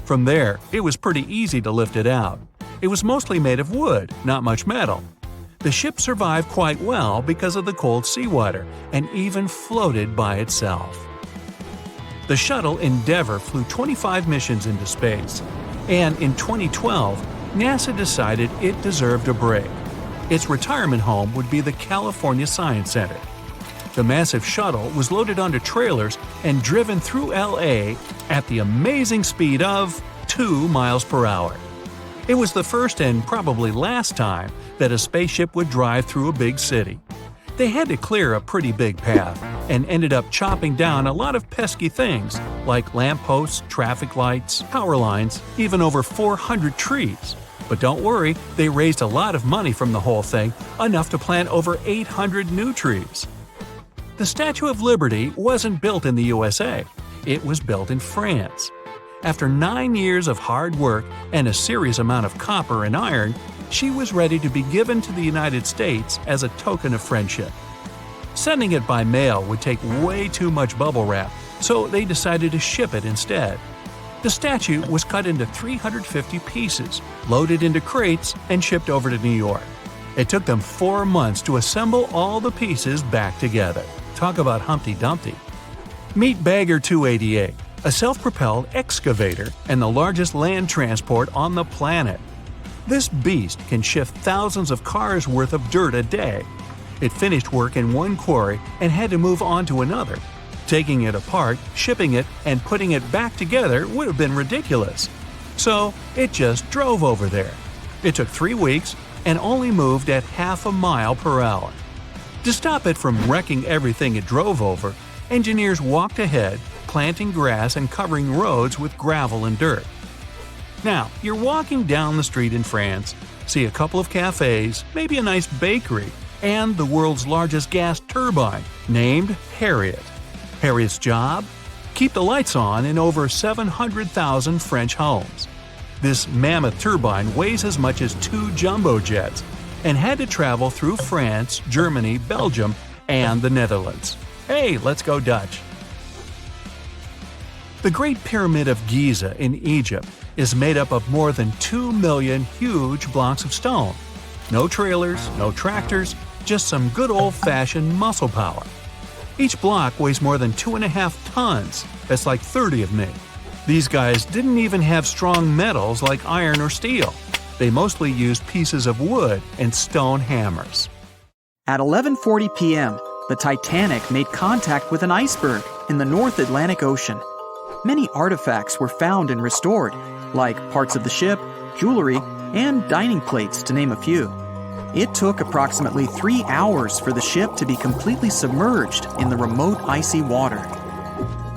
From there, it was pretty easy to lift it out. It was mostly made of wood, not much metal. The ship survived quite well because of the cold seawater and even floated by itself. The shuttle Endeavour flew 25 missions into space, and in 2012, NASA decided it deserved a break. Its retirement home would be the California Science Center. The massive shuttle was loaded onto trailers and driven through LA at the amazing speed of 2 miles per hour. It was the first and probably last time that a spaceship would drive through a big city. They had to clear a pretty big path and ended up chopping down a lot of pesky things like lampposts, traffic lights, power lines, even over 400 trees. But don't worry, they raised a lot of money from the whole thing, enough to plant over 800 new trees. The Statue of Liberty wasn't built in the USA. It was built in France. After 9 years of hard work and a serious amount of copper and iron, she was ready to be given to the United States as a token of friendship. Sending it by mail would take way too much bubble wrap, so they decided to ship it instead. The statue was cut into 350 pieces, loaded into crates, and shipped over to New York. It took them 4 months to assemble all the pieces back together. Talk about Humpty Dumpty. Meet Bagger 288, a self-propelled excavator and the largest land transport on the planet. This beast can shift thousands of cars worth of dirt a day. It finished work in one quarry and had to move on to another. Taking it apart, shipping it, and putting it back together would have been ridiculous. So it just drove over there. It took 3 weeks and only moved at half a mile per hour. To stop it from wrecking everything it drove over, engineers walked ahead, planting grass and covering roads with gravel and dirt. Now, you're walking down the street in France, see a couple of cafes, maybe a nice bakery, and the world's largest gas turbine, named Harriet. Harriet's job? Keep the lights on in over 700,000 French homes. This mammoth turbine weighs as much as 2 jumbo jets and had to travel through France, Germany, Belgium, and the Netherlands. Hey, let's go Dutch! The Great Pyramid of Giza in Egypt is made up of more than 2 million huge blocks of stone. No trailers, no tractors, just some good old-fashioned muscle power. Each block weighs more than 2.5 tons. That's like 30 of me. These guys didn't even have strong metals like iron or steel. They mostly used pieces of wood and stone hammers. At 11:40 p.m., the Titanic made contact with an iceberg in the North Atlantic Ocean. Many artifacts were found and restored, like parts of the ship, jewelry, and dining plates, to name a few. It took approximately 3 hours for the ship to be completely submerged in the remote icy water.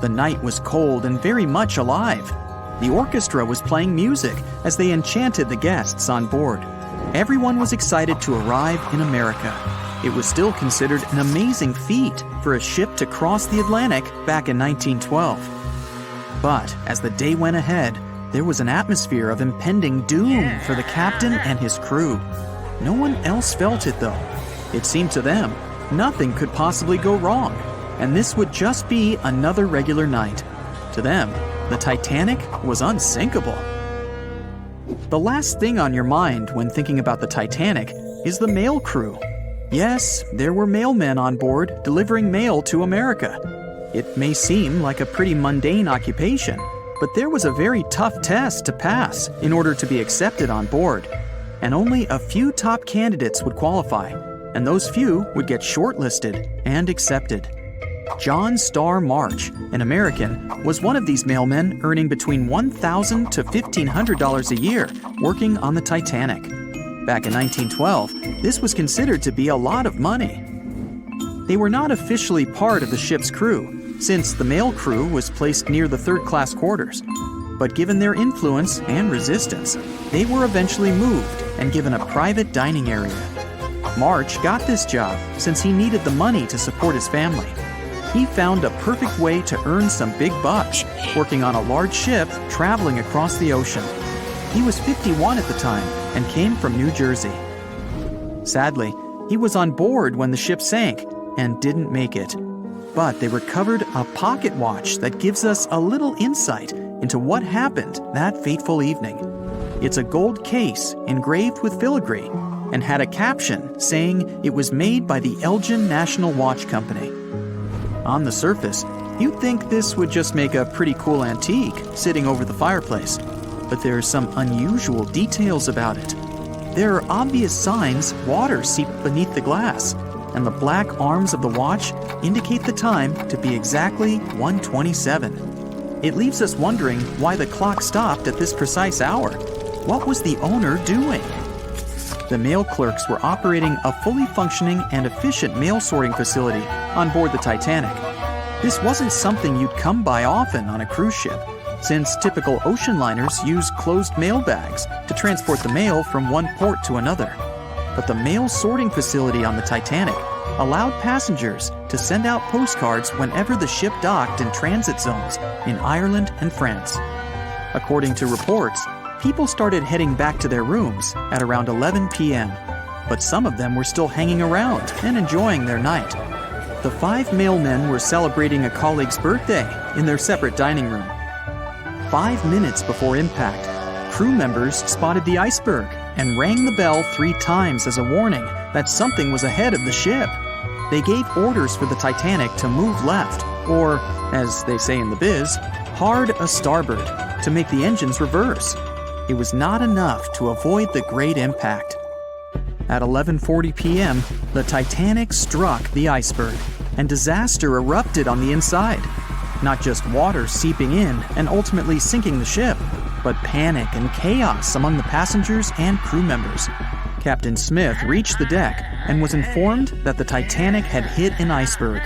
The night was cold and very much alive. The orchestra was playing music as they enchanted the guests on board. Everyone was excited to arrive in America. It was still considered an amazing feat for a ship to cross the Atlantic back in 1912. But as the day went ahead, there was an atmosphere of impending doom for the captain and his crew. No one else felt it though. It seemed to them nothing could possibly go wrong, and this would just be another regular night. To them, the Titanic was unsinkable. The last thing on your mind when thinking about the Titanic is the mail crew. Yes, there were mailmen on board delivering mail to America. It may seem like a pretty mundane occupation, but there was a very tough test to pass in order to be accepted on board. And only a few top candidates would qualify, and those few would get shortlisted and accepted. John Starr March, an American, was one of these mailmen earning between $1,000 to $1,500 a year working on the Titanic. Back in 1912, this was considered to be a lot of money. They were not officially part of the ship's crew, since the mail crew was placed near the third-class quarters. But given their influence and resistance, they were eventually moved and given a private dining area. March got this job since he needed the money to support his family. He found a perfect way to earn some big bucks, working on a large ship traveling across the ocean. He was 51 at the time and came from New Jersey. Sadly, he was on board when the ship sank and didn't make it. But they recovered a pocket watch that gives us a little insight into what happened that fateful evening. It's a gold case engraved with filigree and had a caption saying it was made by the Elgin National Watch Company. On the surface, you'd think this would just make a pretty cool antique sitting over the fireplace, but there are some unusual details about it. There are obvious signs water seeped beneath the glass, and the black arms of the watch indicate the time to be exactly 1:27. It leaves us wondering why the clock stopped at this precise hour. What was the owner doing? The mail clerks were operating a fully functioning and efficient mail sorting facility on board the Titanic. This wasn't something you'd come by often on a cruise ship, since typical ocean liners use closed mail bags to transport the mail from one port to another. But the mail sorting facility on the Titanic allowed passengers to send out postcards whenever the ship docked in transit zones in Ireland and France. According to reports, people started heading back to their rooms at around 11 p.m., but some of them were still hanging around and enjoying their night. The 5 mailmen were celebrating a colleague's birthday in their separate dining room. 5 minutes before impact, crew members spotted the iceberg and rang the bell 3 times as a warning that something was ahead of the ship. They gave orders for the Titanic to move left, or, as they say in the biz, hard a starboard, to make the engines reverse. It was not enough to avoid the great impact. At 11:40 p.m., the Titanic struck the iceberg, and disaster erupted on the inside. Not just water seeping in and ultimately sinking the ship, but panic and chaos among the passengers and crew members. Captain Smith reached the deck and was informed that the Titanic had hit an iceberg.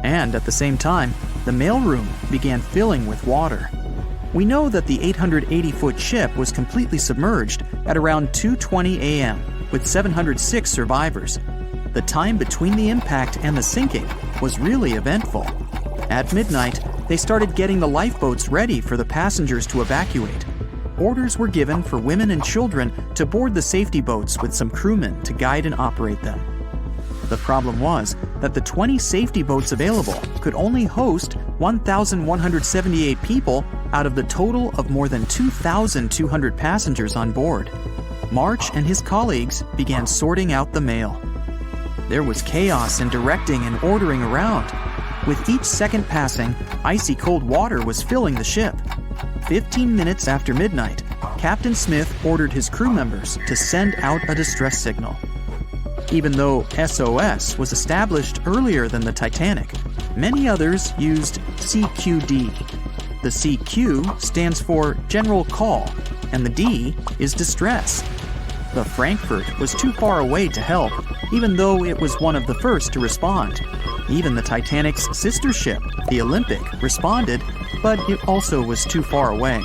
And at the same time, the mailroom began filling with water. We know that the 880-foot ship was completely submerged at around 2:20 a.m., with 706 survivors. The time between the impact and the sinking was really eventful. At midnight, they started getting the lifeboats ready for the passengers to evacuate. Orders were given for women and children to board the safety boats with some crewmen to guide and operate them. The problem was that the 20 safety boats available could only host 1,178 people out of the total of more than 2,200 passengers on board. March and his colleagues began sorting out the mail. There was chaos in directing and ordering around. With each second passing, icy cold water was filling the ship. 15 minutes after midnight, Captain Smith ordered his crew members to send out a distress signal. Even though SOS was established earlier than the Titanic, many others used CQD. The CQ stands for General Call, and the D is Distress. The Frankfurt was too far away to help, even though it was one of the first to respond. Even the Titanic's sister ship, the Olympic, responded, but it also was too far away.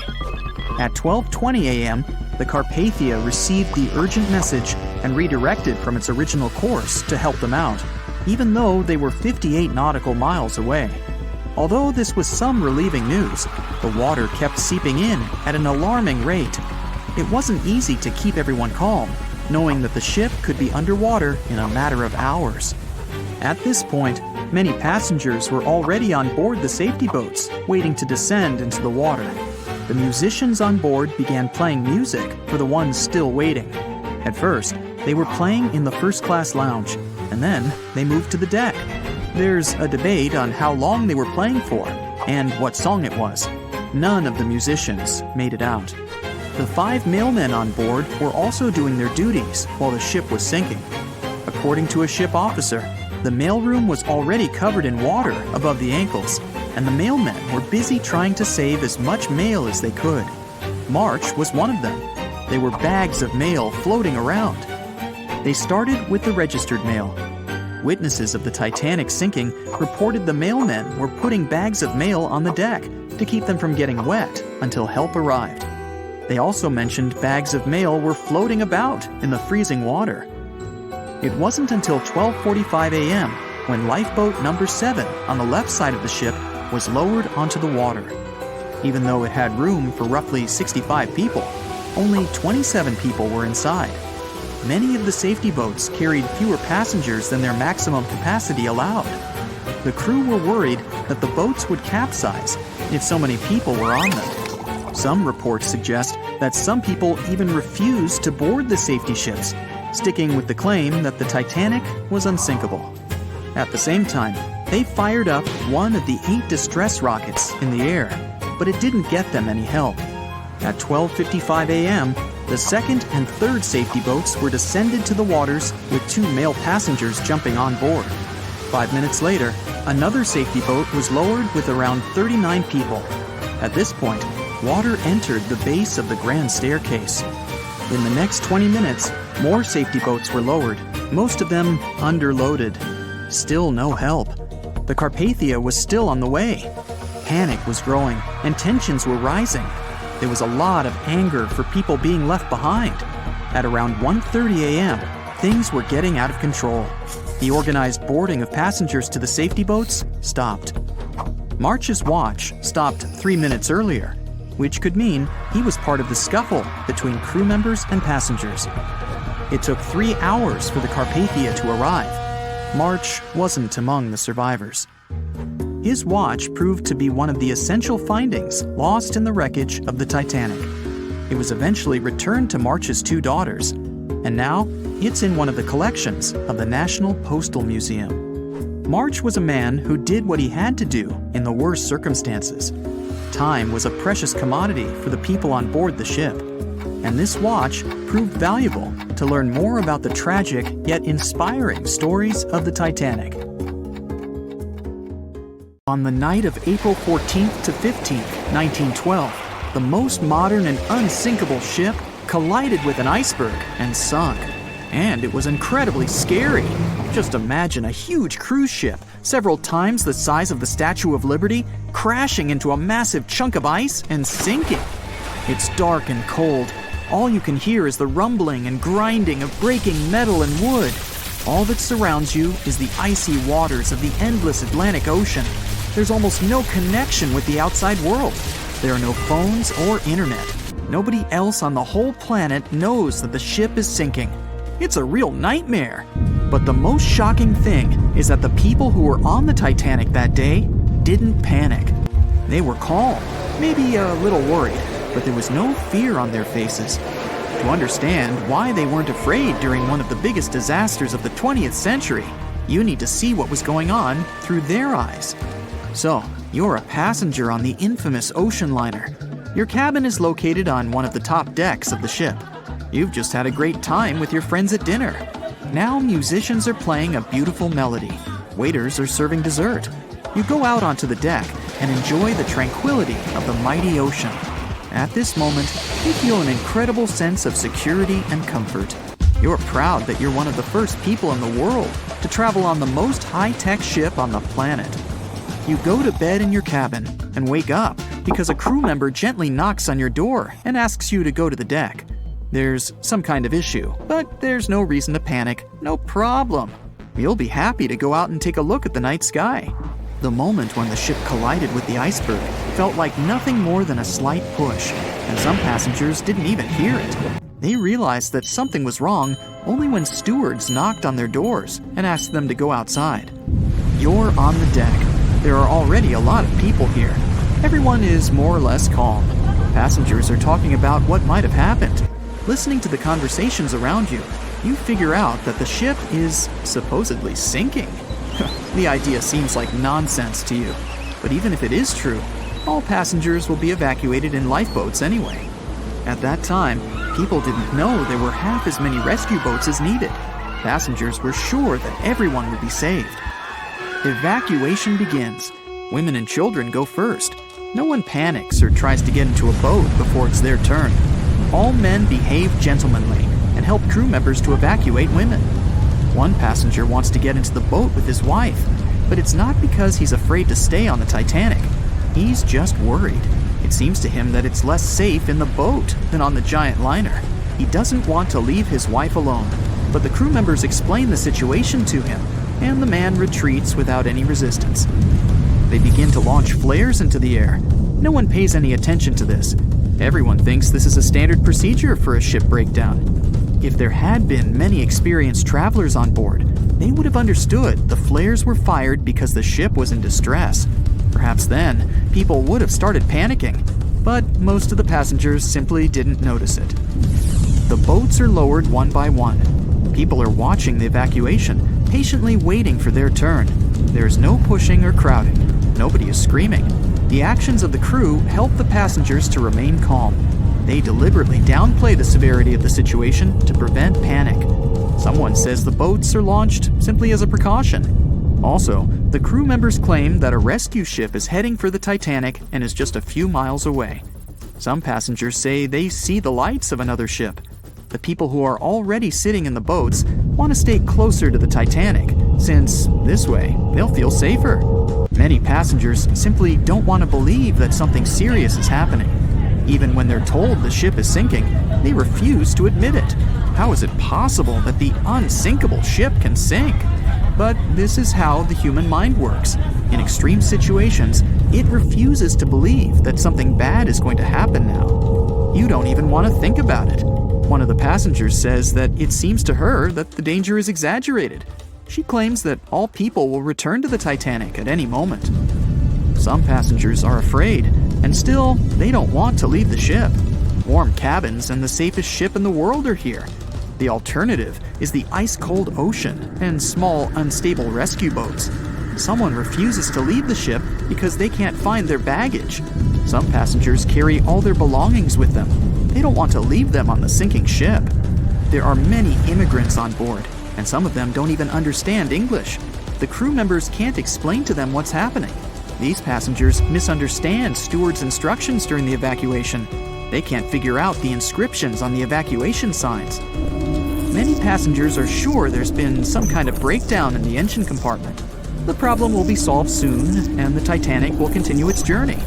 At 12:20 a.m., the Carpathia received the urgent message and redirected from its original course to help them out, even though they were 58 nautical miles away. Although this was some relieving news, the water kept seeping in at an alarming rate. It wasn't easy to keep everyone calm, knowing that the ship could be underwater in a matter of hours. At this point, many passengers were already on board the safety boats, waiting to descend into the water. The musicians on board began playing music for the ones still waiting. At first, they were playing in the first-class lounge, and then they moved to the deck. There's a debate on how long they were playing for, and what song it was. None of the musicians made it out. The 5 mailmen on board were also doing their duties while the ship was sinking. According to a ship officer, the mailroom was already covered in water above the ankles, and the mailmen were busy trying to save as much mail as they could. March was one of them. There were bags of mail floating around. They started with the registered mail. Witnesses of the Titanic sinking reported the mailmen were putting bags of mail on the deck to keep them from getting wet until help arrived. They also mentioned bags of mail were floating about in the freezing water. It wasn't until 12:45 a.m. when lifeboat number 7 on the left side of the ship was lowered onto the water. Even though it had room for roughly 65 people, only 27 people were inside. Many of the safety boats carried fewer passengers than their maximum capacity allowed. The crew were worried that the boats would capsize if so many people were on them. Some reports suggest that some people even refused to board the safety ships, sticking with the claim that the Titanic was unsinkable. At the same time, they fired up one of the 8 distress rockets in the air, but it didn't get them any help. At 12:55 a.m., the second and third safety boats were descended to the waters with 2 male passengers jumping on board. 5 minutes later, another safety boat was lowered with around 39 people. At this point, water entered the base of the grand staircase. In the next 20 minutes, More safety boats were lowered, most of them underloaded. Still no help. The Carpathia was still on the way. Panic was growing, and tensions were rising. There was a lot of anger for people being left behind. At around 1:30 a.m., things were getting out of control. The organized boarding of passengers to the safety boats stopped. March's watch stopped 3 minutes earlier, which could mean he was part of the scuffle between crew members and passengers. It took 3 hours for the Carpathia to arrive. March wasn't among the survivors. His watch proved to be one of the essential findings lost in the wreckage of the Titanic. It was eventually returned to March's 2 daughters, and now it's in one of the collections of the National Postal Museum. March was a man who did what he had to do in the worst circumstances. Time was a precious commodity for the people on board the ship, and this watch proved valuable to learn more about the tragic yet inspiring stories of the Titanic. On the night of April 14th to 15th, 1912, the most modern and unsinkable ship collided with an iceberg and sunk. And it was incredibly scary. Just imagine a huge cruise ship, several times the size of the Statue of Liberty, crashing into a massive chunk of ice and sinking. It's dark and cold. All you can hear is the rumbling and grinding of breaking metal and wood. All that surrounds you is the icy waters of the endless Atlantic Ocean. There's almost no connection with the outside world. There are no phones or internet. Nobody else on the whole planet knows that the ship is sinking. It's a real nightmare. But the most shocking thing is that the people who were on the Titanic that day didn't panic. They were calm, maybe a little worried, but there was no fear on their faces. To understand why they weren't afraid during one of the biggest disasters of the 20th century, you need to see what was going on through their eyes. So, you're a passenger on the infamous ocean liner. Your cabin is located on one of the top decks of the ship. You've just had a great time with your friends at dinner. Now musicians are playing a beautiful melody. Waiters are serving dessert. You go out onto the deck and enjoy the tranquility of the mighty ocean. At this moment, you feel an incredible sense of security and comfort. You're proud that you're one of the first people in the world to travel on the most high-tech ship on the planet. You go to bed in your cabin and wake up because a crew member gently knocks on your door and asks you to go to the deck. There's some kind of issue, but there's no reason to panic. No problem. You'll be happy to go out and take a look at the night sky. The moment when the ship collided with the iceberg felt like nothing more than a slight push, and some passengers didn't even hear it. They realized that something was wrong only when stewards knocked on their doors and asked them to go outside. You're on the deck. There are already a lot of people here. Everyone is more or less calm. Passengers are talking about what might have happened. Listening to the conversations around you, you figure out that the ship is supposedly sinking. The idea seems like nonsense to you, but even if it is true, all passengers will be evacuated in lifeboats anyway. At that time, people didn't know there were half as many rescue boats as needed. Passengers were sure that everyone would be saved. Evacuation begins. Women and children go first. No one panics or tries to get into a boat before it's their turn. All men behave gentlemanly and help crew members to evacuate women. One passenger wants to get into the boat with his wife, but it's not because he's afraid to stay on the Titanic. He's just worried. It seems to him that it's less safe in the boat than on the giant liner. He doesn't want to leave his wife alone, but the crew members explain the situation to him, and the man retreats without any resistance. They begin to launch flares into the air. No one pays any attention to this. Everyone thinks this is a standard procedure for a ship breakdown. If there had been many experienced travelers on board, they would have understood the flares were fired because the ship was in distress. Perhaps then, people would have started panicking, but most of the passengers simply didn't notice it. The boats are lowered one by one. People are watching the evacuation, patiently waiting for their turn. There is no pushing or crowding. Nobody is screaming. The actions of the crew help the passengers to remain calm. They deliberately downplay the severity of the situation to prevent panic. Someone says the boats are launched simply as a precaution. Also, the crew members claim that a rescue ship is heading for the Titanic and is just a few miles away. Some passengers say they see the lights of another ship. The people who are already sitting in the boats want to stay closer to the Titanic, since this way they'll feel safer. Many passengers simply don't want to believe that something serious is happening. Even when they're told the ship is sinking, they refuse to admit it. How is it possible that the unsinkable ship can sink? But this is how the human mind works. In extreme situations, it refuses to believe that something bad is going to happen now. You don't even want to think about it. One of the passengers says that it seems to her that the danger is exaggerated. She claims that all people will return to the Titanic at any moment. Some passengers are afraid, and still, they don't want to leave the ship. Warm cabins and the safest ship in the world are here. The alternative is the ice-cold ocean and small, unstable rescue boats. Someone refuses to leave the ship because they can't find their baggage. Some passengers carry all their belongings with them. They don't want to leave them on the sinking ship. There are many immigrants on board, and some of them don't even understand English. The crew members can't explain to them what's happening. These passengers misunderstand stewards' instructions during the evacuation. They can't figure out the inscriptions on the evacuation signs. Many passengers are sure there's been some kind of breakdown in the engine compartment. The problem will be solved soon, and the Titanic will continue its journey.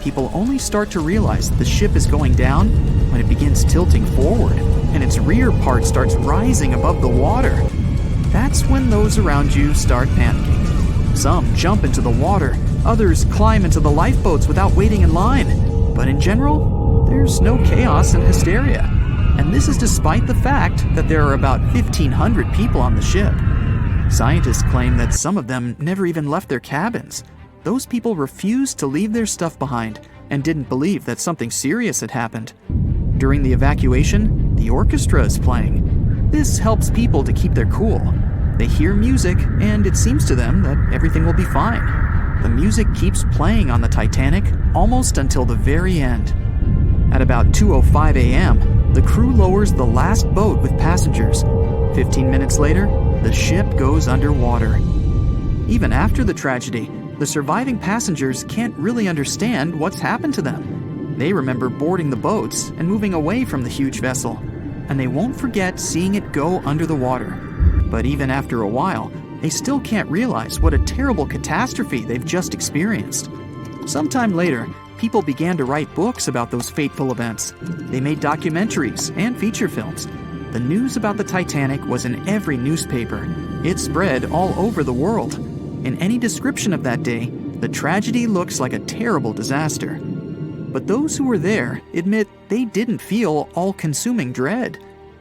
People only start to realize the ship is going down when it begins tilting forward, and its rear part starts rising above the water. That's when those around you start panicking. Some jump into the water, others climb into the lifeboats without waiting in line. But in general, there's no chaos and hysteria. And this is despite the fact that there are about 1,500 people on the ship. Scientists claim that some of them never even left their cabins. Those people refused to leave their stuff behind and didn't believe that something serious had happened. During the evacuation, the orchestra is playing. This helps people to keep their cool. They hear music, and it seems to them that everything will be fine. The music keeps playing on the Titanic almost until the very end. At about 2:05 a.m., the crew lowers the last boat with passengers. 15 minutes later, the ship goes underwater. Even after the tragedy, the surviving passengers can't really understand what's happened to them. They remember boarding the boats and moving away from the huge vessel, and they won't forget seeing it go under the water. But even after a while, they still can't realize what a terrible catastrophe they've just experienced. Sometime later, people began to write books about those fateful events. They made documentaries and feature films. The news about the Titanic was in every newspaper. It spread all over the world. In any description of that day, the tragedy looks like a terrible disaster. But those who were there admit they didn't feel all-consuming dread.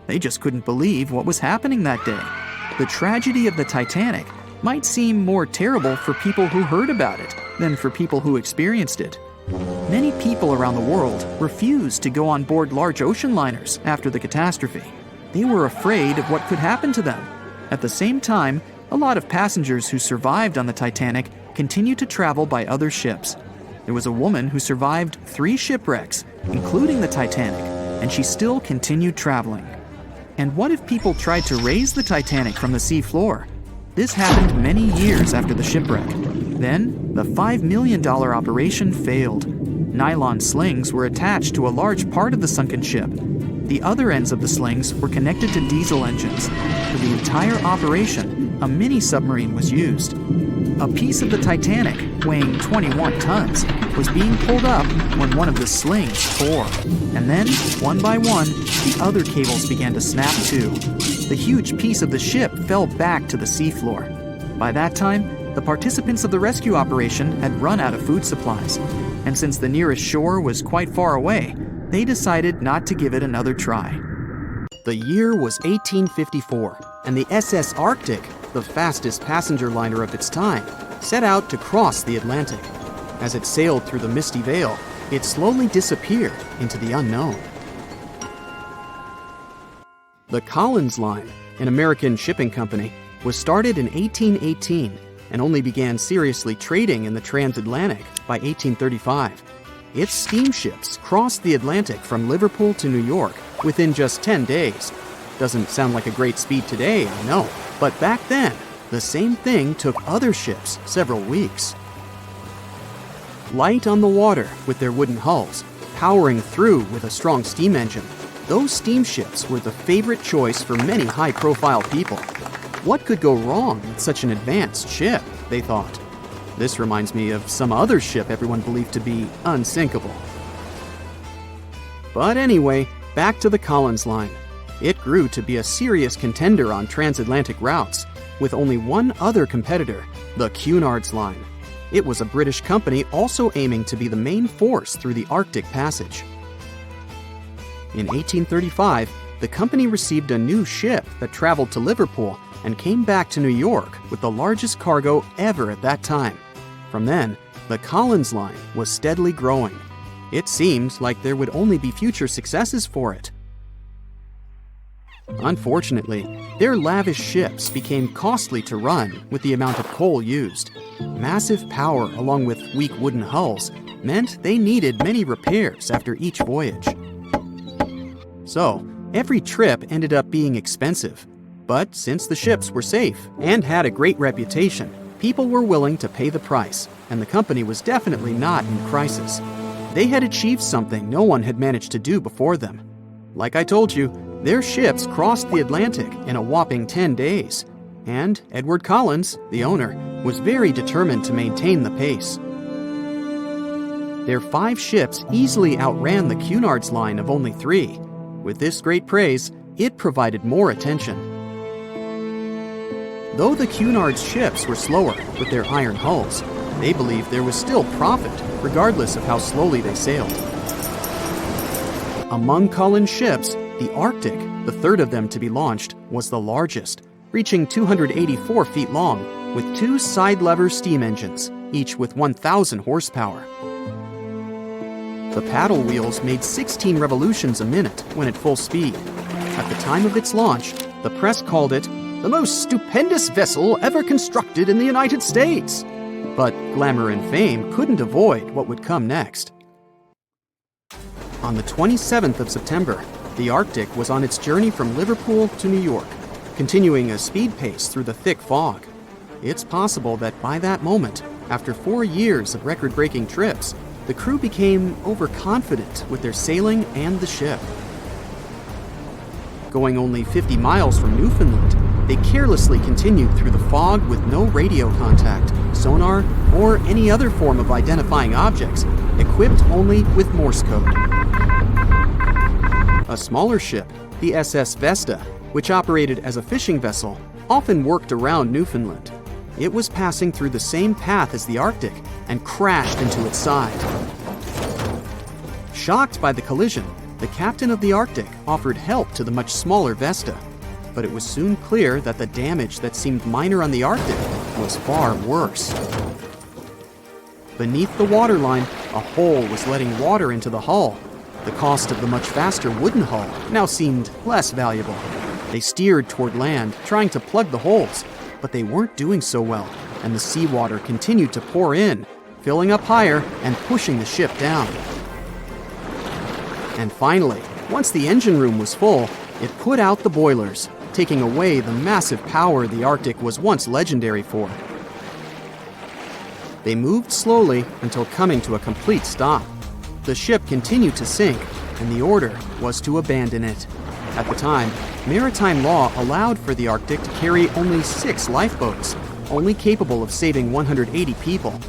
They just couldn't believe what was happening that day. The tragedy of the Titanic might seem more terrible for people who heard about it than for people who experienced it. Many people around the world refused to go on board large ocean liners after the catastrophe. They were afraid of what could happen to them. At the same time, a lot of passengers who survived on the Titanic continued to travel by other ships. There was a woman who survived 3 shipwrecks, including the Titanic, and she still continued traveling. And what if people tried to raise the Titanic from the sea floor? This happened many years after the shipwreck. Then, the $5 million operation failed. Nylon slings were attached to a large part of the sunken ship. The other ends of the slings were connected to diesel engines. For the entire operation, a mini-submarine was used. A piece of the Titanic, weighing 21 tons, was being pulled up when one of the slings tore. And then, one by one, the other cables began to snap too. The huge piece of the ship fell back to the seafloor. By that time, the participants of the rescue operation had run out of food supplies. And since the nearest shore was quite far away, they decided not to give it another try. The year was 1854, and the SS Arctic, the fastest passenger liner of its time, set out to cross the Atlantic. As it sailed through the misty veil, it slowly disappeared into the unknown. The Collins Line, an American shipping company, was started in 1818 and only began seriously trading in the transatlantic by 1835. Its steamships crossed the Atlantic from Liverpool to New York within just 10 days. Doesn't sound like a great speed today, I know, but back then, the same thing took other ships several weeks. Light on the water with their wooden hulls, powering through with a strong steam engine. Those steamships were the favorite choice for many high-profile people. What could go wrong with such an advanced ship, they thought. This reminds me of some other ship everyone believed to be unsinkable. But anyway, back to the Collins Line. It grew to be a serious contender on transatlantic routes, with only one other competitor, the Cunard's Line. It was a British company also aiming to be the main force through the Arctic Passage. In 1835, the company received a new ship that traveled to Liverpool and came back to New York with the largest cargo ever at that time. From then, the Collins Line was steadily growing. It seemed like there would only be future successes for it. Unfortunately, their lavish ships became costly to run with the amount of coal used. Massive power along with weak wooden hulls meant they needed many repairs after each voyage. So, every trip ended up being expensive. But since the ships were safe and had a great reputation, people were willing to pay the price, and the company was definitely not in crisis. They had achieved something no one had managed to do before them. Like I told you, their ships crossed the Atlantic in a whopping 10 days, and Edward Collins, the owner, was very determined to maintain the pace. Their 5 ships easily outran the Cunard's Line of only 3. With this great praise, it provided more attention. Though the Cunard's ships were slower with their iron hulls, they believed there was still profit, regardless of how slowly they sailed. Among Collins' ships, the Arctic, the third of them to be launched, was the largest, reaching 284 feet long, with 2 side-lever steam engines, each with 1,000 horsepower. The paddle wheels made 16 revolutions a minute when at full speed. At the time of its launch, the press called it the most stupendous vessel ever constructed in the United States. But glamour and fame couldn't avoid what would come next. On the 27th of September, the Arctic was on its journey from Liverpool to New York, continuing a speed pace through the thick fog. It's possible that by that moment, after 4 years of record-breaking trips, the crew became overconfident with their sailing and the ship. Going only 50 miles from Newfoundland, they carelessly continued through the fog with no radio contact, sonar, or any other form of identifying objects, equipped only with Morse code. A smaller ship, the SS Vesta, which operated as a fishing vessel, often worked around Newfoundland. It was passing through the same path as the Arctic and crashed into its side. Shocked by the collision, the captain of the Arctic offered help to the much smaller Vesta, but it was soon clear that the damage that seemed minor on the Arctic was far worse. Beneath the waterline, a hole was letting water into the hull. The cost of the much faster wooden hull now seemed less valuable. They steered toward land, trying to plug the holes, but they weren't doing so well, and the seawater continued to pour in, filling up higher and pushing the ship down. And finally, once the engine room was full, it put out the boilers, taking away the massive power the Arctic was once legendary for. They moved slowly until coming to a complete stop. The ship continued to sink, and the order was to abandon it. At the time, maritime law allowed for the Arctic to carry only 6 lifeboats, only capable of saving 180 people.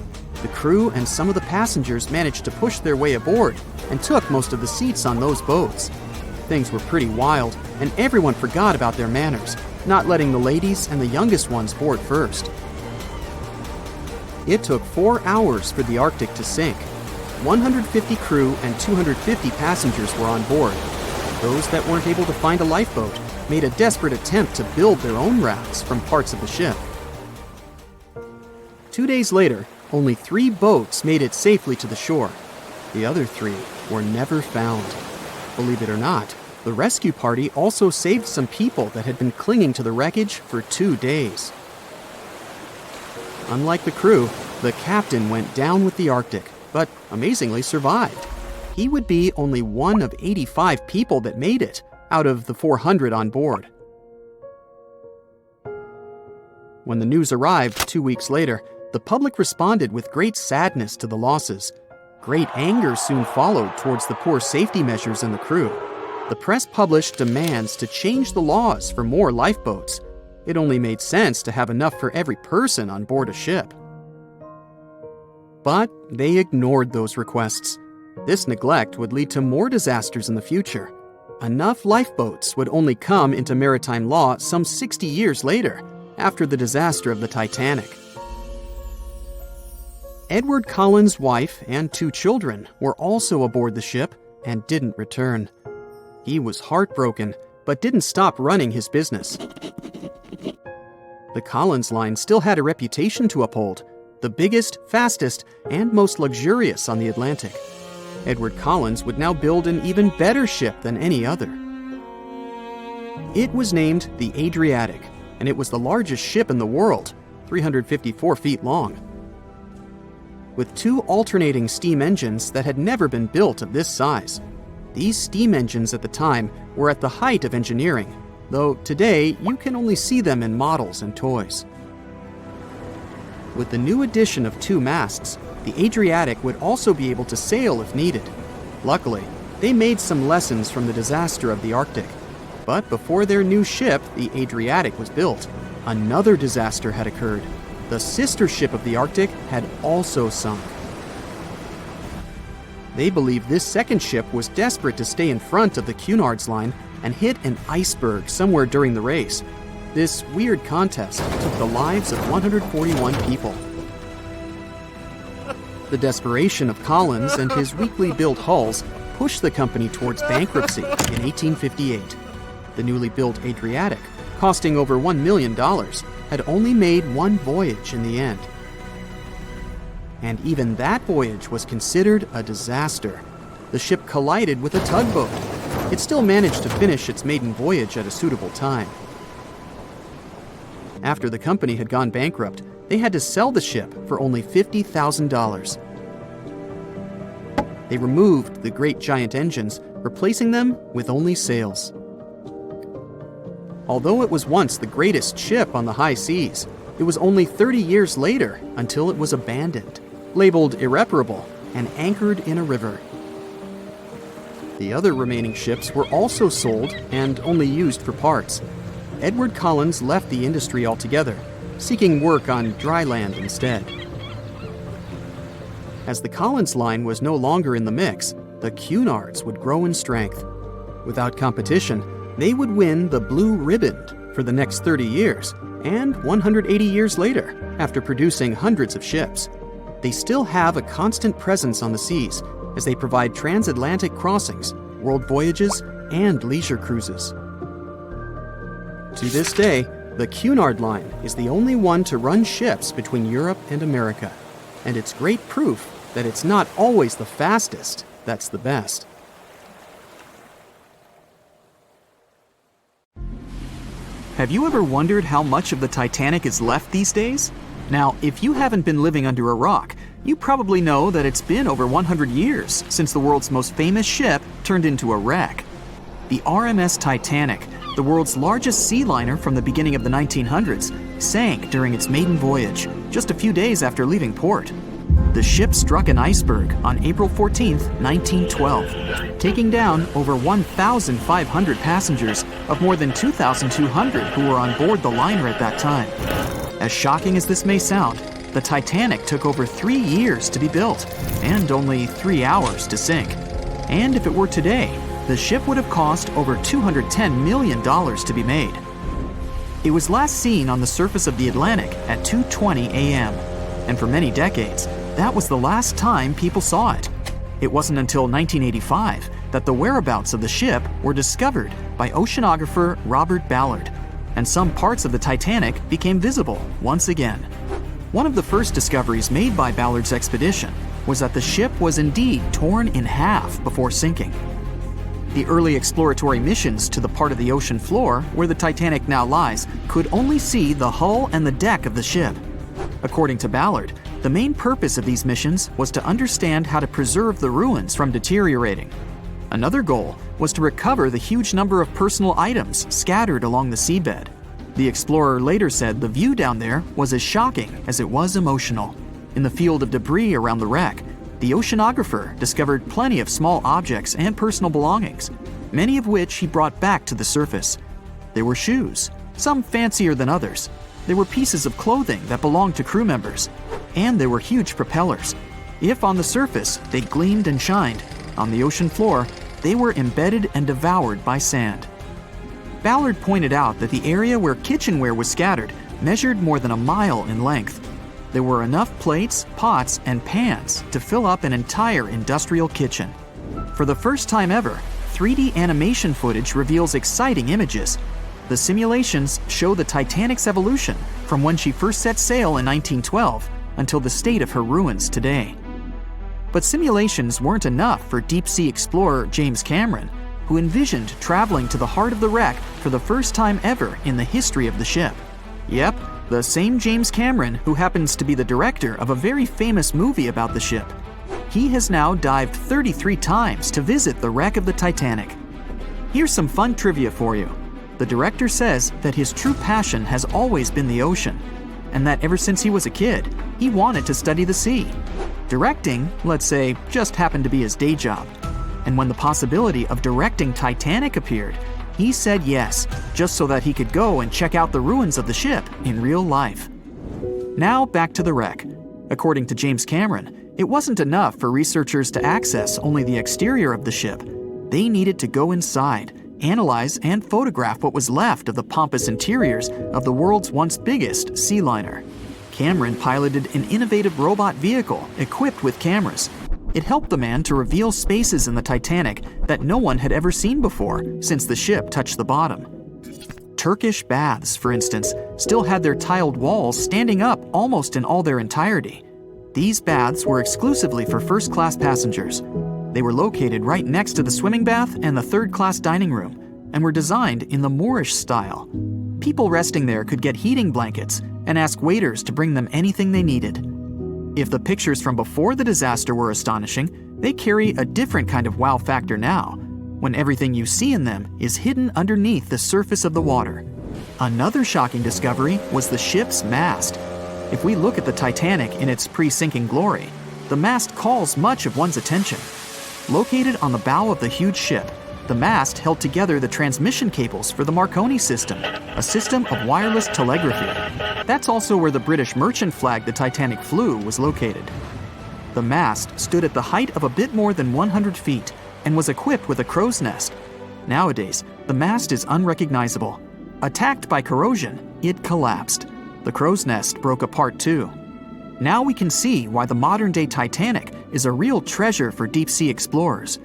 The crew and some of the passengers managed to push their way aboard and took most of the seats on those boats. Things were pretty wild, and everyone forgot about their manners, not letting the ladies and the youngest ones board first. It took 4 hours for the Arctic to sink. 150 crew and 250 passengers were on board. Those that weren't able to find a lifeboat made a desperate attempt to build their own rafts from parts of the ship. 2 days later, only 3 boats made it safely to the shore. The other 3 were never found. Believe it or not, the rescue party also saved some people that had been clinging to the wreckage for 2 days. Unlike the crew, the captain went down with the Arctic, but amazingly survived. He would be only one of 85 people that made it out of the 400 on board. When the news arrived 2 weeks later, the public responded with great sadness to the losses. Great anger soon followed towards the poor safety measures and the crew. the press published demands to change the laws for more lifeboats. It only made sense to have enough for every person on board a ship. But they ignored those requests. This neglect would lead to more disasters in the future. Enough lifeboats would only come into maritime law some 60 years later, after the disaster of the Titanic. Edward Collins' wife and 2 children were also aboard the ship and didn't return. He was heartbroken, but didn't stop running his business. The Collins line still had a reputation to uphold, the biggest, fastest, and most luxurious on the Atlantic. Edward Collins would now build an even better ship than any other. It was named the Adriatic, and it was the largest ship in the world, 354 feet long. With 2 alternating steam engines that had never been built of this size. These steam engines at the time were at the height of engineering, though today you can only see them in models and toys. With the new addition of 2 masts, the Adriatic would also be able to sail if needed. Luckily, they made some lessons from the disaster of the Arctic. But before their new ship, the Adriatic, was built, another disaster had occurred. The sister ship of the Arctic had also sunk. They believed this second ship was desperate to stay in front of the Cunard's line and hit an iceberg somewhere during the race. This weird contest took the lives of 141 people. The desperation of Collins and his weakly built hulls pushed the company towards bankruptcy in 1858. The newly built Adriatic, costing over $1 million, had only made 1 voyage in the end. And even that voyage was considered a disaster. The ship collided with a tugboat. It still managed to finish its maiden voyage at a suitable time. After the company had gone bankrupt, they had to sell the ship for only $50,000. They removed the great giant engines, replacing them with only sails. Although it was once the greatest ship on the high seas, it was only 30 years later until it was abandoned, labeled irreparable, and anchored in a river. The other remaining ships were also sold and only used for parts. Edward Collins left the industry altogether, seeking work on dry land instead. As the Collins line was no longer in the mix, the Cunards would grow in strength. Without competition, they would win the Blue Ribbon for the next 30 years, and 180 years later, after producing hundreds of ships. They still have a constant presence on the seas as they provide transatlantic crossings, world voyages, and leisure cruises. To this day, the Cunard line is the only one to run ships between Europe and America, and it's great proof that it's not always the fastest that's the best. Have you ever wondered how much of the Titanic is left these days? Now, if you haven't been living under a rock, you probably know that it's been over 100 years since the world's most famous ship turned into a wreck. The RMS Titanic, the world's largest sea liner from the beginning of the 1900s, sank during its maiden voyage, just a few days after leaving port. The ship struck an iceberg on April 14, 1912, taking down over 1,500 passengers of more than 2,200 who were on board the liner at that time. As shocking as this may sound, the Titanic took over 3 years to be built and only 3 hours to sink. And if it were today, the ship would have cost over $210 million to be made. It was last seen on the surface of the Atlantic at 2:20 a.m., and for many decades, that was the last time people saw it. It wasn't until 1985 that the whereabouts of the ship were discovered by oceanographer Robert Ballard, and some parts of the Titanic became visible once again. One of the first discoveries made by Ballard's expedition was that the ship was indeed torn in half before sinking. The early exploratory missions to the part of the ocean floor where the Titanic now lies could only see the hull and the deck of the ship. According to Ballard, the main purpose of these missions was to understand how to preserve the ruins from deteriorating. Another goal was to recover the huge number of personal items scattered along the seabed. The explorer later said the view down there was as shocking as it was emotional. In the field of debris around the wreck, the oceanographer discovered plenty of small objects and personal belongings. many of which he brought back to the surface. There were shoes, some fancier than others. There were pieces of clothing that belonged to crew members. And there were huge propellers. If on the surface they gleamed and shined, on the ocean floor they were embedded and devoured by sand. Ballard pointed out that the area where kitchenware was scattered measured more than a mile in length. There were enough plates, pots, and pans to fill up an entire industrial kitchen. For the first time ever, 3D animation footage reveals exciting images. The simulations show the Titanic's evolution from when she first set sail in 1912 until the state of her ruins today. But simulations weren't enough for deep-sea explorer James Cameron, who envisioned traveling to the heart of the wreck for the first time ever in the history of the ship. Yep, the same James Cameron who happens to be the director of a very famous movie about the ship. He has now dived 33 times to visit the wreck of the Titanic. Here's some fun trivia for you. The director says that his true passion has always been the ocean, and that ever since he was a kid, he wanted to study the sea. Directing, let's say, just happened to be his day job. And when the possibility of directing Titanic appeared, he said yes, just so that he could go and check out the ruins of the ship in real life. Now back to the wreck. According to James Cameron, it wasn't enough for researchers to access only the exterior of the ship. They needed to go inside, analyze and photograph what was left of the pompous interiors of the world's once biggest sea liner. Cameron piloted an innovative robot vehicle equipped with cameras. It helped the man to reveal spaces in the Titanic that no one had ever seen before since the ship touched the bottom. Turkish baths, for instance, still had their tiled walls standing up almost in all their entirety. These baths were exclusively for first-class passengers. They were located right next to the swimming bath and the third-class dining room, and were designed in the Moorish style. People resting there could get heating blankets and ask waiters to bring them anything they needed. If the pictures from before the disaster were astonishing, they carry a different kind of wow factor now, when everything you see in them is hidden underneath the surface of the water. Another shocking discovery was the ship's mast. If we look at the Titanic in its pre-sinking glory, the mast calls much of one's attention. Located on the bow of the huge ship, the mast held together the transmission cables for the Marconi system, a system of wireless telegraphy. That's also where the British merchant flag the Titanic flew was located. The mast stood at the height of a bit more than 100 feet and was equipped with a crow's nest. Nowadays, the mast is unrecognizable. Attacked by corrosion, it collapsed. The crow's nest broke apart too. Now we can see why the modern-day Titanic is a real treasure for deep-sea explorers.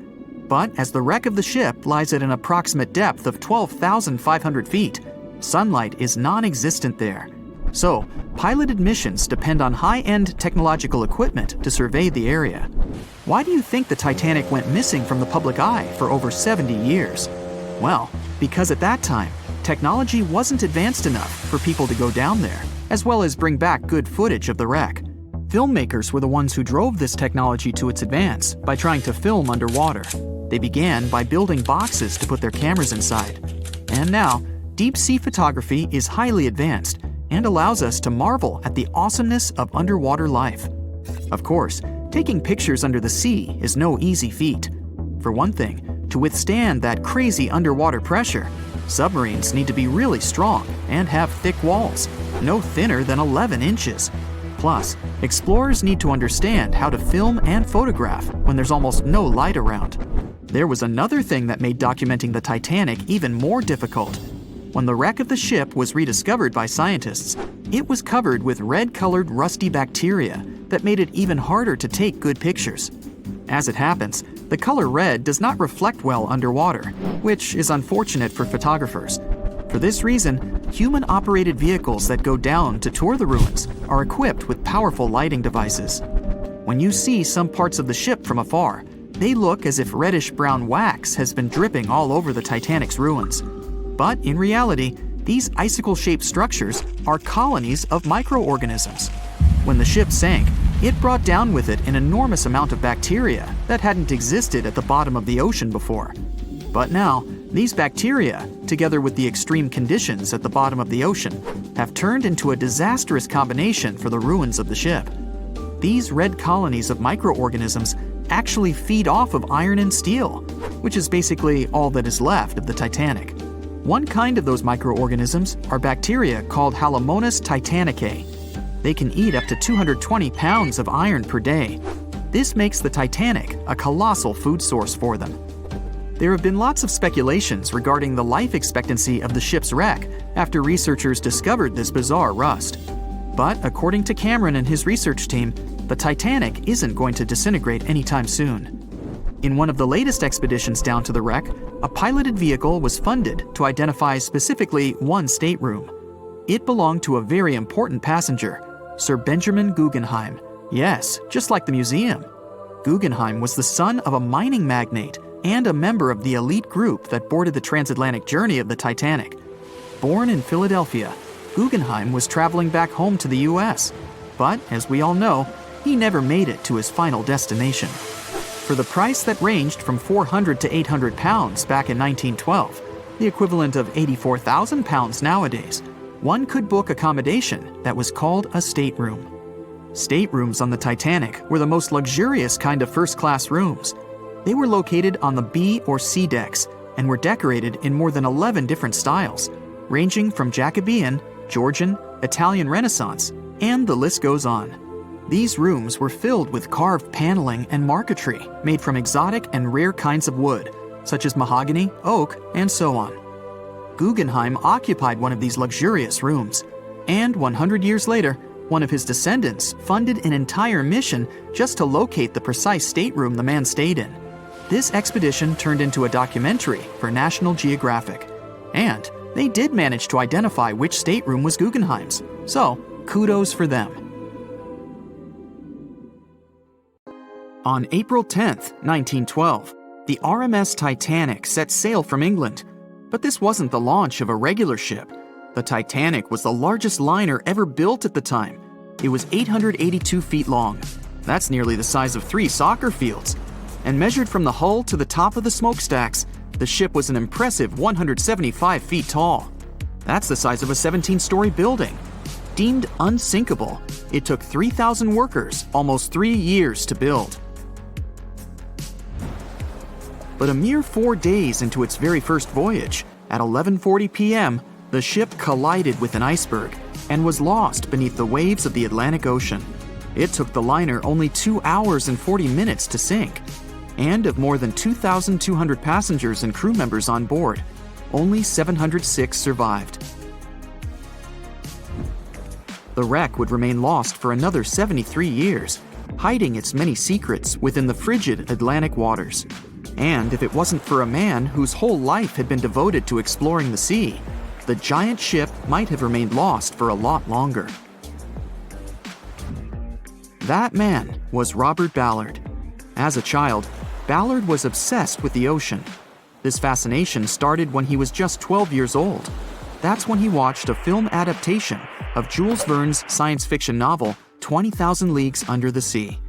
But as the wreck of the ship lies at an approximate depth of 12,500 feet, sunlight is non-existent there. So, piloted missions depend on high-end technological equipment to survey the area. Why do you think the Titanic went missing from the public eye for over 70 years? Well, because at that time, technology wasn't advanced enough for people to go down there, as well as bring back good footage of the wreck. Filmmakers were the ones who drove this technology to its advance by trying to film underwater. They began by building boxes to put their cameras inside. And now, deep-sea photography is highly advanced and allows us to marvel at the awesomeness of underwater life. Of course, taking pictures under the sea is no easy feat. For one thing, to withstand that crazy underwater pressure, submarines need to be really strong and have thick walls, no thinner than 11 inches. Plus, explorers need to understand how to film and photograph when there's almost no light around. There was another thing that made documenting the Titanic even more difficult. When the wreck of the ship was rediscovered by scientists, it was covered with red-colored rusty bacteria that made it even harder to take good pictures. As it happens, the color red does not reflect well underwater, which is unfortunate for photographers. For this reason, human-operated vehicles that go down to tour the ruins are equipped with powerful lighting devices. When you see some parts of the ship from afar, they look as if reddish-brown wax has been dripping all over the Titanic's ruins. But in reality, these icicle-shaped structures are colonies of microorganisms. When the ship sank, it brought down with it an enormous amount of bacteria that hadn't existed at the bottom of the ocean before. But now, these bacteria, together with the extreme conditions at the bottom of the ocean, have turned into a disastrous combination for the ruins of the ship. These red colonies of microorganisms actually feed off of iron and steel, which is basically all that is left of the Titanic. One kind of those microorganisms are bacteria called Halomonas titanicae. They can eat up to 220 pounds of iron per day. This makes the Titanic a colossal food source for them. There have been lots of speculations regarding the life expectancy of the ship's wreck after researchers discovered this bizarre rust. But according to Cameron and his research team, the Titanic isn't going to disintegrate anytime soon. In one of the latest expeditions down to the wreck, a piloted vehicle was funded to identify specifically one stateroom. It belonged to a very important passenger, Sir Benjamin Guggenheim. Yes, just like the museum. Guggenheim was the son of a mining magnate and a member of the elite group that boarded the transatlantic journey of the Titanic. Born in Philadelphia, Guggenheim was traveling back home to the US. But, as we all know, he never made it to his final destination. For the price that ranged from 400 to 800 pounds back in 1912, the equivalent of 84,000 pounds nowadays, one could book accommodation that was called a stateroom. Staterooms on the Titanic were the most luxurious kind of first-class rooms. They were located on the B or C decks and were decorated in more than 11 different styles, ranging from Jacobean, Georgian, Italian Renaissance, and the list goes on. These rooms were filled with carved paneling and marquetry made from exotic and rare kinds of wood, such as mahogany, oak, and so on. Guggenheim occupied one of these luxurious rooms, and 100 years later, one of his descendants funded an entire mission just to locate the precise stateroom the man stayed in. This expedition turned into a documentary for National Geographic, and they did manage to identify which stateroom was Guggenheim's, so kudos for them. On April 10, 1912, the RMS Titanic set sail from England. But this wasn't the launch of a regular ship. The Titanic was the largest liner ever built at the time. It was 882 feet long. That's nearly the size of 3 soccer fields. And measured from the hull to the top of the smokestacks, the ship was an impressive 175 feet tall. That's the size of a 17-story building. Deemed unsinkable, it took 3,000 workers almost 3 years to build. But a mere 4 days into its very first voyage, at 11:40 p.m., the ship collided with an iceberg and was lost beneath the waves of the Atlantic Ocean. It took the liner only 2 hours and 40 minutes to sink. And of more than 2,200 passengers and crew members on board, only 706 survived. The wreck would remain lost for another 73 years, hiding its many secrets within the frigid Atlantic waters. And if it wasn't for a man whose whole life had been devoted to exploring the sea, the giant ship might have remained lost for a lot longer. That man was Robert Ballard. As a child, Ballard was obsessed with the ocean. This fascination started when he was just 12 years old. That's when he watched a film adaptation of Jules Verne's science fiction novel, 20,000 Leagues Under the Sea.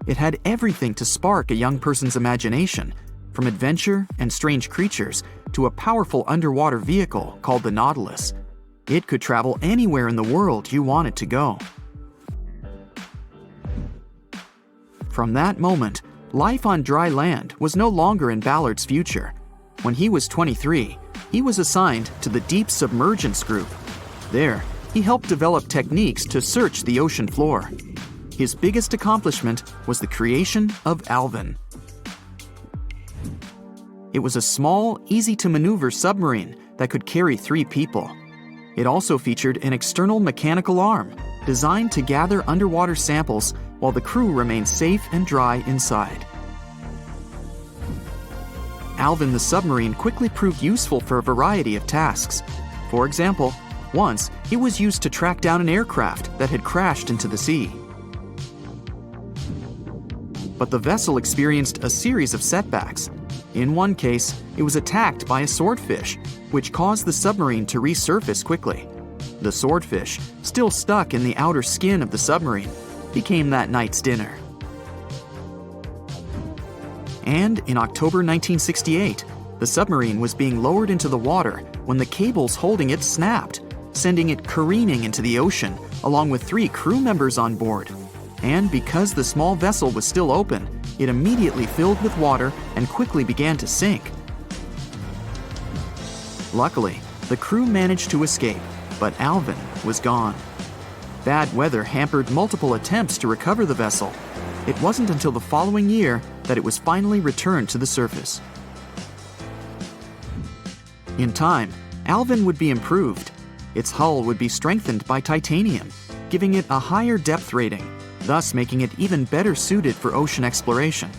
It had everything to spark a young person's imagination, from adventure and strange creatures to a powerful underwater vehicle called the Nautilus. It could travel anywhere in the world you wanted to go. From that moment, life on dry land was no longer in Ballard's future. When he was 23, he was assigned to the Deep Submergence Group. There, he helped develop techniques to search the ocean floor. His biggest accomplishment was the creation of Alvin. It was a small, easy-to-maneuver submarine that could carry 3 people. It also featured an external mechanical arm designed to gather underwater samples while the crew remained safe and dry inside. Alvin the submarine quickly proved useful for a variety of tasks. For example, once it was used to track down an aircraft that had crashed into the sea. But the vessel experienced a series of setbacks. In one case, it was attacked by a swordfish, which caused the submarine to resurface quickly. The swordfish, still stuck in the outer skin of the submarine, became that night's dinner. And in October 1968, the submarine was being lowered into the water when the cables holding it snapped, sending it careening into the ocean along with 3 crew members on board. And because the small vessel was still open, it immediately filled with water and quickly began to sink. Luckily, the crew managed to escape, but Alvin was gone. Bad weather hampered multiple attempts to recover the vessel. It wasn't until the following year that it was finally returned to the surface. In time, Alvin would be improved. Its hull would be strengthened by titanium, giving it a higher depth rating, thus making it even better suited for ocean exploration.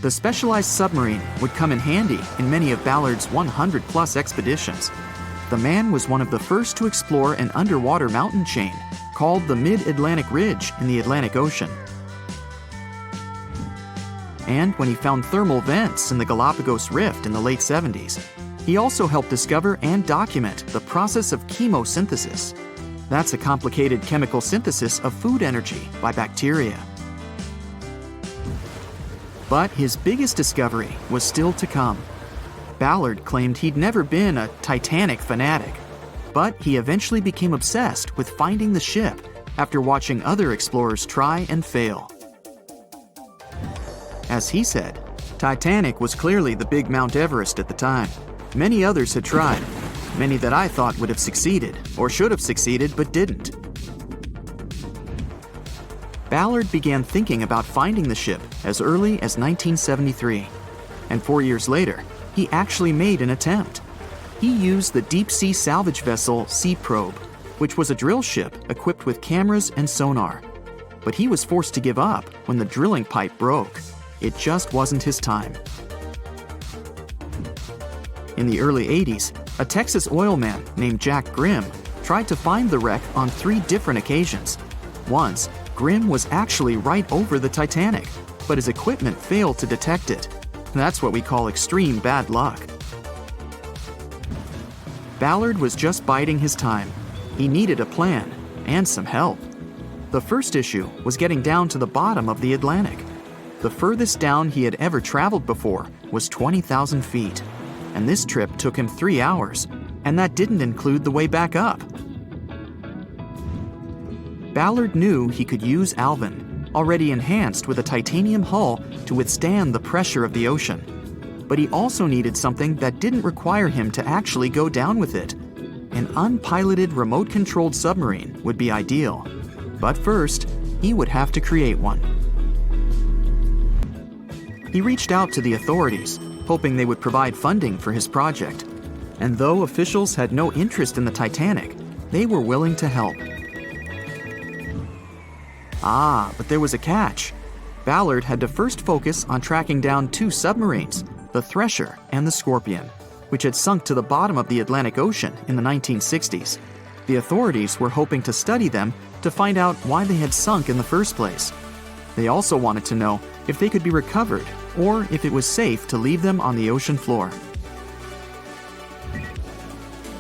The specialized submarine would come in handy in many of Ballard's 100-plus expeditions. The man was one of the first to explore an underwater mountain chain called the Mid-Atlantic Ridge in the Atlantic Ocean. And when he found thermal vents in the Galapagos Rift in the late 70s, he also helped discover and document the process of chemosynthesis. That's a complicated chemical synthesis of food energy by bacteria. But his biggest discovery was still to come. Ballard claimed he'd never been a Titanic fanatic, but he eventually became obsessed with finding the ship after watching other explorers try and fail. As he said, Titanic was clearly the big Mount Everest at the time. Many others had tried, many that I thought would have succeeded, or should have succeeded but didn't. Ballard began thinking about finding the ship as early as 1973, and 4 years later, he actually made an attempt. He used the deep-sea salvage vessel Sea Probe, which was a drill ship equipped with cameras and sonar. But he was forced to give up when the drilling pipe broke. It just wasn't his time. In the early 80s, a Texas oil man named Jack Grimm tried to find the wreck on 3 different occasions. Once, Grimm was actually right over the Titanic, but his equipment failed to detect it. That's what we call extreme bad luck. Ballard was just biding his time. He needed a plan and some help. The first issue was getting down to the bottom of the Atlantic. The furthest down he had ever traveled before was 20,000 feet, and this trip took him 3 hours, and that didn't include the way back up. Ballard knew he could use Alvin, already enhanced with a titanium hull to withstand the pressure of the ocean. But he also needed something that didn't require him to actually go down with it. An unpiloted remote-controlled submarine would be ideal. But first, he would have to create one. He reached out to the authorities, hoping they would provide funding for his project. And though officials had no interest in the Titanic, they were willing to help. But there was a catch. Ballard had to first focus on tracking down 2 submarines, the Thresher and the Scorpion, which had sunk to the bottom of the Atlantic Ocean in the 1960s. The authorities were hoping to study them to find out why they had sunk in the first place. They also wanted to know if they could be recovered or if it was safe to leave them on the ocean floor.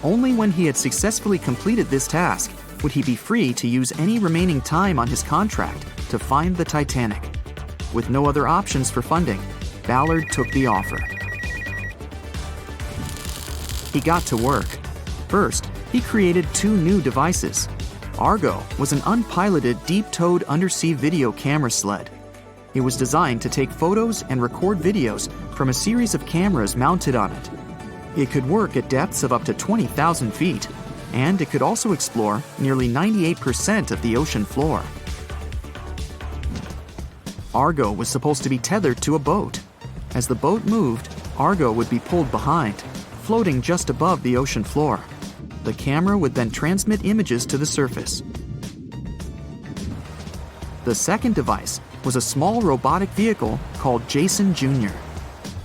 Only when he had successfully completed this task would he be free to use any remaining time on his contract to find the Titanic. With no other options for funding, Ballard took the offer. He got to work. First, he created 2 new devices. Argo was an unpiloted deep-towed undersea video camera sled. It was designed to take photos and record videos from a series of cameras mounted on it. It could work at depths of up to 20,000 feet, and it could also explore nearly 98% of the ocean floor. Argo was supposed to be tethered to a boat. As the boat moved, Argo would be pulled behind, floating just above the ocean floor. The camera would then transmit images to the surface. The second device was a small robotic vehicle called Jason Jr.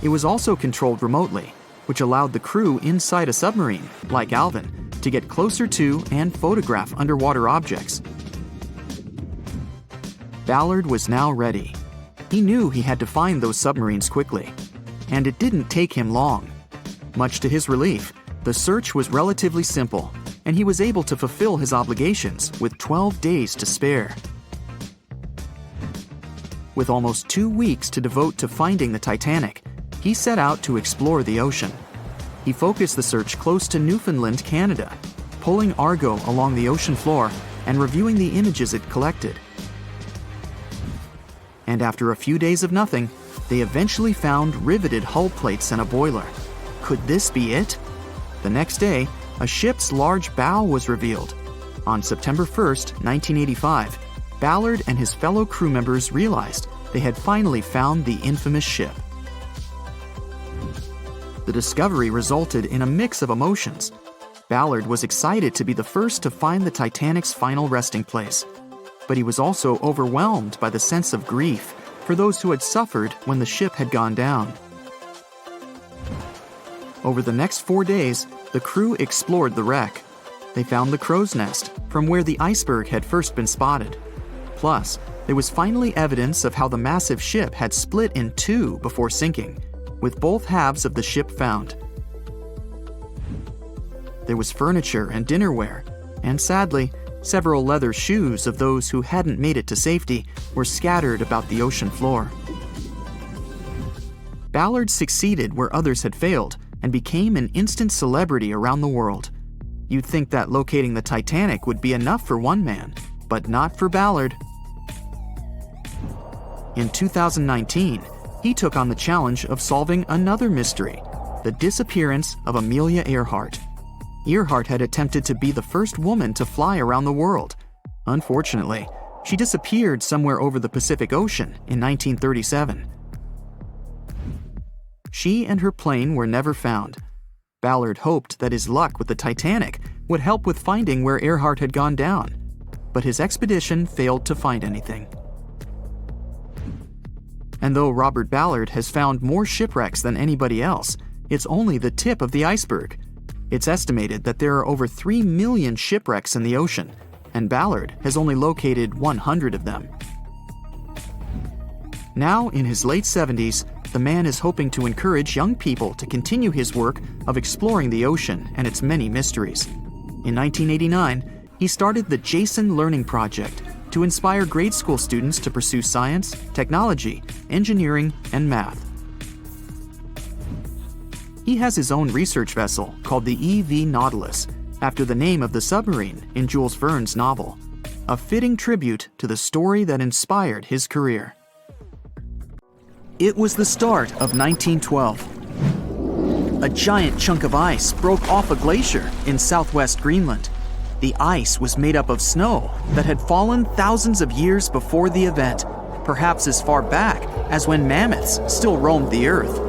It was also controlled remotely, which allowed the crew inside a submarine, like Alvin, to get closer to and photograph underwater objects. Ballard was now ready. He knew he had to find those submarines quickly, and it didn't take him long. Much to his relief, the search was relatively simple, and he was able to fulfill his obligations with 12 days to spare. With almost 2 weeks to devote to finding the Titanic, he set out to explore the ocean. He focused the search close to Newfoundland, Canada, pulling Argo along the ocean floor and reviewing the images it collected. And after a few days of nothing, they eventually found riveted hull plates and a boiler. Could this be it? The next day, a ship's large bow was revealed. On September 1st, 1985, Ballard and his fellow crew members realized they had finally found the infamous ship. The discovery resulted in a mix of emotions. Ballard was excited to be the first to find the Titanic's final resting place, but he was also overwhelmed by the sense of grief for those who had suffered when the ship had gone down. Over the next 4 days, the crew explored the wreck. They found the crow's nest, from where the iceberg had first been spotted. Plus, there was finally evidence of how the massive ship had split in two before sinking, with both halves of the ship found. There was furniture and dinnerware, and sadly, several leather shoes of those who hadn't made it to safety were scattered about the ocean floor. Ballard succeeded where others had failed and became an instant celebrity around the world. You'd think that locating the Titanic would be enough for one man, but not for Ballard. In 2019, he took on the challenge of solving another mystery, the disappearance of Amelia Earhart. Earhart had attempted to be the first woman to fly around the world. Unfortunately, she disappeared somewhere over the Pacific Ocean in 1937. She and her plane were never found. Ballard hoped that his luck with the Titanic would help with finding where Earhart had gone down, but his expedition failed to find anything. And though Robert Ballard has found more shipwrecks than anybody else, it's only the tip of the iceberg. It's estimated that there are over 3 million shipwrecks in the ocean, and Ballard has only located 100 of them. Now, in his late 70s, the man is hoping to encourage young people to continue his work of exploring the ocean and its many mysteries. In 1989, he started the Jason Learning Project to inspire grade school students to pursue science, technology, engineering, and math. He has his own research vessel called the EV Nautilus, after the name of the submarine in Jules Verne's novel, a fitting tribute to the story that inspired his career. It was the start of 1912. A giant chunk of ice broke off a glacier in southwest Greenland. The ice was made up of snow that had fallen thousands of years before the event, perhaps as far back as when mammoths still roamed the earth.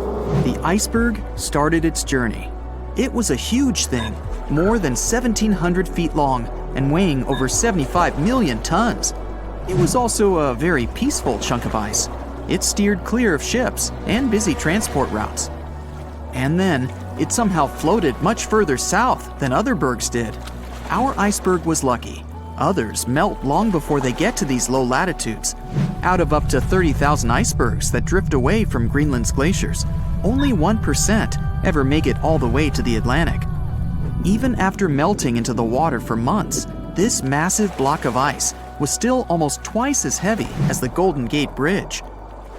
The iceberg started its journey. It was a huge thing, more than 1,700 feet long and weighing over 75 million tons. It was also a very peaceful chunk of ice. It steered clear of ships and busy transport routes. And then, it somehow floated much further south than other bergs did. Our iceberg was lucky. Others melt long before they get to these low latitudes. Out of up to 30,000 icebergs that drift away from Greenland's glaciers, only 1% ever make it all the way to the Atlantic. Even after melting into the water for months, this massive block of ice was still almost twice as heavy as the Golden Gate Bridge.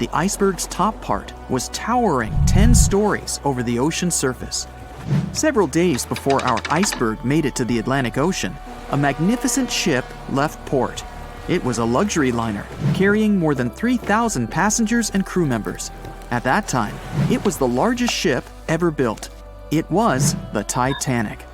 The iceberg's top part was towering 10 stories over the ocean's surface. Several days before our iceberg made it to the Atlantic Ocean, a magnificent ship left port. It was a luxury liner carrying more than 3,000 passengers and crew members. At that time, it was the largest ship ever built. It was the Titanic.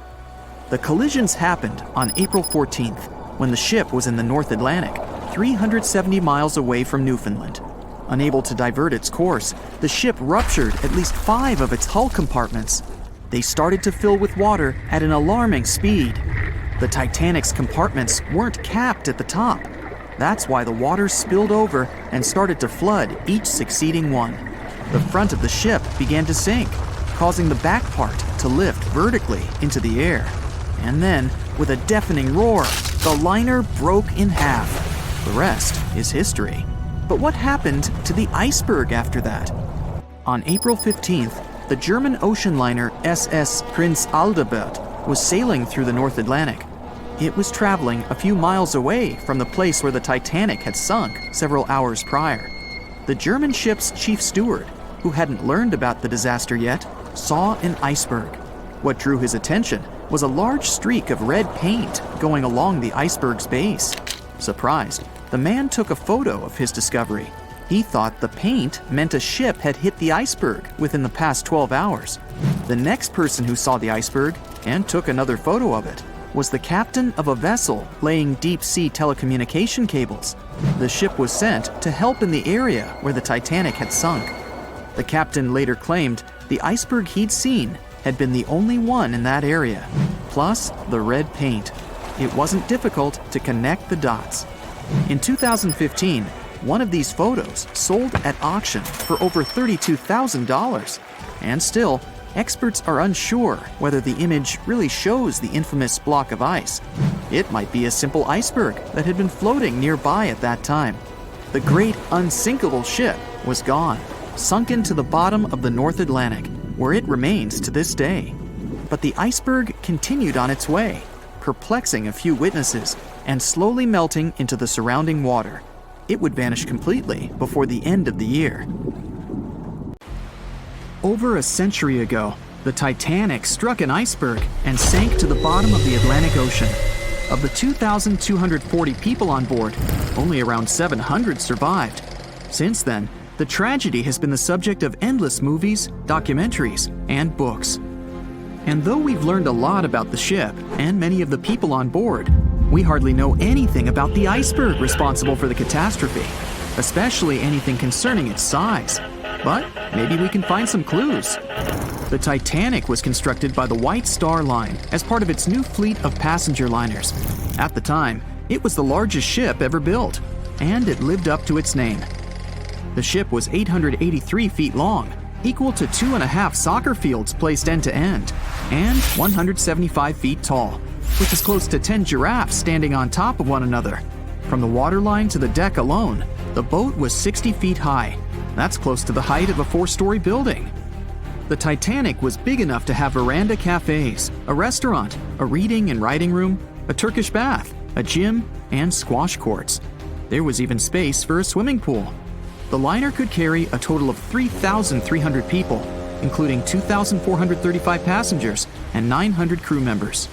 The collisions happened on April 14th, when the ship was in the North Atlantic, 370 miles away from Newfoundland. Unable to divert its course, the ship ruptured at least 5 of its hull compartments. They started to fill with water at an alarming speed. The Titanic's compartments weren't capped at the top. That's why the water spilled over and started to flood each succeeding one. The front of the ship began to sink, causing the back part to lift vertically into the air. And then, with a deafening roar, the liner broke in half. The rest is history. But what happened to the iceberg after that? On April 15th, the German ocean liner SS Prinz Adalbert was sailing through the North Atlantic. It was traveling a few miles away from the place where the Titanic had sunk several hours prior. The German ship's chief steward, who hadn't learned about the disaster yet, saw an iceberg. What drew his attention was a large streak of red paint going along the iceberg's base. Surprised, the man took a photo of his discovery. He thought the paint meant a ship had hit the iceberg within the past 12 hours. The next person who saw the iceberg and took another photo of it was the captain of a vessel laying deep-sea telecommunication cables. The ship was sent to help in the area where the Titanic had sunk. The captain later claimed the iceberg he'd seen had been the only one in that area, plus the red paint. It wasn't difficult to connect the dots. In 2015, one of these photos sold at auction for over $32,000. And still, experts are unsure whether the image really shows the infamous block of ice. It might be a simple iceberg that had been floating nearby at that time. The great unsinkable ship was gone, sunken to the bottom of the North Atlantic, where it remains to this day. But the iceberg continued on its way, perplexing a few witnesses and slowly melting into the surrounding water. It would vanish completely before the end of the year. Over a century ago, the Titanic struck an iceberg and sank to the bottom of the Atlantic Ocean. Of the 2,240 people on board, only around 700 survived. Since then, the tragedy has been the subject of endless movies, documentaries, and books. And though we've learned a lot about the ship and many of the people on board, we hardly know anything about the iceberg responsible for the catastrophe, especially anything concerning its size. But maybe we can find some clues. The Titanic was constructed by the White Star Line as part of its new fleet of passenger liners. At the time, it was the largest ship ever built, and it lived up to its name. The ship was 883 feet long, equal to 2.5 soccer fields placed end to end, and 175 feet tall, which is close to 10 giraffes standing on top of one another. From the waterline to the deck alone, the boat was 60 feet high. That's close to the height of a 4-story building. The Titanic was big enough to have veranda cafes, a restaurant, a reading and writing room, a Turkish bath, a gym, and squash courts. There was even space for a swimming pool. The liner could carry a total of 3,300 people, including 2,435 passengers and 900 crew members.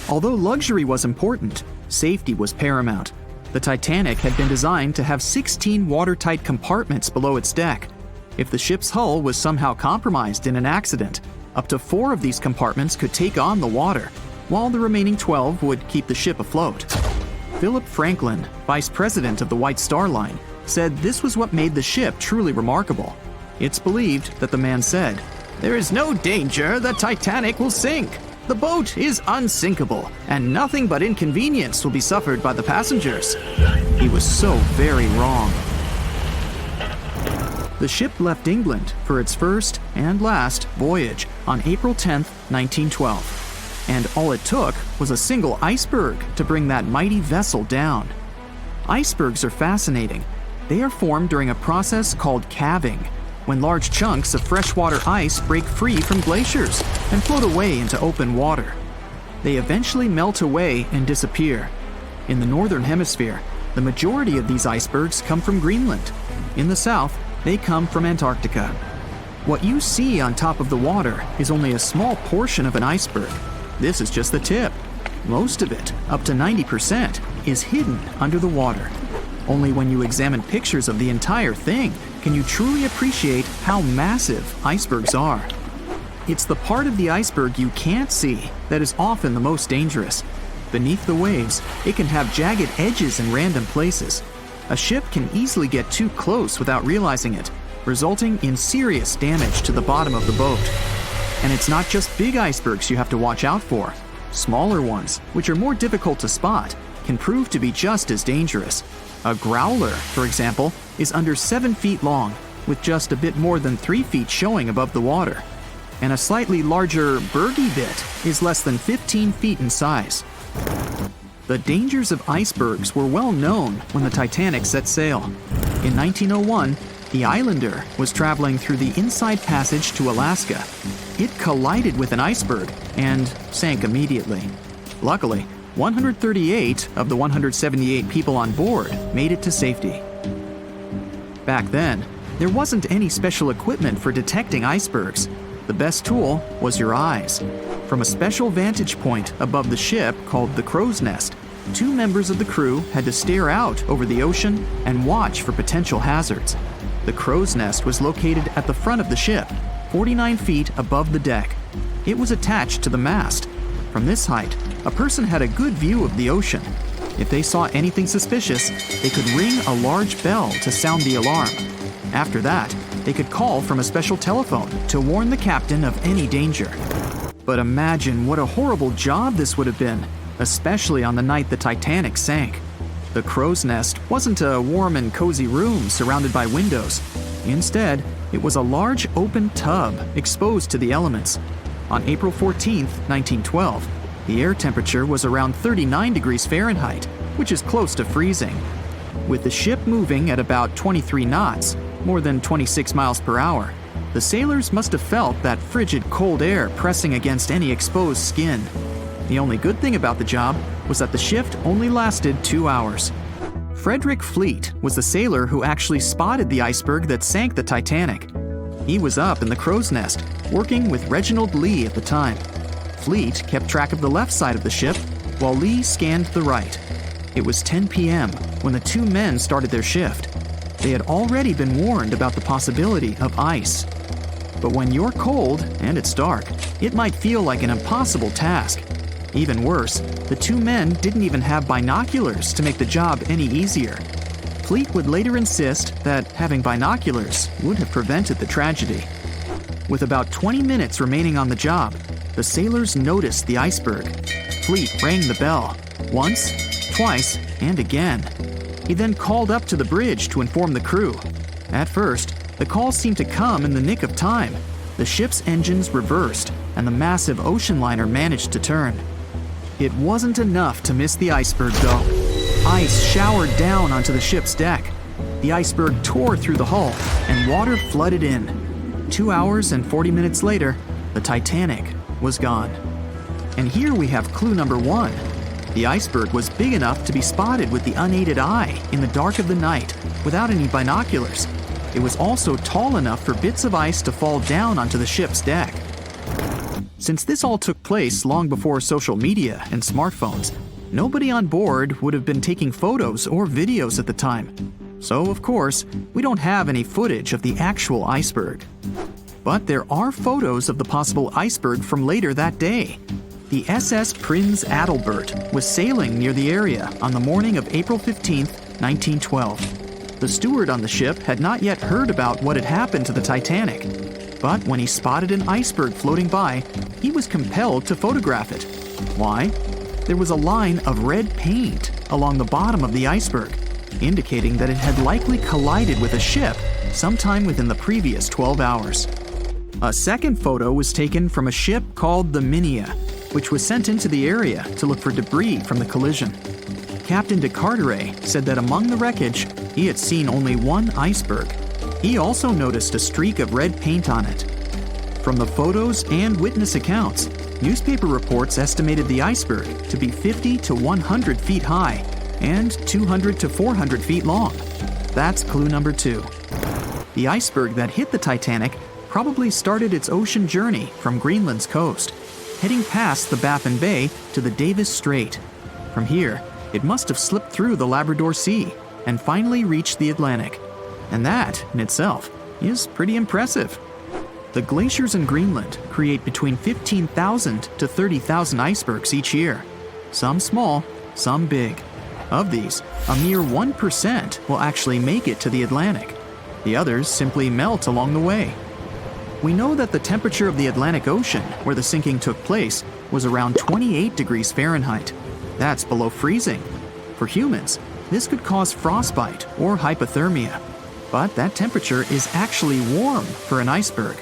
Although luxury was important, safety was paramount. The Titanic had been designed to have 16 watertight compartments below its deck. If the ship's hull was somehow compromised in an accident, up to 4 of these compartments could take on the water, while the remaining 12 would keep the ship afloat. Philip Franklin, vice president of the White Star Line, said this was what made the ship truly remarkable. It's believed that the man said, "There is no danger the Titanic will sink. The boat is unsinkable, and nothing but inconvenience will be suffered by the passengers." He was so very wrong. The ship left England for its first and last voyage on April 10, 1912. And all it took was a single iceberg to bring that mighty vessel down. Icebergs are fascinating. They are formed during a process called calving, when large chunks of freshwater ice break free from glaciers and float away into open water. They eventually melt away and disappear. In the northern hemisphere, the majority of these icebergs come from Greenland. In the south, they come from Antarctica. What you see on top of the water is only a small portion of an iceberg. This is just the tip. Most of it, up to 90%, is hidden under the water. Only when you examine pictures of the entire thing can you truly appreciate how massive icebergs are. It's the part of the iceberg you can't see that is often the most dangerous. Beneath the waves, it can have jagged edges in random places. A ship can easily get too close without realizing it, resulting in serious damage to the bottom of the boat. And it's not just big icebergs you have to watch out for. Smaller ones, which are more difficult to spot, can prove to be just as dangerous. A growler, for example, is under 7 feet long, with just a bit more than 3 feet showing above the water. And a slightly larger bergy bit is less than 15 feet in size. The dangers of icebergs were well known when the Titanic set sail. In 1901, the Islander was traveling through the inside passage to Alaska. It collided with an iceberg and sank immediately. Luckily, 138 of the 178 people on board made it to safety. Back then, there wasn't any special equipment for detecting icebergs. The best tool was your eyes. From a special vantage point above the ship called the crow's nest, 2 members of the crew had to stare out over the ocean and watch for potential hazards. The crow's nest was located at the front of the ship, 49 feet above the deck. It was attached to the mast. From this height, a person had a good view of the ocean. If they saw anything suspicious, they could ring a large bell to sound the alarm. After that, they could call from a special telephone to warn the captain of any danger. But imagine what a horrible job this would have been, especially on the night the Titanic sank. The crow's nest wasn't a warm and cozy room surrounded by windows. Instead, it was a large open tub exposed to the elements. On April 14, 1912, the air temperature was around 39 degrees Fahrenheit, which is close to freezing. With the ship moving at about 23 knots, more than 26 miles per hour, the sailors must have felt that frigid cold air pressing against any exposed skin. The only good thing about the job was that the shift only lasted 2 hours. Frederick Fleet was the sailor who actually spotted the iceberg that sank the Titanic. He was up in the crow's nest, working with Reginald Lee at the time. Fleet kept track of the left side of the ship, while Lee scanned the right. It was 10 p.m. when the 2 men started their shift. They had already been warned about the possibility of ice. But when you're cold and it's dark, it might feel like an impossible task. Even worse, the 2 men didn't even have binoculars to make the job any easier. Fleet would later insist that having binoculars would have prevented the tragedy. With about 20 minutes remaining on the job, the sailors noticed the iceberg. Fleet rang the bell, once, twice, and again. He then called up to the bridge to inform the crew. At first, the call seemed to come in the nick of time. The ship's engines reversed, and the massive ocean liner managed to turn. It wasn't enough to miss the iceberg, though. Ice showered down onto the ship's deck. The iceberg tore through the hull, and water flooded in. 2 hours and 40 minutes later, the Titanic was gone. And here we have clue number 1. The iceberg was big enough to be spotted with the unaided eye in the dark of the night without any binoculars. It was also tall enough for bits of ice to fall down onto the ship's deck. Since this all took place long before social media and smartphones, nobody on board would have been taking photos or videos at the time. So, of course, we don't have any footage of the actual iceberg. But there are photos of the possible iceberg from later that day. The SS Prinz Adalbert was sailing near the area on the morning of April 15, 1912. The steward on the ship had not yet heard about what had happened to the Titanic. But when he spotted an iceberg floating by, he was compelled to photograph it. Why? There was a line of red paint along the bottom of the iceberg, indicating that it had likely collided with a ship sometime within the previous 12 hours. A second photo was taken from a ship called the Minia, which was sent into the area to look for debris from the collision. Captain de Carteret said that among the wreckage, he had seen only one iceberg. He also noticed a streak of red paint on it. From the photos and witness accounts, newspaper reports estimated the iceberg to be 50 to 100 feet high and 200 to 400 feet long. That's clue number 2. The iceberg that hit the Titanic probably started its ocean journey from Greenland's coast, heading past the Baffin Bay to the Davis Strait. From here, it must have slipped through the Labrador Sea and finally reached the Atlantic. And that, in itself, is pretty impressive. The glaciers in Greenland create between 15,000 to 30,000 icebergs each year. Some small, some big. Of these, a mere 1% will actually make it to the Atlantic. The others simply melt along the way. We know that the temperature of the Atlantic Ocean, where the sinking took place, was around 28 degrees Fahrenheit. That's below freezing. For humans, this could cause frostbite or hypothermia. But that temperature is actually warm for an iceberg.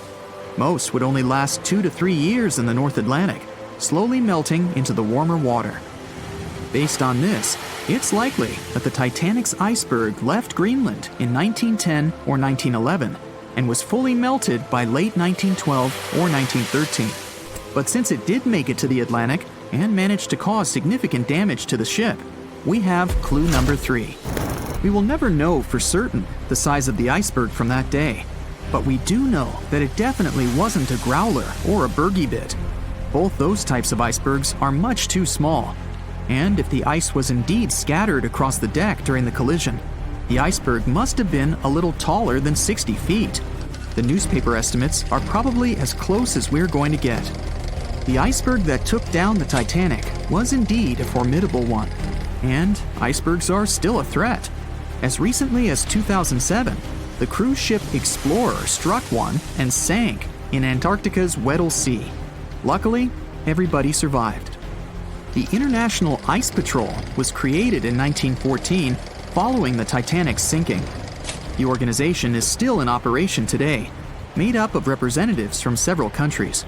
Most would only last 2 to 3 years in the North Atlantic, slowly melting into the warmer water. Based on this, it's likely that the Titanic's iceberg left Greenland in 1910 or 1911 and was fully melted by late 1912 or 1913. But since it did make it to the Atlantic and managed to cause significant damage to the ship, we have clue number 3. We will never know for certain the size of the iceberg from that day, but we do know that it definitely wasn't a growler or a bergy bit. Both those types of icebergs are much too small. And if the ice was indeed scattered across the deck during the collision, the iceberg must have been a little taller than 60 feet. The newspaper estimates are probably as close as we're going to get. The iceberg that took down the Titanic was indeed a formidable one. And icebergs are still a threat. As recently as 2007, the cruise ship Explorer struck one and sank in Antarctica's Weddell Sea. Luckily, everybody survived. The International Ice Patrol was created in 1914 following the Titanic's sinking. The organization is still in operation today, made up of representatives from several countries.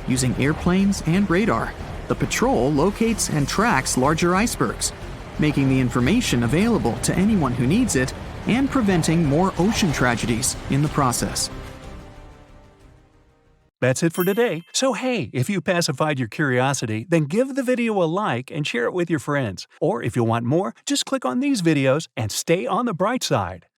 Using airplanes and radar, the patrol locates and tracks larger icebergs, making the information available to anyone who needs it and preventing more ocean tragedies in the process. That's it for today. So hey, if you pacified your curiosity, then give the video a like and share it with your friends. Or if you want more, just click on these videos and stay on the bright side.